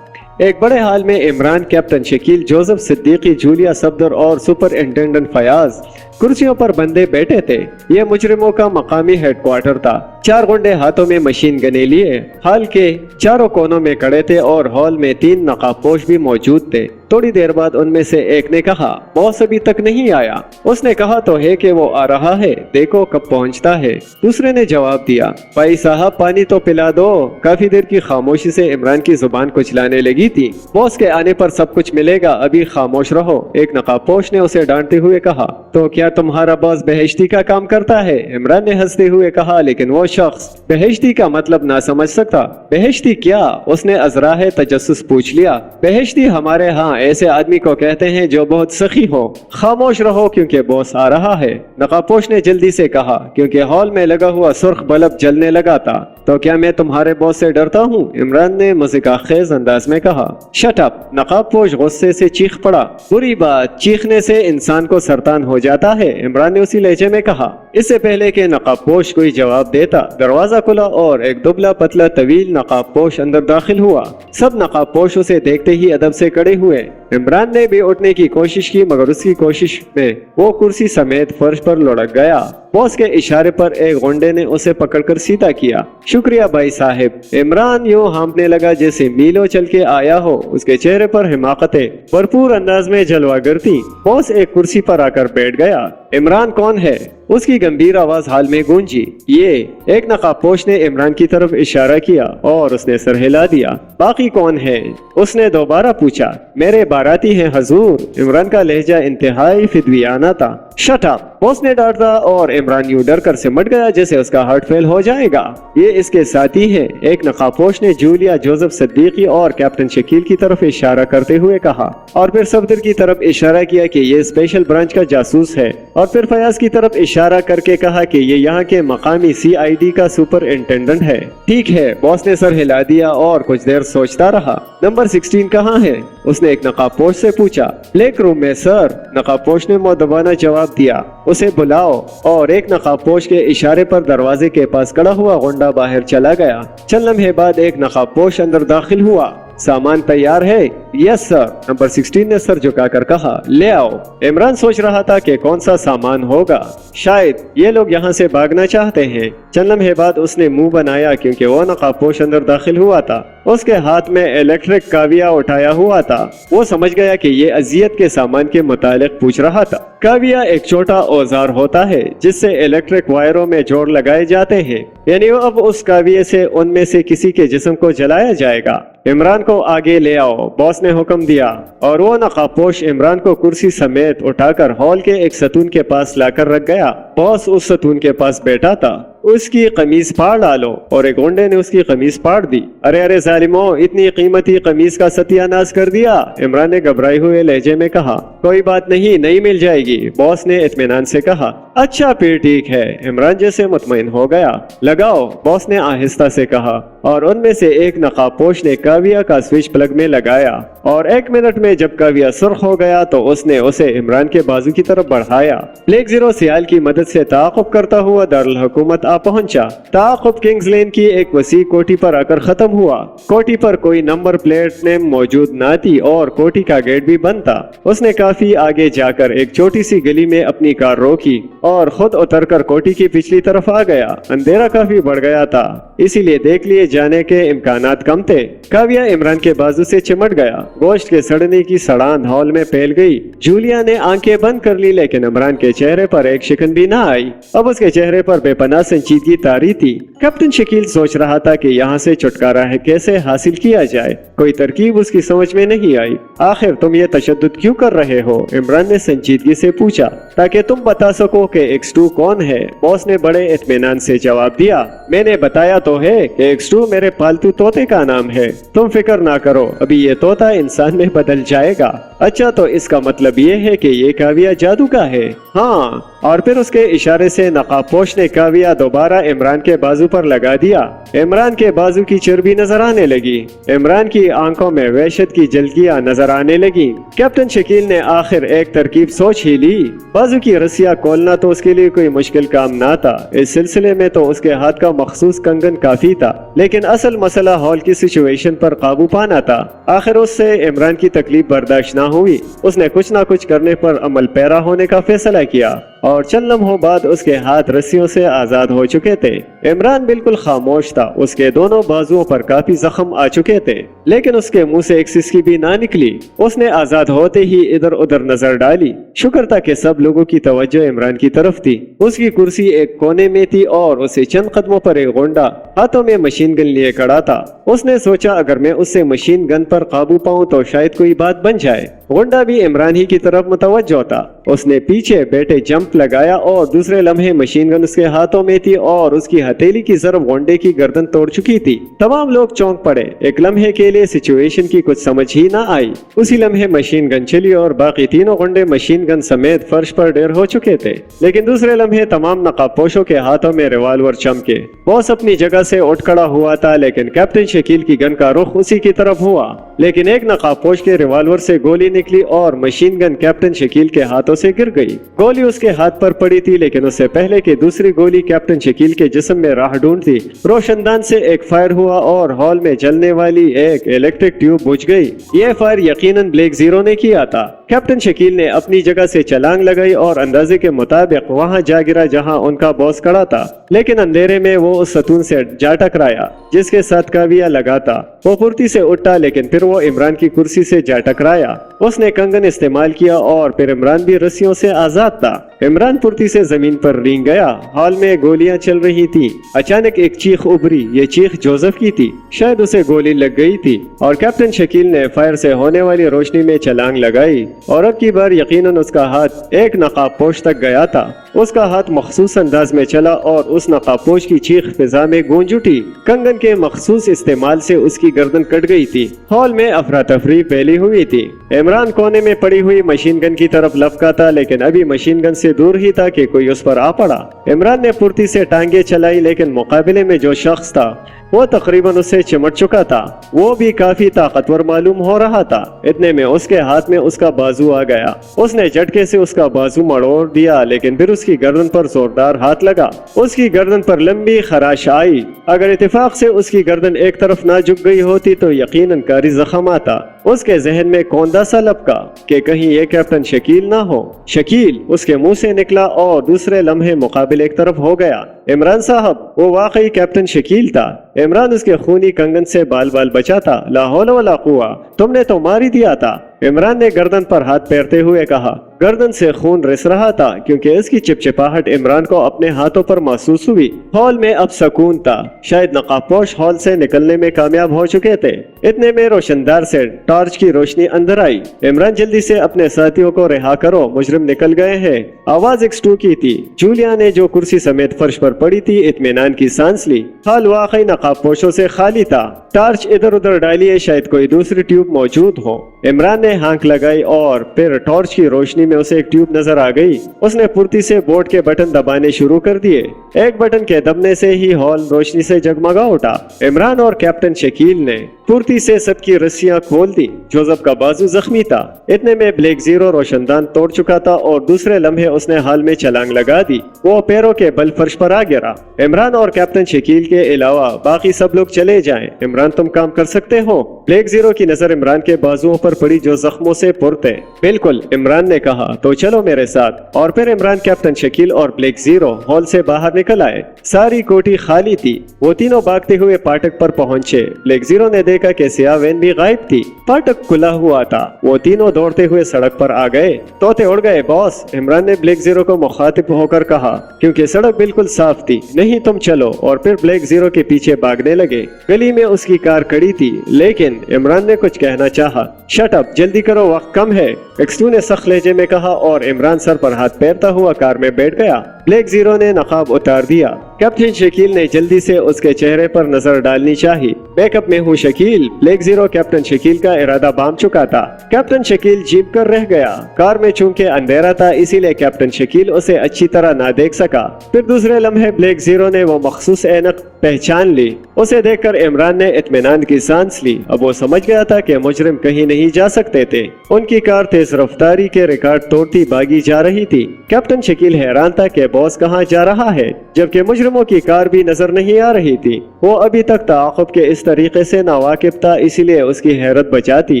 एक बड़े हाल में Imran, captain Shakeel, Joseph Siddiqui, Julia Safdar और सुपरिंटेंडेंट फयाज कुर्सियों पर बंदे बैठे थे। ये मुजरिमों का मकामी हेडक्वार्टर था। 4 गुंडे हाथों में मशीन गने लिए हॉल के चारों कोनों में खड़े थे और हॉल में 3 नकाबपोश भी मौजूद थे। थोड़ी देर बाद उनमें से एक ने कहा, बॉस अभी तक नहीं आया। उसने कहा तो है कि वो आ रहा है, देखो कब पहुंचता है। दूसरे ने जवाब दिया, भाई साहब पानी तो पिला दो। काफी देर की खामोशी से इमरान की जुबान कुचलाने लगी थी। बॉस के आने पर सब कुछ मिलेगा, अभी खामोश रहो। एक नकाबपोश ने उसे डांटते हुए कहा, तो क्या तुम्हारा बॉस बहेश्ती का काम करता है? इमरान ने हंसते हुए कहा, लेकिन वो शख्स बहेश्ती का मतलब ना समझ सकता। बहेश्ती क्या? उसने अजराह तजस्सुस पूछ लिया। बहेश्ती हमारे यहाँ ऐसे आदमी को कहते हैं जो बहुत सखी हो। खामोश रहो क्योंकि बॉस आ रहा है, नकाबपोश ने जल्दी से कहा, क्योंकि हॉल में लगा हुआ सुर्ख बल्ब जलने लगा था। तो क्या मैं तुम्हारे बॉस से डरता हूँ? इमरान ने मज़ाक़खेज़ अंदाज में कहा। Shut up! नकाबपोश गुस्से से चीख पड़ा। बुरी बात, चीखने से इंसान को सरतान हो जाता है, इमरान ने उसी लहजे में कहा। इससे पहले कि नकाबपोश कोई जवाब देता, दरवाजा खुला और एक दुबला पतला तवील नकाबपोश अंदर दाखिल हुआ। सब नकाबपोश उसे देखते ही अदब से खड़े हुए। इमरान ने भी उठने की कोशिश की, मगर उसकी कोशिश में वो कुर्सी समेत फर्श पर लुढ़क गया। बॉस के इशारे पर एक गुंडे ने उसे पकड़कर सीधा किया। शुक्रिया भाई साहब। इमरान यूं हाँफने लगा जैसे मीलों चल के आया हो। उसके चेहरे पर हिमाकतें भरपूर अंदाज में जलवागर थी। बॉस एक कुर्सी पर आकर बैठ गया। इमरान कौन है? उसकी गंभीर आवाज हाल में गूंजी। ये एक नकाबपोश ने इमरान की तरफ इशारा किया और उसने सर हिला दिया। बाकी कौन है? उसने दोबारा पूछा। मेरे बाराती हैं हजूर। इमरान का लहजा इंतहाई फिदवियाना था। Shut up! बॉस ने डांटा और इमरान यूं डर कर सिमट गया जैसे उसका हार्ट फेल हो जाएगा। ये इसके साथी है। एक नकाबपोश ने जूलिया जोसेफ सिद्दीकी और कैप्टन शकील की तरफ इशारा करते हुए कहा, और फिर सफदर की तरफ इशारा किया कि ये स्पेशल ब्रांच का जासूस है, और फिर फयाज की तरफ इशारा करके कहा कि ये यहाँ के मकामी CID का सुपरिंटेंडेंट है। ठीक है, बॉस ने सर हिला दिया और कुछ देर सोचता रहा। नंबर 16 कहाँ है? उसने एक नकाबपोश से पूछा। लेक रूम में सर, नकाबपोश ने मुअद्दबाना जवाब दिया। उसे बुलाओ। और एक नकाबपोश के इशारे पर दरवाजे के पास खड़ा हुआ गुंडा बाहर चला गया। चंद लम्हे बाद एक नकाबपोश अंदर दाखिल हुआ। सामान तैयार है? यस सर, नंबर 16 ने सर झुकाकर कहा। ले आओ। इमरान सोच रहा था कि कौन सा सामान होगा। शायद ये लोग यहाँ से भागना चाहते हैं। चंद लम्हे बाद उसने मुंह बनाया क्योंकि वो नकाबपोश अंदर दाखिल हुआ था। उसके हाथ में इलेक्ट्रिक काविया उठाया हुआ था। वो समझ गया कि ये अजियत के सामान के मुतालिक पूछ रहा था। काविया एक छोटा औजार होता है जिससे इलेक्ट्रिक वायरों में जोड़ लगाए जाते हैं, यानी अब उस काविये से उनमें से किसी के जिस्म को जलाया जाएगा। इमरान को आगे ले आओ, बॉस ने हुक्म दिया, और वो नकाबपोश इमरान को कुर्सी समेत उठाकर हॉल के एक सतून के पास लाकर रख गया। बॉस उस सतून के पास बैठा था। उसकी कमीज फाड़ डालो, और एक गुंडे ने उसकी कमीज फाड़ दी। अरे अरे जालिमो, इतनी कीमती कमीज का सत्यानाश कर दिया, इमरान ने घबराए हुए लहजे में कहा। कोई बात नहीं, नई मिल जाएगी, बॉस ने इत्मीनान से कहा। अच्छा फिर ठीक है, इमरान जैसे मुतमईन हो गया। लगाओ, बॉस ने आहिस्ता से कहा, और उनमें से एक नकाबपोश ने काविया का स्विच प्लग में लगाया, और 1 मिनट में जब काविया सुर्ख हो गया तो उसने उसे इमरान के बाजू की तरफ बढ़ाया। ब्लैक जीरो सियाल की मदद से ताक़ुब करता हुआ दारुल हुकूमत आ पहुंचा। ताक़ुब किंग्स लेन की एक वसी कोठी पर आकर खत्म हुआ। कोठी पर कोई नंबर प्लेट नेम मौजूद न थी और कोठी का गेट भी बंद था। उसने काफी आगे जाकर एक छोटी सी गली में अपनी कार रोकी और खुद उतरकर कोठी की पिछली तरफ आ गया। अंधेरा काफी बढ़ गया था, इसीलिए देख लिए जाने के इम्कानात कम थे। काविया इमरान के बाजू से चिमट गया। गोश्त के सड़ने की सड़ान हॉल में फैल गई। जूलिया ने आंखें बंद कर ली, लेकिन इमरान के चेहरे पर एक शिकन भी न आई। अब उसके चेहरे पर बेपनाह संजीदगी तारी थी। कैप्टन शकील सोच रहा था कि यहाँ से छुटकारा है कैसे हासिल किया जाए। कोई तरकीब उसकी समझ में नहीं आई। आखिर तुम ये तशद्दुद क्यों कर रहे हो? इमरान ने संजीदगी से पूछा। ताकि तुम बता सको कि X2 कौन है, बॉस ने बड़े इत्मीनान से जवाब दिया। मैंने बताया तो है कि X2 मेरे पालतू तोते का नाम है। तुम फिक्र ना करो, अभी ये तोता इंसान में बदल जाएगा। अच्छा, तो इसका मतलब ये है कि ये काविया जादू का है? हाँ। और फिर उसके इशारे से नकाबपोश ने काविया दोबारा इमरान के बाजू पर लगा दिया। इमरान के बाजू की चर्बी नजर आने लगी। इमरान की आंखों में वहशत की झलकियां नजर आने लगी। कैप्टन शकील ने आखिर एक तरकीब सोच ही ली। बाजू की रस्सियां खोलना तो उसके लिए कोई मुश्किल काम ना था। इस सिलसिले में तो उसके हाथ का मखसूस कंगन काफी था, लेकिन असल मसला हॉल की सिचुएशन पर काबू पाना था। आखिर उससे इमरान की तकलीफ बर्दाश्त ना हुई। उसने कुछ ना कुछ करने पर अमल पैरा होने का फैसला किया اور चंद लम्हों बाद उसके हाथ रस्सियों से आजाद हो चुके थे। इमरान बिल्कुल खामोश था। उसके दोनों बाजुओं पर काफी जख्म आ चुके थे, लेकिन उसके मुंह से एक सिसकी भी ना निकली। उसने आजाद होते ही इधर उधर नजर डाली। शुक्र था कि सब लोगों की तवज्जो इमरान की तरफ थी। उसकी कुर्सी एक कोने में थी और उसे चंद कदमों पर एक गुंडा हाथों में मशीन गन लिए खड़ा था। उसने सोचा अगर मैं उससे मशीन गन पर काबू पाऊं तो शायद कोई बात बन जाए। गुंडा भी इमरान ही की तरफ मुतवज्जो था। उसने पीछे बैठे जंप लगाया और दूसरे लम्हे मशीन गन उसके हाथों में थी और उसकी हथेली की ज़रब गुंडे की गर्दन तोड़ चुकी थी। तमाम लोग चौंक पड़े। एक लम्हे के लिए सिचुएशन की कुछ समझ ही ना आई। उसी लम्हे मशीन गन चली और बाकी तीनों गुंडे मशीन गन समेत फर्श पर ढेर हो चुके थे। लेकिन दूसरे लम्हे तमाम नकाबपोशों के हाथों में रिवाल्वर चमके। बॉस अपनी जगह से उठ खड़ा हुआ था, लेकिन कैप्टन शकील की गन का रुख उसी की तरफ हुआ। लेकिन एक नकाबपोश के रिवाल्वर से गोली निकली और मशीन गन कैप्टन शकील के हाथों से गिर गई। गोली उसके हाथ पर पड़ी थी, लेकिन उससे पहले कि दूसरी गोली कैप्टन शकील के जिस्म में राह ढूंढती, रोशनदान से एक फायर हुआ और हॉल में जलने वाली एक इलेक्ट्रिक ट्यूब बुझ गई। यह फायर यकीनन ब्लैक जीरो ने किया था। कैप्टन शकील ने अपनी जगह से छलांग लगाई और अंदाजे के मुताबिक वहां जा गिरा जहां उनका बॉस खड़ा था, लेकिन अंधेरे में वो उस सतून से जा टकराया जिसके साथ काविया लगा था। वो फुर्ती से उठा, लेकिन फिर वो इमरान की कुर्सी से जा टकराया। उसने कंगन इस्तेमाल किया और फिर इमरान भी रस्सियों से आजाद था। इमरान फुर्ती से जमीन पर रींग गया। हॉल में गोलियां चल रही थी। अचानक एक चीख उभरी। ये चीख जोसेफ की थी। शायद उसे गोली लग गई थी और कैप्टन शकील ने फायर से होने वाली रोशनी में छलांग लगाई और अब की बार यकीनन उसका हाथ एक नकाबपोश तक गया था। उसका हाथ मखसूस अंदाज में चला और उस नकाबपोश की चीख फिजा में गूंज उठी। कंगन के मखसूस इस्तेमाल से उसकी गर्दन कट गई थी। हॉल में अफरा तफरी फैली हुई थी। इमरान कोने में पड़ी हुई मशीन गन की तरफ लपका था, लेकिन अभी मशीन गन से दूर ही था कि कोई उस पर आ पड़ा। इमरान ने फुर्ती से टांगे चलाई, लेकिन मुकाबले में जो शख्स था वो तकरीबन उससे चिमट चुका था। वो भी काफी ताकतवर मालूम हो रहा था। इतने में उसके हाथ में उसका बाजू आ गया। उसने झटके से उसका बाजू मड़ोड़ दिया, लेकिन फिर उसकी गर्दन पर जोरदार हाथ लगा। उसकी गर्दन पर लंबी खराश आई। अगर इत्तेफाक से उसकी गर्दन एक तरफ ना झुक गई होती तो यकीनन कारी जख्म आता। उसके जहन में कौंधा सा लपका कि कहीं ये कैप्टन शकील ना हो। शकील उसके मुंह से निकला और दूसरे लम्हे मुकाबिल एक तरफ हो गया। इमरान साहब, वो वाकई कैप्टन शकील था। इमरान उसके खूनी कंगन से बाल बाल बचा था। ला हौला वला कुव्वा, तुमने तो मार ही दिया था। इमरान ने गर्दन पर हाथ फेरते हुए कहा। गर्दन से खून रिस रहा था क्योंकि इसकी चिपचिपाहट इमरान को अपने हाथों पर महसूस हुई। हॉल में अब सुकून था। शायद नकाबपोश हॉल से निकलने में कामयाब हो चुके थे। इतने में रोशनदार से टॉर्च की रोशनी अंदर आई। इमरान, जल्दी से अपने साथियों को रिहा करो, मुजरिम निकल गए हैं। आवाज एक स्टू की थी। जूलिया ने जो कुर्सी समेत फर्श पर पड़ी थी इत्मीनान की सांस ली। हॉल वाकई नकाबपोशों से खाली था। टॉर्च इधर उधर डालिए, शायद कोई दूसरी ट्यूब मौजूद हो। इमरान ने हाँक लगाई और फिर टॉर्च की रोशनी में उसे एक ट्यूब नजर आ गई। उसने फुर्ती से बोर्ड के बटन दबाने शुरू कर दिए। एक बटन के दबने से ही हॉल रोशनी से जगमगा उठा। इमरान और कैप्टन शकील ने फुर्ती से सबकी रस्सियां खोल दी। जोसेफ का बाजू जख्मी था। इतने में ब्लैक जीरो रोशनदान तोड़ चुका था और दूसरे लम्हे उसने हाल में छलांग लगा दी। वो पैरों के बल फर्श पर आ गिरा। इमरान और कैप्टन शकील के अलावा बाकी सब लोग चले जाएं। इमरान, तुम काम कर सकते हो। ब्लैक जीरो की नजर इमरान के बाजुओं पर पड़ी जो जख्मों से पुरते। बिल्कुल, इमरान ने कहा, तो चलो मेरे साथ। और फिर इमरान, कैप्टन शकील और ब्लैक जीरो हॉल से बाहर निकल आए। सारी कोठी खाली थी। वो तीनों भागते हुए फाटक पर पहुंचे। ब्लैक जीरो ने देखा कि सियाह वैन भी गायब थी। फाटक खुला हुआ था। वो तीनों दौड़ते हुए सड़क पर आ गए। तोते उड़ गए बॉस, इमरान ने ब्लैक जीरो को मुखातिब होकर कहा, क्योंकि सड़क बिल्कुल साफ थी। नहीं, तुम चलो। और फिर ब्लैक जीरो के पीछे भागने लगे। गली में उसकी कार खड़ी थी, लेकिन इमरान ने कुछ कहना चाहा। शट अप, जल्दी करो, वक्त कम है, एक्सटू ने सख्त लहजे में कहा और इमरान सर पर हाथ फेरता हुआ कार में बैठ गया। ब्लैक जीरो ने नकाब उतार दिया। कैप्टन शकील ने जल्दी से उसके चेहरे पर नजर डालनी चाहिए। बैकअप में हूँ Shakeel. Black zero captain Shakeel का इरादा बांध चुका था। कैप्टन शकील जीप कर रह गया। कार में चूंकि अंधेरा था, इसीलिए कैप्टन शकील उसे अच्छी तरह ना देख सका। फिर दूसरे लम्हे ब्लैक जीरो ने वो मखसूस ऐनक पहचान ली। उसे देखकर इमरान ने इत्मीनान की सांस ली। अब वो समझ गया था कि मुजरिम कहीं नहीं जा सकते थे। उनकी कार तेज रफ्तारी के रिकॉर्ड तोड़ती भागी जा रही थी। कैप्टन शकील हैरान था कि बॉस कहाँ जा रहा है, जबकि मुजरिमों की कार भी नजर नहीं आ रही थी। वो अभी तक ताक़ुब के इस तरीके से नावाकिफ था, इसीलिए उसकी हैरत बचाती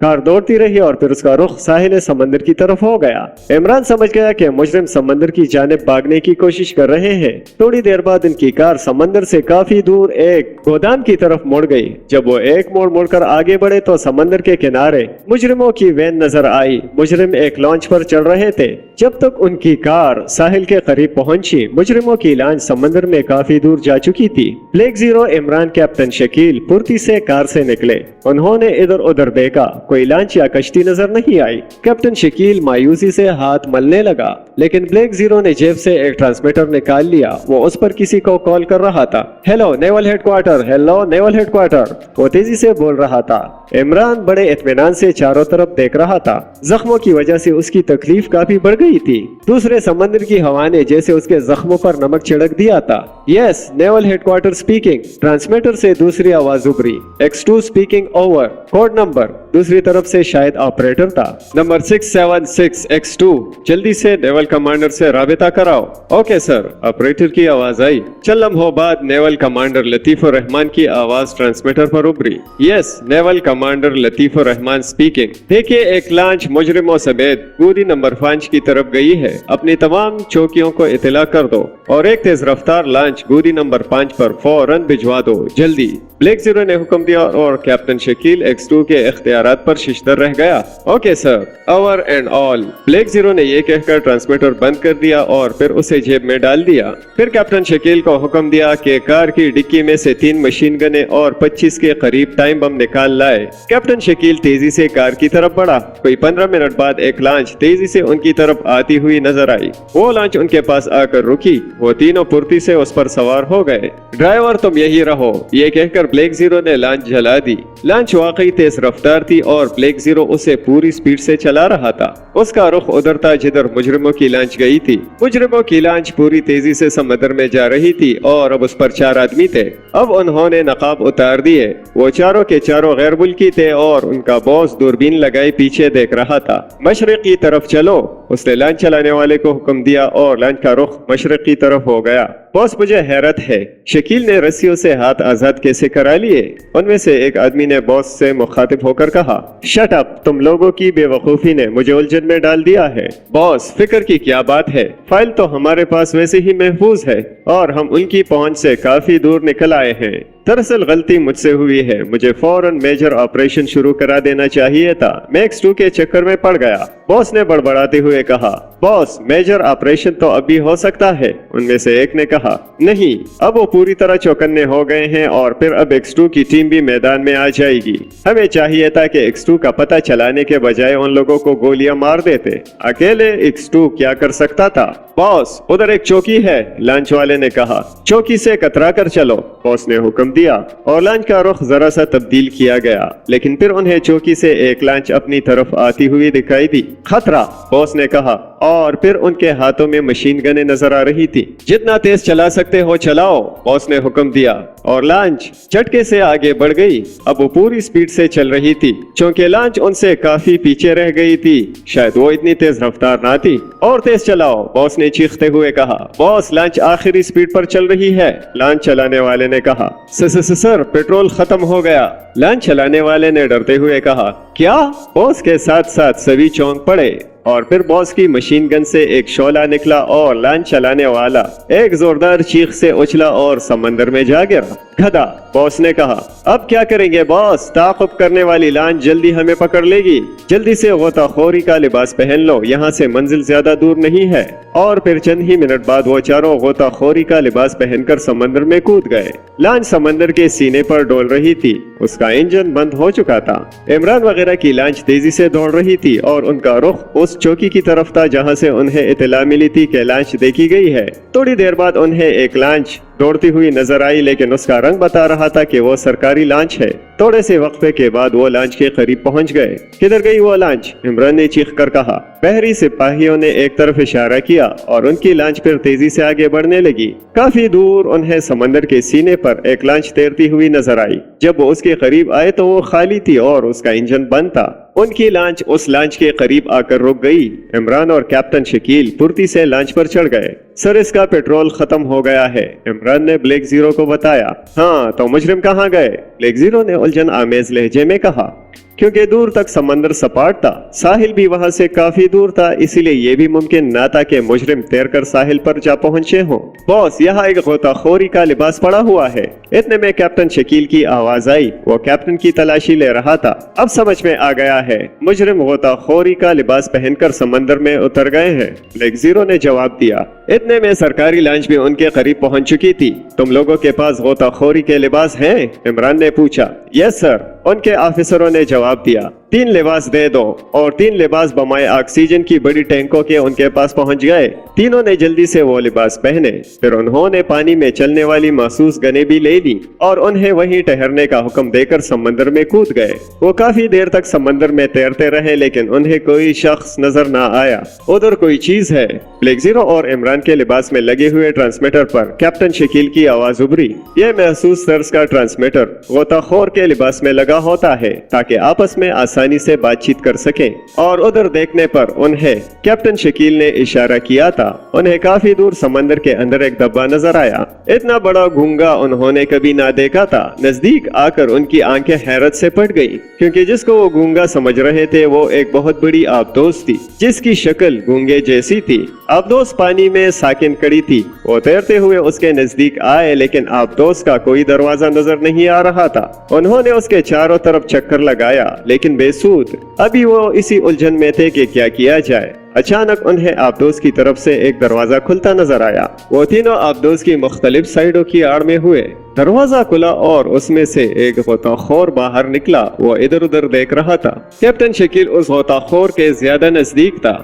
कार दौड़ती रही और फिर उसका रुख साहिल समंदर की तरफ हो गया। इमरान समझ गया कि मुजरिम समंदर की जानिब भागने की कोशिश कर रहे हैं। थोड़ी देर बाद उनकी कार समंदर से काफी दूर एक गोदाम की तरफ मुड़ गई। जब वो एक मोड़ मुड़कर आगे बढ़े तो समंदर के किनारे मुजरिमों की वैन नजर आई। मुजरिम एक लॉन्च पर चढ़ रहे थे। जब तक उनकी कार साहिल के करीब पहुंची, मुजरिमों की लॉन्च समंदर में काफी दूर जा चुकी थी। Black zero, Imran, captain Shakeel फुर्ती से कार से निकले। उन्होंने इधर उधर देखा, कोई लॉन्च या कश्ती नजर नहीं आई। कैप्टन शकील मायूसी से हाथ मलने लगा, लेकिन ब्लैक जीरो ने जेब से एक ट्रांसमीटर निकाल लिया। वो उस पर किसी को कॉल कर रहा था। Hello naval headquarter, hello naval headquarter, वो तेजी से बोल रहा था। इमरान बड़े इत्मीनान से चारों तरफ देख रहा था। जख्मों की वजह से उसकी तकलीफ काफी बढ़ गई थी। दूसरे समंदर की हवा ने जैसे उसके जख्मों पर नमक छिड़क दिया था। Yes, naval headquarter speaking. Transmitter से दूसरी आवाज उभरी। X2 speaking over. Code number. दूसरी तरफ से शायद ऑपरेटर था। नंबर 676 X2, जल्दी से नेवल कमांडर से राबिता कराओ। ओके सर, ऑपरेटर की आवाज आई। चंद लम्हों बाद नेवल कमांडर लतीफुर रहमान की आवाज ट्रांसमीटर पर उभरी। Yes, naval commander Latifur Rahman speaking. देखिए, एक लॉन्च मुजरिमों समेत गोदी नंबर 5 की तरफ गई है। अपनी तमाम चौकियों को इतला कर दो और एक तेज रफ्तार लॉन्च गोदी नंबर 5 पर फौरन भिजवा दो, जल्दी। ब्लैक जीरो ने हुक्म दिया और कैप्टन शकील X2 के इख्तियारात पर शिश्तर रह गया। Okay sir, over and all. Black zero ने ये कहकर ट्रांसमीटर बंद कर दिया और फिर उसे जेब में डाल दिया। फिर कैप्टन शकील को हुक्म दिया कि कार की डिक्की में से 3 मशीन गने और 25 के करीब टाइम बम निकाल लाए। कैप्टन शकील तेजी से कार की तरफ बढ़ा। कोई 15 मिनट बाद एक लॉन्च तेजी से उनकी तरफ आती हुई नजर आई। वो लॉन्च उनके पास आकर रुकी। वो तीनों फुर्ती से उस पर सवार हो गए। ड्राइवर तुम यही रहो, ये कहकर ब्लैक जीरो ने लॉन्च जला दी। लॉन्च वाकई तेज रफ्तार थी और ब्लैक जीरो उसे पूरी स्पीड से चला रहा था। उसका रुख उधर था जिधर मुजरिमों की लॉन्च गई थी। मुजरिमों की लॉन्च पूरी तेजी से समुद्र में जा रही थी और अब उस पर 4 आदमी थे। अब उन्होंने नकाब उतार दिए। वो चारों के चारों गैर मुल्की थे और उनका बॉस दूरबीन लगाए पीछे देख रहा था। मशरिक की तरफ चलो, उसने लॉन्च चलाने वाले को हुक्म दिया और लॉन्च का रुख मशरिक की तरफ हो गया। बॉस, मुझे हैरत है, शकील ने रस्सियों से हाथ आजाद कैसे करा लिए? उनमें से एक आदमी ने बॉस से मुखातिब होकर कहा, शट अप, तुम लोगों की बेवकूफी ने मुझे उलझन में डाल दिया है। बॉस, फिक्र की क्या बात है, फाइल तो हमारे पास वैसे ही महफूज है और हम उनकी पहुंच से काफी दूर निकल आए हैं। दरअसल गलती मुझसे हुई है, मुझे फौरन मेजर ऑपरेशन शुरू करा देना चाहिए था। मैं X2 के चक्कर में पड़ गया। बॉस ने बड़बड़ाते हुए कहा, बॉस, मेजर ऑपरेशन तो अभी हो सकता है। उनमें से एक ने कहा, नहीं, अब वो पूरी तरह चौकन्ने हो गए हैं और फिर अब X2 की टीम भी मैदान में आ जाएगी। हमें चाहिए था कि X2 का पता चलाने के बजाय उन लोगों को गोलियां मार देते। अकेले X2 क्या कर सकता था? बॉस, उधर एक चौकी है, लॉन्च वाले ने कहा। चौकी से कतरा कर चलो, बॉस ने हुक्म दिया और लॉन्च का रुख जरा सा तब्दील किया गया। लेकिन फिर उन्हें चौकी से एक लॉन्च अपनी तरफ आती हुई दिखाई दी। खतरा, बॉस ने कहा और फिर उनके हाथों में मशीन गने नजर आ रही थी। जितना तेज चला सकते हो चलाओ, बॉस ने हुक्म दिया और लॉन्च झटके से आगे बढ़ गई। अब वो पूरी स्पीड से चल रही थी। चूंकि लॉन्च उनसे काफी पीछे रह गई थी, शायद वो इतनी तेज रफ्तार ना थी। और तेज चलाओ, बॉस ने चीखते हुए कहा। बॉस, लॉन्च आखिरी स्पीड पर चल रही है, लॉन्च चलाने वाले ने कहा। सर, पेट्रोल खत्म हो गया, लॉन्च चलाने वाले ने डरते हुए कहा। क्या? बॉस के साथ साथ सभी चौंक पड़े और फिर बॉस की मशीन गन से एक शोला निकला और लॉन्च चलाने वाला एक जोरदार चीख से उछला और समंदर में जा गिरा। गधा, बॉस ने कहा। अब क्या करेंगे बॉस? ताक़ुब करने वाली लॉन्च जल्दी हमें पकड़ लेगी। जल्दी से गोताखोरी का लिबास पहन लो, यहाँ से मंजिल ज्यादा दूर नहीं है। और फिर चंद ही मिनट बाद वो चारों गोताखोरी का लिबास पहनकर समंदर में कूद गए। लॉन्च समंदर के सीने पर डोल रही थी। उसका इंजन बंद हो चुका था। इमरान वगैरह की लॉन्च तेजी से दौड़ रही थी और उनका रुख उस चौकी की तरफ था जहां से उन्हें इत्तला मिली थी कि लॉन्च देखी गई है। थोड़ी देर बाद उन्हें एक लॉन्च दौड़ती हुई नजर आई, लेकिन उसका रंग बता रहा था कि वो सरकारी लॉन्च है। थोड़े से वक्फे के बाद वो लॉन्च के करीब पहुंच गए। किधर गई वो लॉन्च? इमरान ने चीख कर कहा। बहरी सिपाहियों ने एक तरफ इशारा किया और उनकी लॉन्च फिर तेजी से आगे बढ़ने लगी। काफी दूर उन्हें समंदर के सीने पर एक लॉन्च तैरती हुई नजर आई। जब वो उसके करीब आए तो वो खाली थी और उसका इंजन बंद था। उनकी लांच उस लांच के करीब आकर रुक गई। इमरान और कैप्टन शकील फुर्ती से लांच पर चढ़ गए। सर, इसका पेट्रोल खत्म हो गया है, इमरान ने ब्लैक जीरो को बताया। हाँ, तो मुजरिम कहाँ गए? ब्लैक जीरो ने उलझन आमेज लहजे में कहा। क्योंकि दूर तक समंदर सपाट था, साहिल भी वहां से काफी दूर था, इसीलिए ये भी मुमकिन न था कि मुजरिम तैरकर साहिल पर जा पहुंचे हों। बॉस, यहाँ एक गोताखोरी का लिबास पड़ा हुआ है। इतने में कैप्टन शकील की आवाज आई। वो कैप्टन की तलाशी ले रहा था। अब समझ में आ गया है, मुजरिम गोताखोरी का लिबास पहनकर समंदर में उतर गए हैं, ब्लैक जीरो ने जवाब दिया। इतने में सरकारी लॉन्च भी उनके करीब पहुंच चुकी थी। तुम लोगों के पास गोताखोरी के लिबास हैं? इमरान ने पूछा। यस सर, उनके ऑफिसरों ने जवाब दिया। 3 लिबास दे दो। और 3 लिबास बमाए ऑक्सीजन की बड़ी टैंकों के उनके पास पहुंच गए। तीनों ने जल्दी से वो लिबास पहने। फिर उन्होंने पानी में चलने वाली महसूस गनें भी ले ली और उन्हें वहीं ठहरने का हुक्म देकर समंदर में कूद गए। वो काफी देर तक समंदर में तैरते रहे, लेकिन उन्हें कोई शख्स नजर न आया। उधर कोई चीज है। ब्लैक जीरो और इमरान के लिबास में लगे हुए ट्रांसमीटर पर कैप्टन शकील की आवाज उभरी। ये महसूस तर्ज का ट्रांसमीटर गोताखोर के लिबास में लगा होता है ताकि आपस में आसानी से बातचीत कर सकें। और उधर देखने पर उन्हें कैप्टन शकील ने इशारा किया था। उन्हें काफी दूर समंदर के अंदर एक डब्बा नजर आया। इतना बड़ा घूंगा उन्होंने कभी ना देखा था। नजदीक आकर उनकी आंखें हैरत से फट गई, क्योंकि जिसको वो घूंगा समझ रहे थे वो एक बहुत बड़ी आबदोस थी, जिसकी शक्ल घूंगे जैसी थी। आबदोस पानी में साकिन खड़ी थी। वो तैरते हुए उसके नजदीक आए, लेकिन आबदोस का कोई दरवाजा नजर नहीं आ रहा था। उन्होंने उसके चारों तरफ चक्कर लगाया, लेकिन बेसूद। अभी वो इसी उलझन में थे कि क्या किया जाए। अचानक उन्हें आबदोस की तरफ से एक दरवाजा खुलता नजर आया। वो तीनों आबदोस की मुख्तलिफ साइडों की आड़ में हुए। दरवाजा खुला और उसमें से एक गोताखोर बाहर निकला। वो इधर उधर देख रहा था। कैप्टन शकील उस गोताखोर के ज्यादा नजदीक था,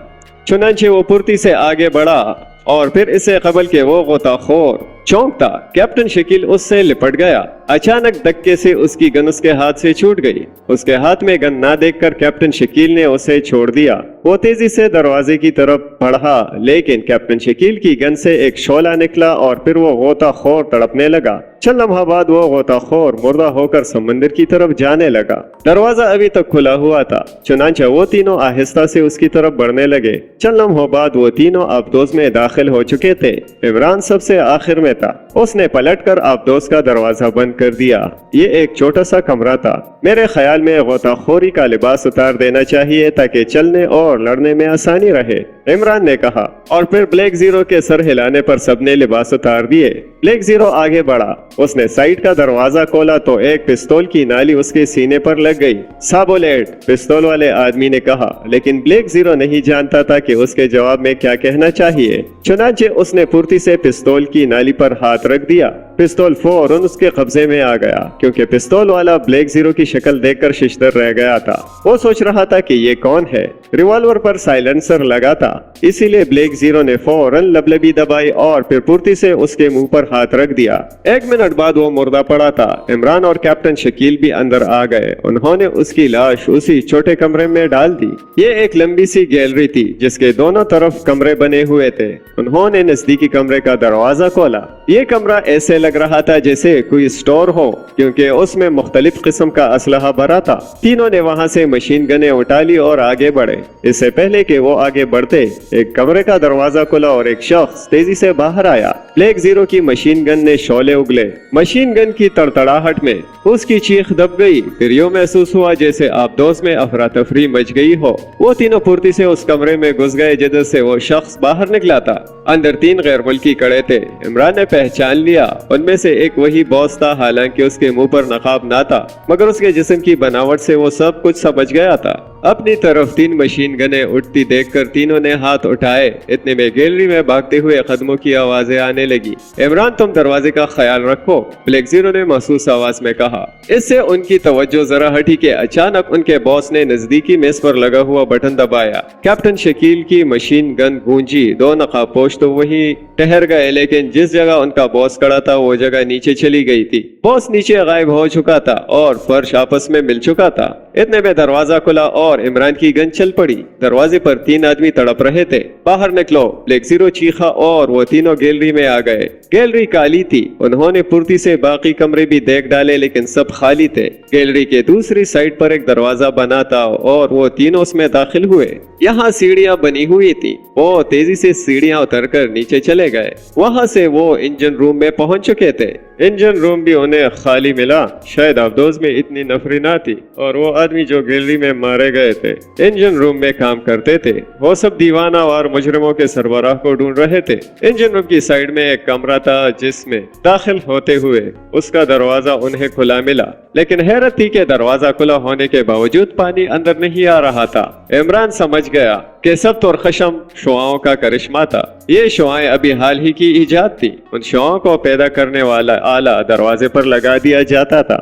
चुनांचे वो फुर्ती से आगे बढ़ा और फिर इससे कबल के वो गोताखोर चौंकता। कैप्टन शकील उससे लिपट गया। अचानक धक्के से उसकी गन उसके हाथ से छूट गई। उसके हाथ में गन ना देखकर कैप्टन शकील ने उसे छोड़ दिया। वो तेजी से दरवाजे की तरफ बढ़ा, लेकिन कैप्टन शकील की गन से एक शोला निकला और फिर वो गोताखोर तड़पने लगा। चंद लम्हा बाद वो गोताखोर मुर्दा होकर समंदर की तरफ जाने लगा। दरवाजा अभी तक खुला हुआ था, चुनांचे वो तीनों आहिस्ता से उसकी तरफ बढ़ने लगे। चंद लम्हों बाद वो तीनों आबदोस में दाखिल हो चुके थे। इमरान सबसे आखिर में था। उसने पलटकर आबदोस का दरवाजा बंद कर दिया। ये एक छोटा सा कमरा था। मेरे ख्याल में गोताखोरी का लिबास उतार देना चाहिए ताकि चलने और लड़ने में आसानी रहे, इमरान ने कहा। और फिर ब्लैक जीरो के सर हिलाने पर सबने लिबास उतार दिए। ब्लैक जीरो आगे बढ़ा। उसने साइड का दरवाजा खोला तो एक पिस्तौल की नाली उसके सीने पर लग गई। साबोलेट, पिस्तौल वाले आदमी ने कहा, लेकिन ब्लैक जीरो नहीं जानता था कि उसके जवाब में क्या कहना चाहिए। चुनांचे उसने फुर्ती से पिस्तौल की नाली पर हाथ रख दिया। पिस्तौल फौरन उसके कब्जे में आ गया, क्योंकि पिस्तौल वाला ब्लैक जीरो की शक्ल देखकर शिशदर रह गया था। वो सोच रहा था कि ये कौन है। रिवॉल्वर पर साइलेंसर लगा था, इसीलिए ब्लैक जीरो ने फौरन लबलबी दबाई और फिर फुर्ती से उसके मुंह पर हाथ रख दिया। 1 मिनट बाद वो मुर्दा पड़ा था। इमरान और कैप्टन शकील भी अंदर आ गए। उन्होंने उसकी लाश उसी छोटे कमरे में डाल दी। ये एक लंबी सी गैलरी थी जिसके दोनों तरफ कमरे बने हुए थे। उन्होंने नजदीकी कमरे का दरवाजा खोला। ये कमरा ऐसे लग रहा था जैसे कोई स्टोर हो, क्योंकि उसमें मुख्तलिफ किस्म का असलहा भरा था। तीनों ने वहां से मशीन गनें उठा ली और आगे बढ़े। इससे पहले कि वो आगे बढ़ते, एक कमरे का दरवाजा खुला और एक शख्स तेजी से बाहर आया। ब्लैक जीरो की मशीन गन ने शोले उगले। मशीन गन की तड़तड़ाहट में उसकी चीख दब गई। फिर यूं महसूस हुआ जैसे आबदोस में अफरा तफरी मच गई हो। वो तीनों फुर्ती से उस कमरे में घुस गए जिधर से वो शख्स बाहर निकला था। अंदर 3 गैर मुल्की खड़े थे। इमरान ने पहचान लिया। उनमें से एक वही बॉस था, हालांकि उसके मुंह पर नकाब ना था, मगर उसके जिस्म की बनावट से वो सब कुछ समझ गया था। अपनी तरफ 3 मशीन गनें उठती देखकर तीनों ने हाथ उठाए। इतने में गैलरी में भागते हुए कदमों की आवाजें आने लगी। इमरान, तुम दरवाजे का ख्याल रखो, ब्लैक जीरो ने महसूस आवाज में कहा। इससे उनकी तवज्जो जरा हटी कि अचानक उनके बॉस ने नजदीकी मेज पर लगा हुआ बटन दबाया। कैप्टन शकील की मशीन गन गूंजी। 2 नकाबपोश तो वही ठहर गए, लेकिन जिस जगह उनका बॉस खड़ा था वो जगह नीचे चली गई थी। बॉस नीचे गायब हो चुका था और फर्श आपस में मिल चुका था। इतने में दरवाजा खुला और इमरान की गन चल पड़ी। दरवाजे पर 3 आदमी तड़प रहे थे। बाहर निकलो, ब्लैक जीरो चीखा और वो तीनों गैलरी में आ गए। गैलरी काली थी। उन्होंने फुर्ती से बाकी कमरे भी देख डाले, लेकिन सब खाली थे। गैलरी के दूसरी साइड पर एक दरवाजा बना था और वो तीनों उसमें दाखिल हुए। यहाँ सीढ़ियाँ बनी हुई थी। वो तेजी से सीढ़ियाँ उतरकर नीचे चले गए। वहाँ से वो इंजन रूम में पहुंच चुके थे। इंजन रूम भी उन्हें खाली मिला। शायद अब्दोस में इतनी नफरी ना थी और वो आदमी जो गैलरी में मारे गए थे इंजन रूम में काम करते थे। वो सब दीवाना और मुजरिमों के सरबराह को ढूंढ रहे थे। इंजन रूम की साइड में एक कमरा था जिसमें दाखिल होते हुए उसका दरवाजा उन्हें खुला मिला, लेकिन हैरत थी कि दरवाजा खुला होने के बावजूद पानी अंदर नहीं आ रहा था। इमरान समझ गया कि सब और खशम शुआओं का करिश्मा था। ये शुआएं अभी हाल ही की इजाद थी। उन शुआओं को पैदा करने वाला आला दरवाजे पर लगा दिया जाता था।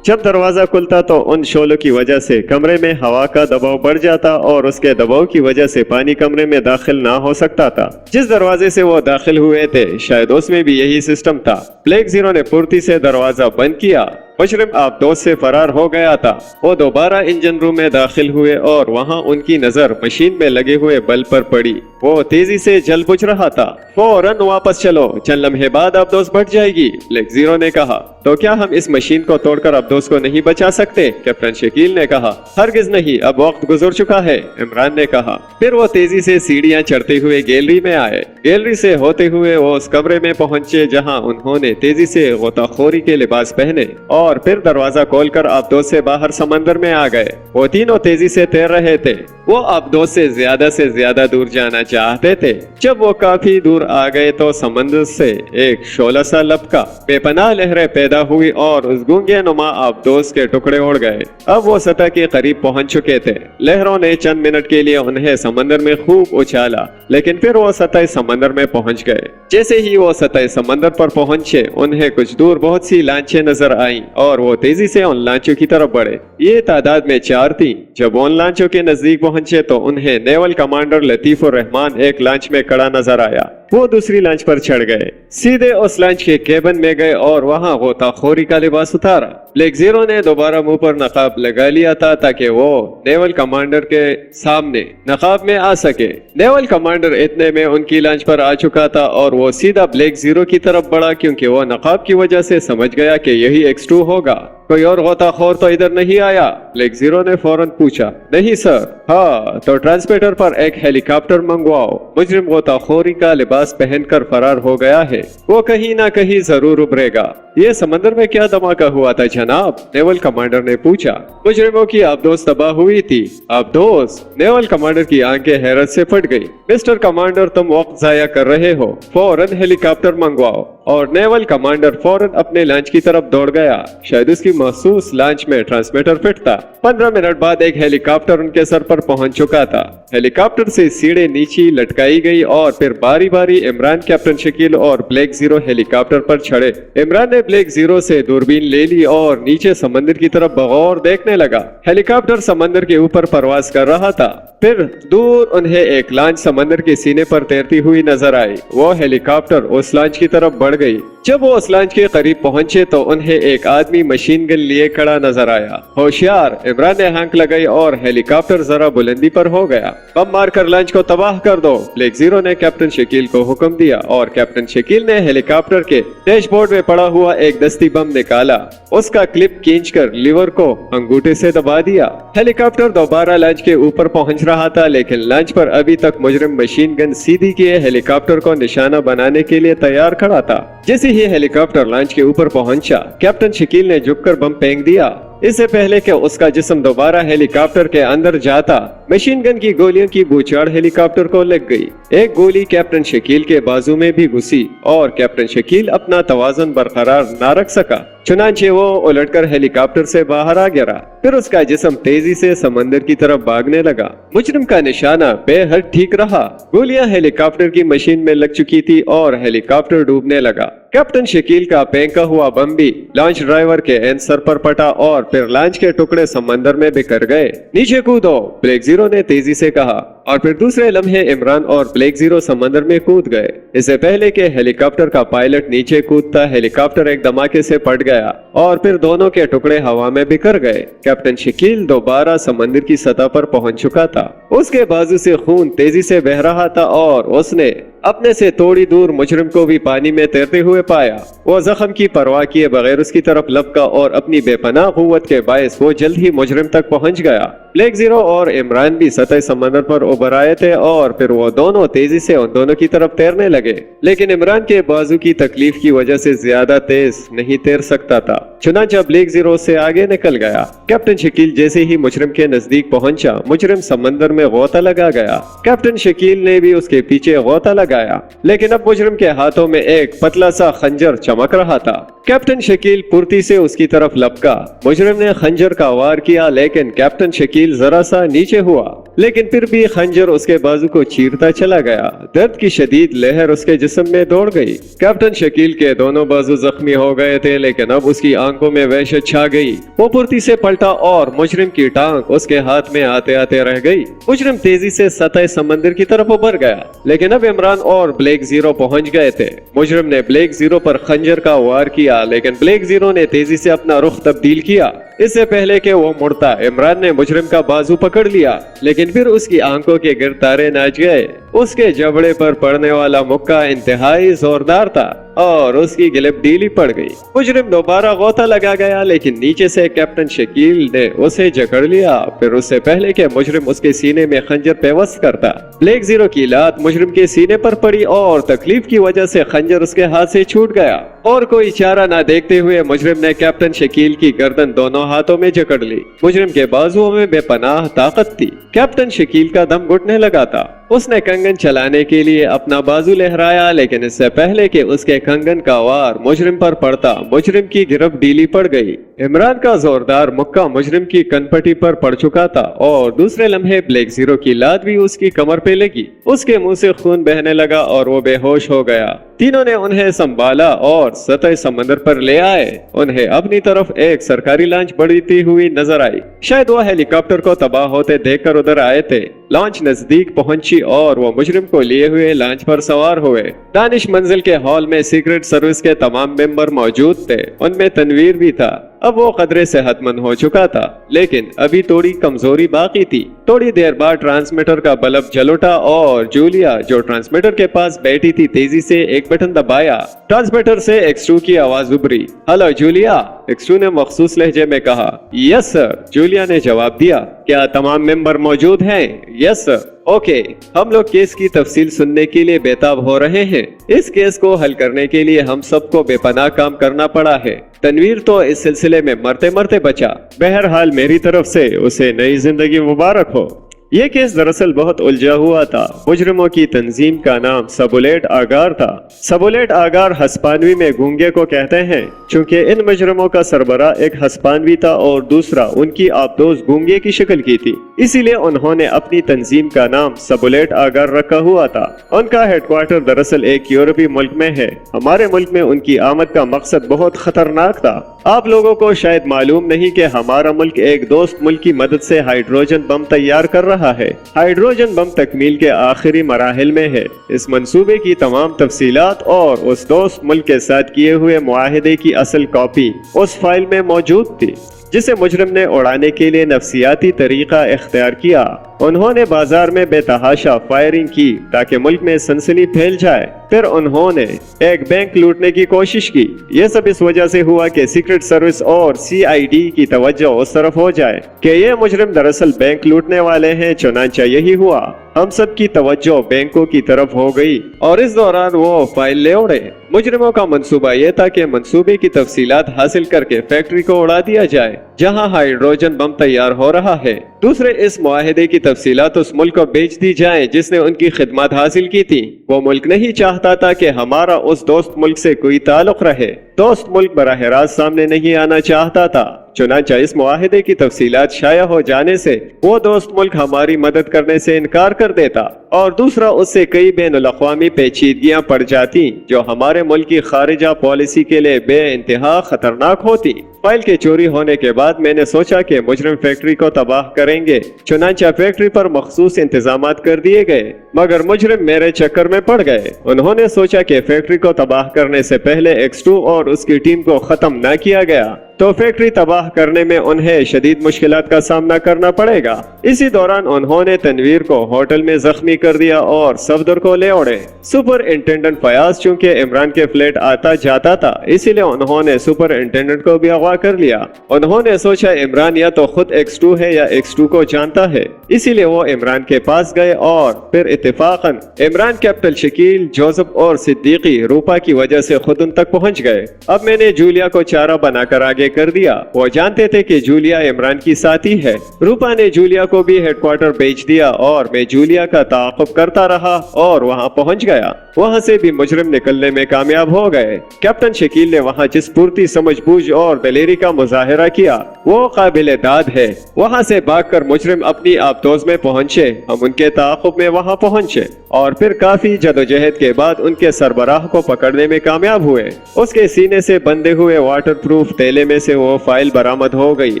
जब दरवाजा खुलता तो उन शोलों की वजह से कमरे में हवा का दबाव बढ़ जाता और उसके दबाव की वजह से पानी कमरे में दाखिल ना हो सकता था। जिस दरवाजे से वो दाखिल हुए थे शायद उसमें भी यही सिस्टम था। ब्लैक जीरो ने फुर्ती से दरवाजा बंद किया। मुजरिम अब्दोस से फरार हो गया था। वो दोबारा इंजन रूम में दाखिल हुए और वहाँ उनकी नजर मशीन में लगे हुए बल्ब पर पड़ी। वो तेजी से जल बुझ रहा था। फौरन वापस चलो, चंद लम्हे बाद अब्दोस बढ़ जाएगी, ब्लैक जीरो ने कहा। तो क्या हम इस मशीन को तोड़कर अब्दोस को नहीं बचा सकते? कैप्टन शकील ने कहा। हरगिज नहीं, अब वक्त गुजर चुका है, इमरान ने कहा। फिर वो तेजी से सीढ़ियां चढ़ते हुए गैलरी में आए। गैलरी से होते हुए वो उस कमरे में पहुंचे जहां उन्होंने तेजी से गोताखोरी के लिबास पहने और फिर दरवाजा खोलकर अब्दोस से बाहर समंदर में आ गए। वो तीनों तेजी से तैर रहे थे। वो अब्दोस से ज्यादा दूर जाना चाहते थे। जब वो काफी दूर आ गए तो समंदर से एक शोला सा लपका। बेपनाह लहरें पैदा हुई और उस गूंगे नुमा अब्दोस के टुकड़े उड़ गए। अब वो सतह के करीब पहुंच चुके थे। लहरों ने चंद मिनट के लिए उन्हें समंदर में खूब उछाला, लेकिन फिर वो सतह समंदर में पहुंच गए। जैसे ही वो सतह समंदर पर पहुंचे उन्हें कुछ दूर बहुत सी लांचें नजर आईं और वो तेजी से उन लांचों की तरफ बढ़े। ये तादाद में 4 थी। जब उन लांचों के नजदीक पहुंचे तो उन्हें नेवल कमांडर लतीफुर रहमान एक लांच में खड़ा नजर आया। वो दूसरी लांच पर चढ़ गए, सीधे उस लांच के केबिन में गए और वहां गोताखोरी का लिबास उतारा। ब्लैक जीरो ने दोबारा मुंह पर नकाब लगा लिया था ताकि वो नेवल कमांडर के सामने नकाब में आ सके। नेवल कमांडर इतने में उनकी लांच पर आ चुका था और वो सीधा ब्लैक जीरो की तरफ बढ़ा, क्योंकि वो नकाब की वजह से समझ गया कि यही एक्स2 होगा। कोई और गोताखोर तो इधर नहीं आया? ब्लैक जीरो ने फौरन पूछा। नहीं सर। हाँ, तो ट्रांसमीटर पर एक हेलीकॉप्टर मंगवाओ। मुजरिम गोताखोरी का लिबास पहनकर फरार हो गया है। वो कहीं ना कहीं जरूर उभरेगा। ये समंदर में क्या धमाका हुआ था जनाब? नेवल कमांडर ने पूछा। मुजरिमों की अब्दोस तबाह हुई थी। अब्दोस? नेवल कमांडर की आंखें हैरत से फट गई। मिस्टर कमांडर, तुम वक्त जाया कर रहे हो। फौरन हेलीकॉप्टर मंगवाओ। और नेवल कमांडर फौरन अपने लॉन्च की तरफ दौड़ गया। शायद उसकी महसूस लॉन्च में ट्रांसमीटर फिट था। 15 मिनट बाद एक हेलीकॉप्टर उनके सर पर पहुंच चुका था। हेलीकॉप्टर से सीढ़े नीचे लटकाई गई और फिर बारी बारी इमरान, कैप्टन शकील और ब्लैक जीरो हेलीकॉप्टर पर चढ़े। इमरान ने ब्लैक जीरो से दूरबीन ले ली और नीचे समंदर की तरफ बगौर देखने लगा। हेलीकॉप्टर समंदर के ऊपर परवाज कर रहा था। फिर दूर उन्हें एक लॉन्च समंदर के सीने पर तैरती हुई नजर आई। वो हेलीकॉप्टर उस लॉन्च की तरफ बढ़ गई। जब वो उस लॉन्च के करीब पहुंचे तो उन्हें एक आदमी मशीन गन लिए खड़ा नजर आया। होशियार, इमरान ने हांक लगाई और हेलीकॉप्टर जरा बुलंदी पर हो गया। बम मारकर लॉन्च को तबाह कर दो, ब्लैक जीरो ने कैप्टन शकील को हुक्म दिया और कैप्टन शकील ने हेलीकॉप्टर के डैशबोर्ड में पड़ा हुआ एक दस्ती बम निकाला। उसका क्लिप खींचकर लीवर को अंगूठे से दबा दिया। हेलीकॉप्टर दोबारा लॉन्च के ऊपर पहुंच रहा था, लेकिन लॉन्च पर अभी तक मुजरिम मशीन गन सीधी किए हेलीकॉप्टर को निशाना बनाने के लिए तैयार खड़ा था। जैसे ही हेलीकॉप्टर लॉन्च के ऊपर पहुंचा, कैप्टन शकील ने झुककर बम फेंक दिया। इससे पहले कि उसका जिस्म दोबारा हेलीकॉप्टर के अंदर जाता, मशीन गन की गोलियों की बूछाड़ हेलीकॉप्टर को लग गई। एक गोली कैप्टन शकील के बाजू में भी घुसी और कैप्टन शकील अपना तवाज़ुन बरकरार न रख सका। चुनांचे वो उलटकर हेलीकॉप्टर से बाहर आ गिरा। फिर उसका जिस्म तेजी से समंदर की तरफ भागने लगा। मुजरिम का निशाना बेहद ठीक रहा। गोलियां हेलीकॉप्टर की मशीन में लग चुकी थी और हेलीकॉप्टर डूबने लगा। कैप्टन शकील का फेंका हुआ बम भी लॉन्च ड्राइवर के एंड सर पर पटा और फिर लॉन्च के टुकड़े समंदर में बिखर गए। नीचे कूदो, ब्लैक जीरो ने तेजी से कहा। اور پھر دوسرے لمحے عمران اور بلیک زیرو سمندر میں کود گئے۔ اس سے پہلے کہ ہیلی کاپٹر کا پائلٹ نیچے کودتا، ہیلی کاپٹر ایک دھماکے سے پلٹ گیا اور پھر دونوں کے ٹکڑے ہوا میں بکھر گئے۔ کیپٹن شکیل دوبارہ سمندر کی سطح پر پہنچ چکا تھا، اس کے بازو سے خون تیزی سے بہہ رہا تھا اور اس نے اپنے سے تھوڑی دور مجرم کو بھی پانی میں تیرتے ہوئے پایا۔ وہ زخم کی پرواہ کیے بغیر اس کی طرف لپکا اور اپنی بے پناہ قوت کے باعث وہ جلد ہی مجرم تک پہنچ گیا۔ بلیک زیرو اور عمران بھی سطح سمندر پر ابھر آئے تھے اور پھر وہ دونوں تیزی سے ان دونوں کی طرف تیرنے لگے، لیکن عمران کے بازو کی تکلیف کی وجہ سے زیادہ تیز نہیں تیر سکتا تھا، چنانچہ بلیک زیرو سے آگے نکل گیا۔ کیپٹن شکیل جیسے ہی مجرم کے نزدیک پہنچا، مجرم سمندر میں غوطہ لگا گیا۔ کیپٹن شکیل نے بھی اس کے پیچھے غوطہ لگایا، لیکن اب مجرم کے ہاتھوں میں ایک پتلا سا خنجر چمک رہا تھا۔ کیپٹن شکیل پھرتی سے اس کی طرف لپکا، مجرم نے خنجر کا وار کیا، لیکن کیپٹن شکیل ذرا سا نیچے ہوا، لیکن پھر بھی خنجر اس کے بازو کو چیرتا چلا گیا۔ درد کی شدید لہر اس کے جسم میں دوڑ گئی۔ کیپٹن شکیل کے دونوں بازو زخمی ہو گئے تھے، لیکن اب اس کی آنکھوں میں وحشت چھا گئی۔ وہ پھرتی سے پلٹا اور مجرم کی ٹانگ اس کے ہاتھ میں آتے آتے رہ گئی۔ مجرم تیزی سے سطح سمندر کی طرف ابھر گیا، لیکن اب عمران اور بلیک زیرو پہنچ گئے تھے۔ مجرم نے بلیک زیرو پر خنجر کا وار کیا، لیکن بلیک زیرو نے تیزی سے اپنا رخ تبدیل کیا۔ اس سے پہلے کہ وہ مڑتا، عمران نے مجرم کا بازو پکڑ لیا، لیکن پھر اس کی آنکھوں کے گرد تارے ناچ گئے۔ اس کے جبڑے پر پڑنے والا مکہ انتہائی زوردار تھا اور اس کی گلپ ڈھیلی پڑ گئی۔ مجرم دوبارہ غوطہ لگا گیا، لیکن نیچے سے کیپٹن شکیل نے اسے جکڑ لیا۔ پھر اس سے پہلے کہ مجرم اس کے سینے میں خنجر پیوست کرتا، بلیک زیرو کی لات مجرم کے سینے پر پڑی اور تکلیف کی وجہ سے خنجر اس کے ہاتھ سے چھوٹ گیا۔ اور کوئی چارہ نہ دیکھتے ہوئے مجرم نے کیپٹن شکیل کی گردن دونوں ہاتھوں میں جکڑ لی۔ مجرم کے بازوؤں میں بے پناہ طاقت تھی۔ کیپٹن شکیل کا دم گھٹنے لگا تھا۔ اس نے کنگن چلانے کے لیے اپنا بازو لہرایا، لیکن اس سے پہلے کہ اس کے کنگن کا وار مجرم پر پڑتا، مجرم کی گرفت ڈھیلی پڑ گئی۔ عمران کا زوردار مکہ مجرم کی کنپٹی پر پڑ چکا تھا اور دوسرے لمحے بلیک زیرو کی لات بھی اس کی کمر پہ لگی۔ اس کے منہ سے خون بہنے لگا اور وہ بے ہوش ہو گیا۔ تینوں نے انہیں سنبھالا اور سطح سمندر پر لے آئے۔ انہیں اپنی طرف ایک سرکاری لانچ بڑھتی ہوئی نظر آئی۔ شاید وہ ہیلی کاپٹر کو تباہ ہوتے دیکھ کر ادھر آئے تھے۔ لانچ نزدیک پہنچی اور وہ مجرم کو لیے ہوئے لانچ پر سوار ہوئے۔ دانش منزل کے ہال میں سیکرٹ سروس کے تمام ممبر موجود تھے، ان میں تنویر بھی تھا۔ اب وہ قدرے صحت مند ہو چکا تھا، لیکن ابھی تھوڑی کمزوری باقی تھی۔ تھوڑی دیر بعد ٹرانسمیٹر کا بلب جل اٹھا اور جولیا جو ٹرانسمیٹر کے پاس بیٹھی تھی تیزی سے ایک بٹن دبایا۔ ٹرانسمیٹر سے ایکسٹرو کی آواز ابھری۔ ہلو جولیا، ایکسٹرو نے مخصوص لہجے میں کہا۔ یس سر، جولیا نے جواب دیا۔ کیا تمام ممبر موجود ہیں؟ یس سر۔ اوکے، ہم لوگ کیس کی تفصیل سننے کے لیے بےتاب ہو رہے ہیں۔ اس کیس کو حل کرنے کے لیے ہم سب کو بے پناہ کام کرنا پڑا ہے۔ تنویر تو اس سلسلے میں مرتے مرتے بچا۔ بہرحال میری طرف سے اسے نئی زندگی مبارک ہو۔ یہ کیس دراصل بہت الجھا ہوا تھا۔ مجرموں کی تنظیم کا نام سبولیٹ آگار تھا۔ سبولیٹ آگار ہسپانوی میں گونگے کو کہتے ہیں، چونکہ ان مجرموں کا سربراہ ایک ہسپانوی تھا اور دوسرا ان کی آبدوز گونگے کی شکل کی تھی، اسی لیے انہوں نے اپنی تنظیم کا نام سبولیٹ آگار رکھا ہوا تھا۔ ان کا ہیڈ کوارٹر دراصل ایک یورپی ملک میں ہے۔ ہمارے ملک میں ان کی آمد کا مقصد بہت خطرناک تھا۔ آپ لوگوں کو شاید معلوم نہیں کہ ہمارا ملک ایک دوست ملک کی مدد سے ہائیڈروجن بم تیار کر رہا ہے۔ ہائیڈروجن بم تکمیل کے آخری مراحل میں ہے۔ اس منصوبے کی تمام تفصیلات اور اس دوست ملک کے ساتھ کیے ہوئے معاہدے کی اصل کاپی اس فائل میں موجود تھی، جسے مجرم نے اڑانے کے لیے نفسیاتی طریقہ اختیار کیا۔ انہوں نے بازار میں بے تحاشا فائرنگ کی تاکہ ملک میں سنسنی پھیل جائے۔ پھر انہوں نے ایک بینک لوٹنے کی کوشش کی۔ یہ سب اس وجہ سے ہوا کہ سیکرٹ سروس اور CID کی توجہ اس طرف ہو جائے کہ یہ مجرم دراصل بینک لوٹنے والے ہیں۔ چنانچہ یہی ہوا، ہم سب کی توجہ بینکوں کی طرف ہو گئی اور اس دوران وہ فائل لے اڑے۔ مجرموں کا منصوبہ یہ تھا کہ منصوبے کی تفصیلات حاصل کر کے فیکٹری کو اڑا دیا جائے جہاں ہائیڈروجن بم تیار ہو رہا ہے۔ دوسرے، اس معاہدے کی تفصیلات اس ملک کو بیچ دی جائیں جس نے ان کی خدمات حاصل کی تھی۔ وہ ملک نہیں چاہتا تھا کہ ہمارا اس دوست ملک سے کوئی تعلق رہے۔ دوست ملک براہ راست سامنے نہیں آنا چاہتا تھا۔ چنانچہ اس معاہدے کی تفصیلات شائع ہو جانے سے وہ دوست ملک ہماری مدد کرنے سے انکار کر دیتا، اور دوسرا، اس سے کئی بین الاقوامی پیچیدگیاں پڑ جاتی جو ہمارے ملک کی خارجہ پالیسی کے لیے بے انتہا خطرناک ہوتی۔ फाइल के चोरी होने के बाद मैंने सोचा कि मुजरिम फैक्ट्री को तबाह करेंगे, चुनांचे फैक्ट्री पर मखसूस इंतजामात कर दिए गए, मगर मुजरिम मेरे चक्कर में पड़ गए। उन्होंने सोचा कि फैक्ट्री को तबाह करने से पहले X2 और उसकी टीम को खत्म न किया गया तो फैक्ट्री तबाह करने में उन्हें शदीद मुश्किलात का सामना करना पड़ेगा। इसी दौरान उन्होंने तनवीर को होटल में जख्मी कर दिया और सफदर को ले उड़े। सुपरिंटेंडेंट फयाज चूंकि इमरान के फ्लैट आता जाता था, इसीलिए उन्होंने सुपरिंटेंडेंट को भी अगवा कर लिया। उन्होंने सोचा इमरान या तो खुद X2 है या X2 को जानता है, इसीलिए वो इमरान के पास गए और फिर इत्तेफाकन इमरान कैप्टन शकील, जोसेफ और सिद्दीकी रूपा की वजह से खुद उन तक पहुंच गए। अब मैंने जूलिया को चारा बनाकर आगे कर दिया। वो जानते थे कि जूलिया इमरान की साथी है। रूपा ने जूलिया को भी हेडक्वार्टर भेज दिया और मैं जूलिया का ताक़ुब करता रहा और वहां पहुंच गया। वहां से भी मुजरिम निकलने में कामयाब हो गए। कैप्टन शकील ने वहां जिस पूर्ति समझबूझ और दलेरी का मुजाहिरा किया वो काबिले दाद है। वहां से भागकर मुजरिम अपनी आबदोज में पहुंचे। हम उनके ताक़ुब में वहां पहुंचे और फिर काफी जदोजहद के बाद उनके सरबराह को पकड़ने में कामयाब हुए। उसके सीने से बंधे हुए वाटरप्रूफ थैले में से वो फाइल बरामद हो गई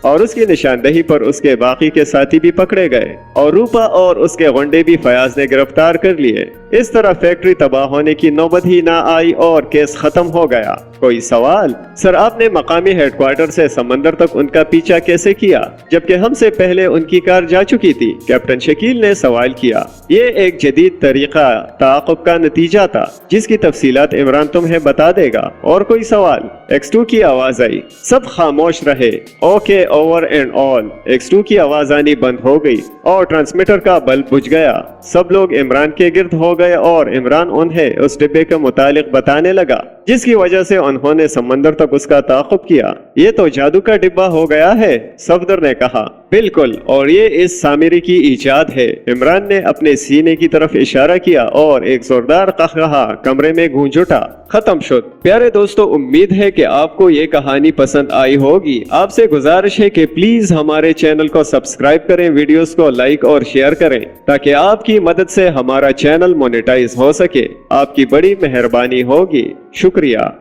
और उसकी निशानदही पर उसके बाकी के साथी भी पकड़े गए और रूपा और उसके गुंडे भी फयाज ने गिरफ्तार कर लिए। इस तरह फैक्ट्री तबाह होने की नौबत ही ना आई और केस खत्म हो गया। कोई सवाल? सर, आपने मकामी हेडक्वार्टर से समंदर तक उनका पीछा कैसे किया जबकि हमसे पहले उनकी कार जा चुकी थी? कैप्टन शकील ने सवाल किया। ये एक जदीद तरीका ताक़ुब का नतीजा था जिसकी तफसीलात इमरान तुम्हें बता देगा। और कोई सवाल? X2 की आवाज आई। सब खामोश रहे। Okay, over and all. X2 की आवाज आनी बंद हो गई और ट्रांसमीटर का बल्ब बुझ गया। सब लोग इमरान के गिर्द हो गए और इमरान उन्हें उस डिब्बे के मुतालिक बताने लगा जिसकी वजह से उन्होंने समंदर तक उसका ताक़ुब किया। ये तो जादू का डिब्बा हो गया है, सफदर ने कहा। बिल्कुल, और ये इस सामिरी की इजाद है। इमरान ने अपने सीने की तरफ इशारा किया और एक जोरदार कहकहा कमरे में गूंज उठा। खत्म शुद। प्यारे दोस्तों, उम्मीद है कि आपको ये कहानी पसंद आई होगी। आपसे गुजारिश है कि प्लीज हमारे चैनल को सब्सक्राइब करें, वीडियोस को लाइक और शेयर करें ताकि आपकी मदद से हमारा चैनल मोनेटाइज हो सके। आपकी बड़ी मेहरबानी होगी। शुक्रिया।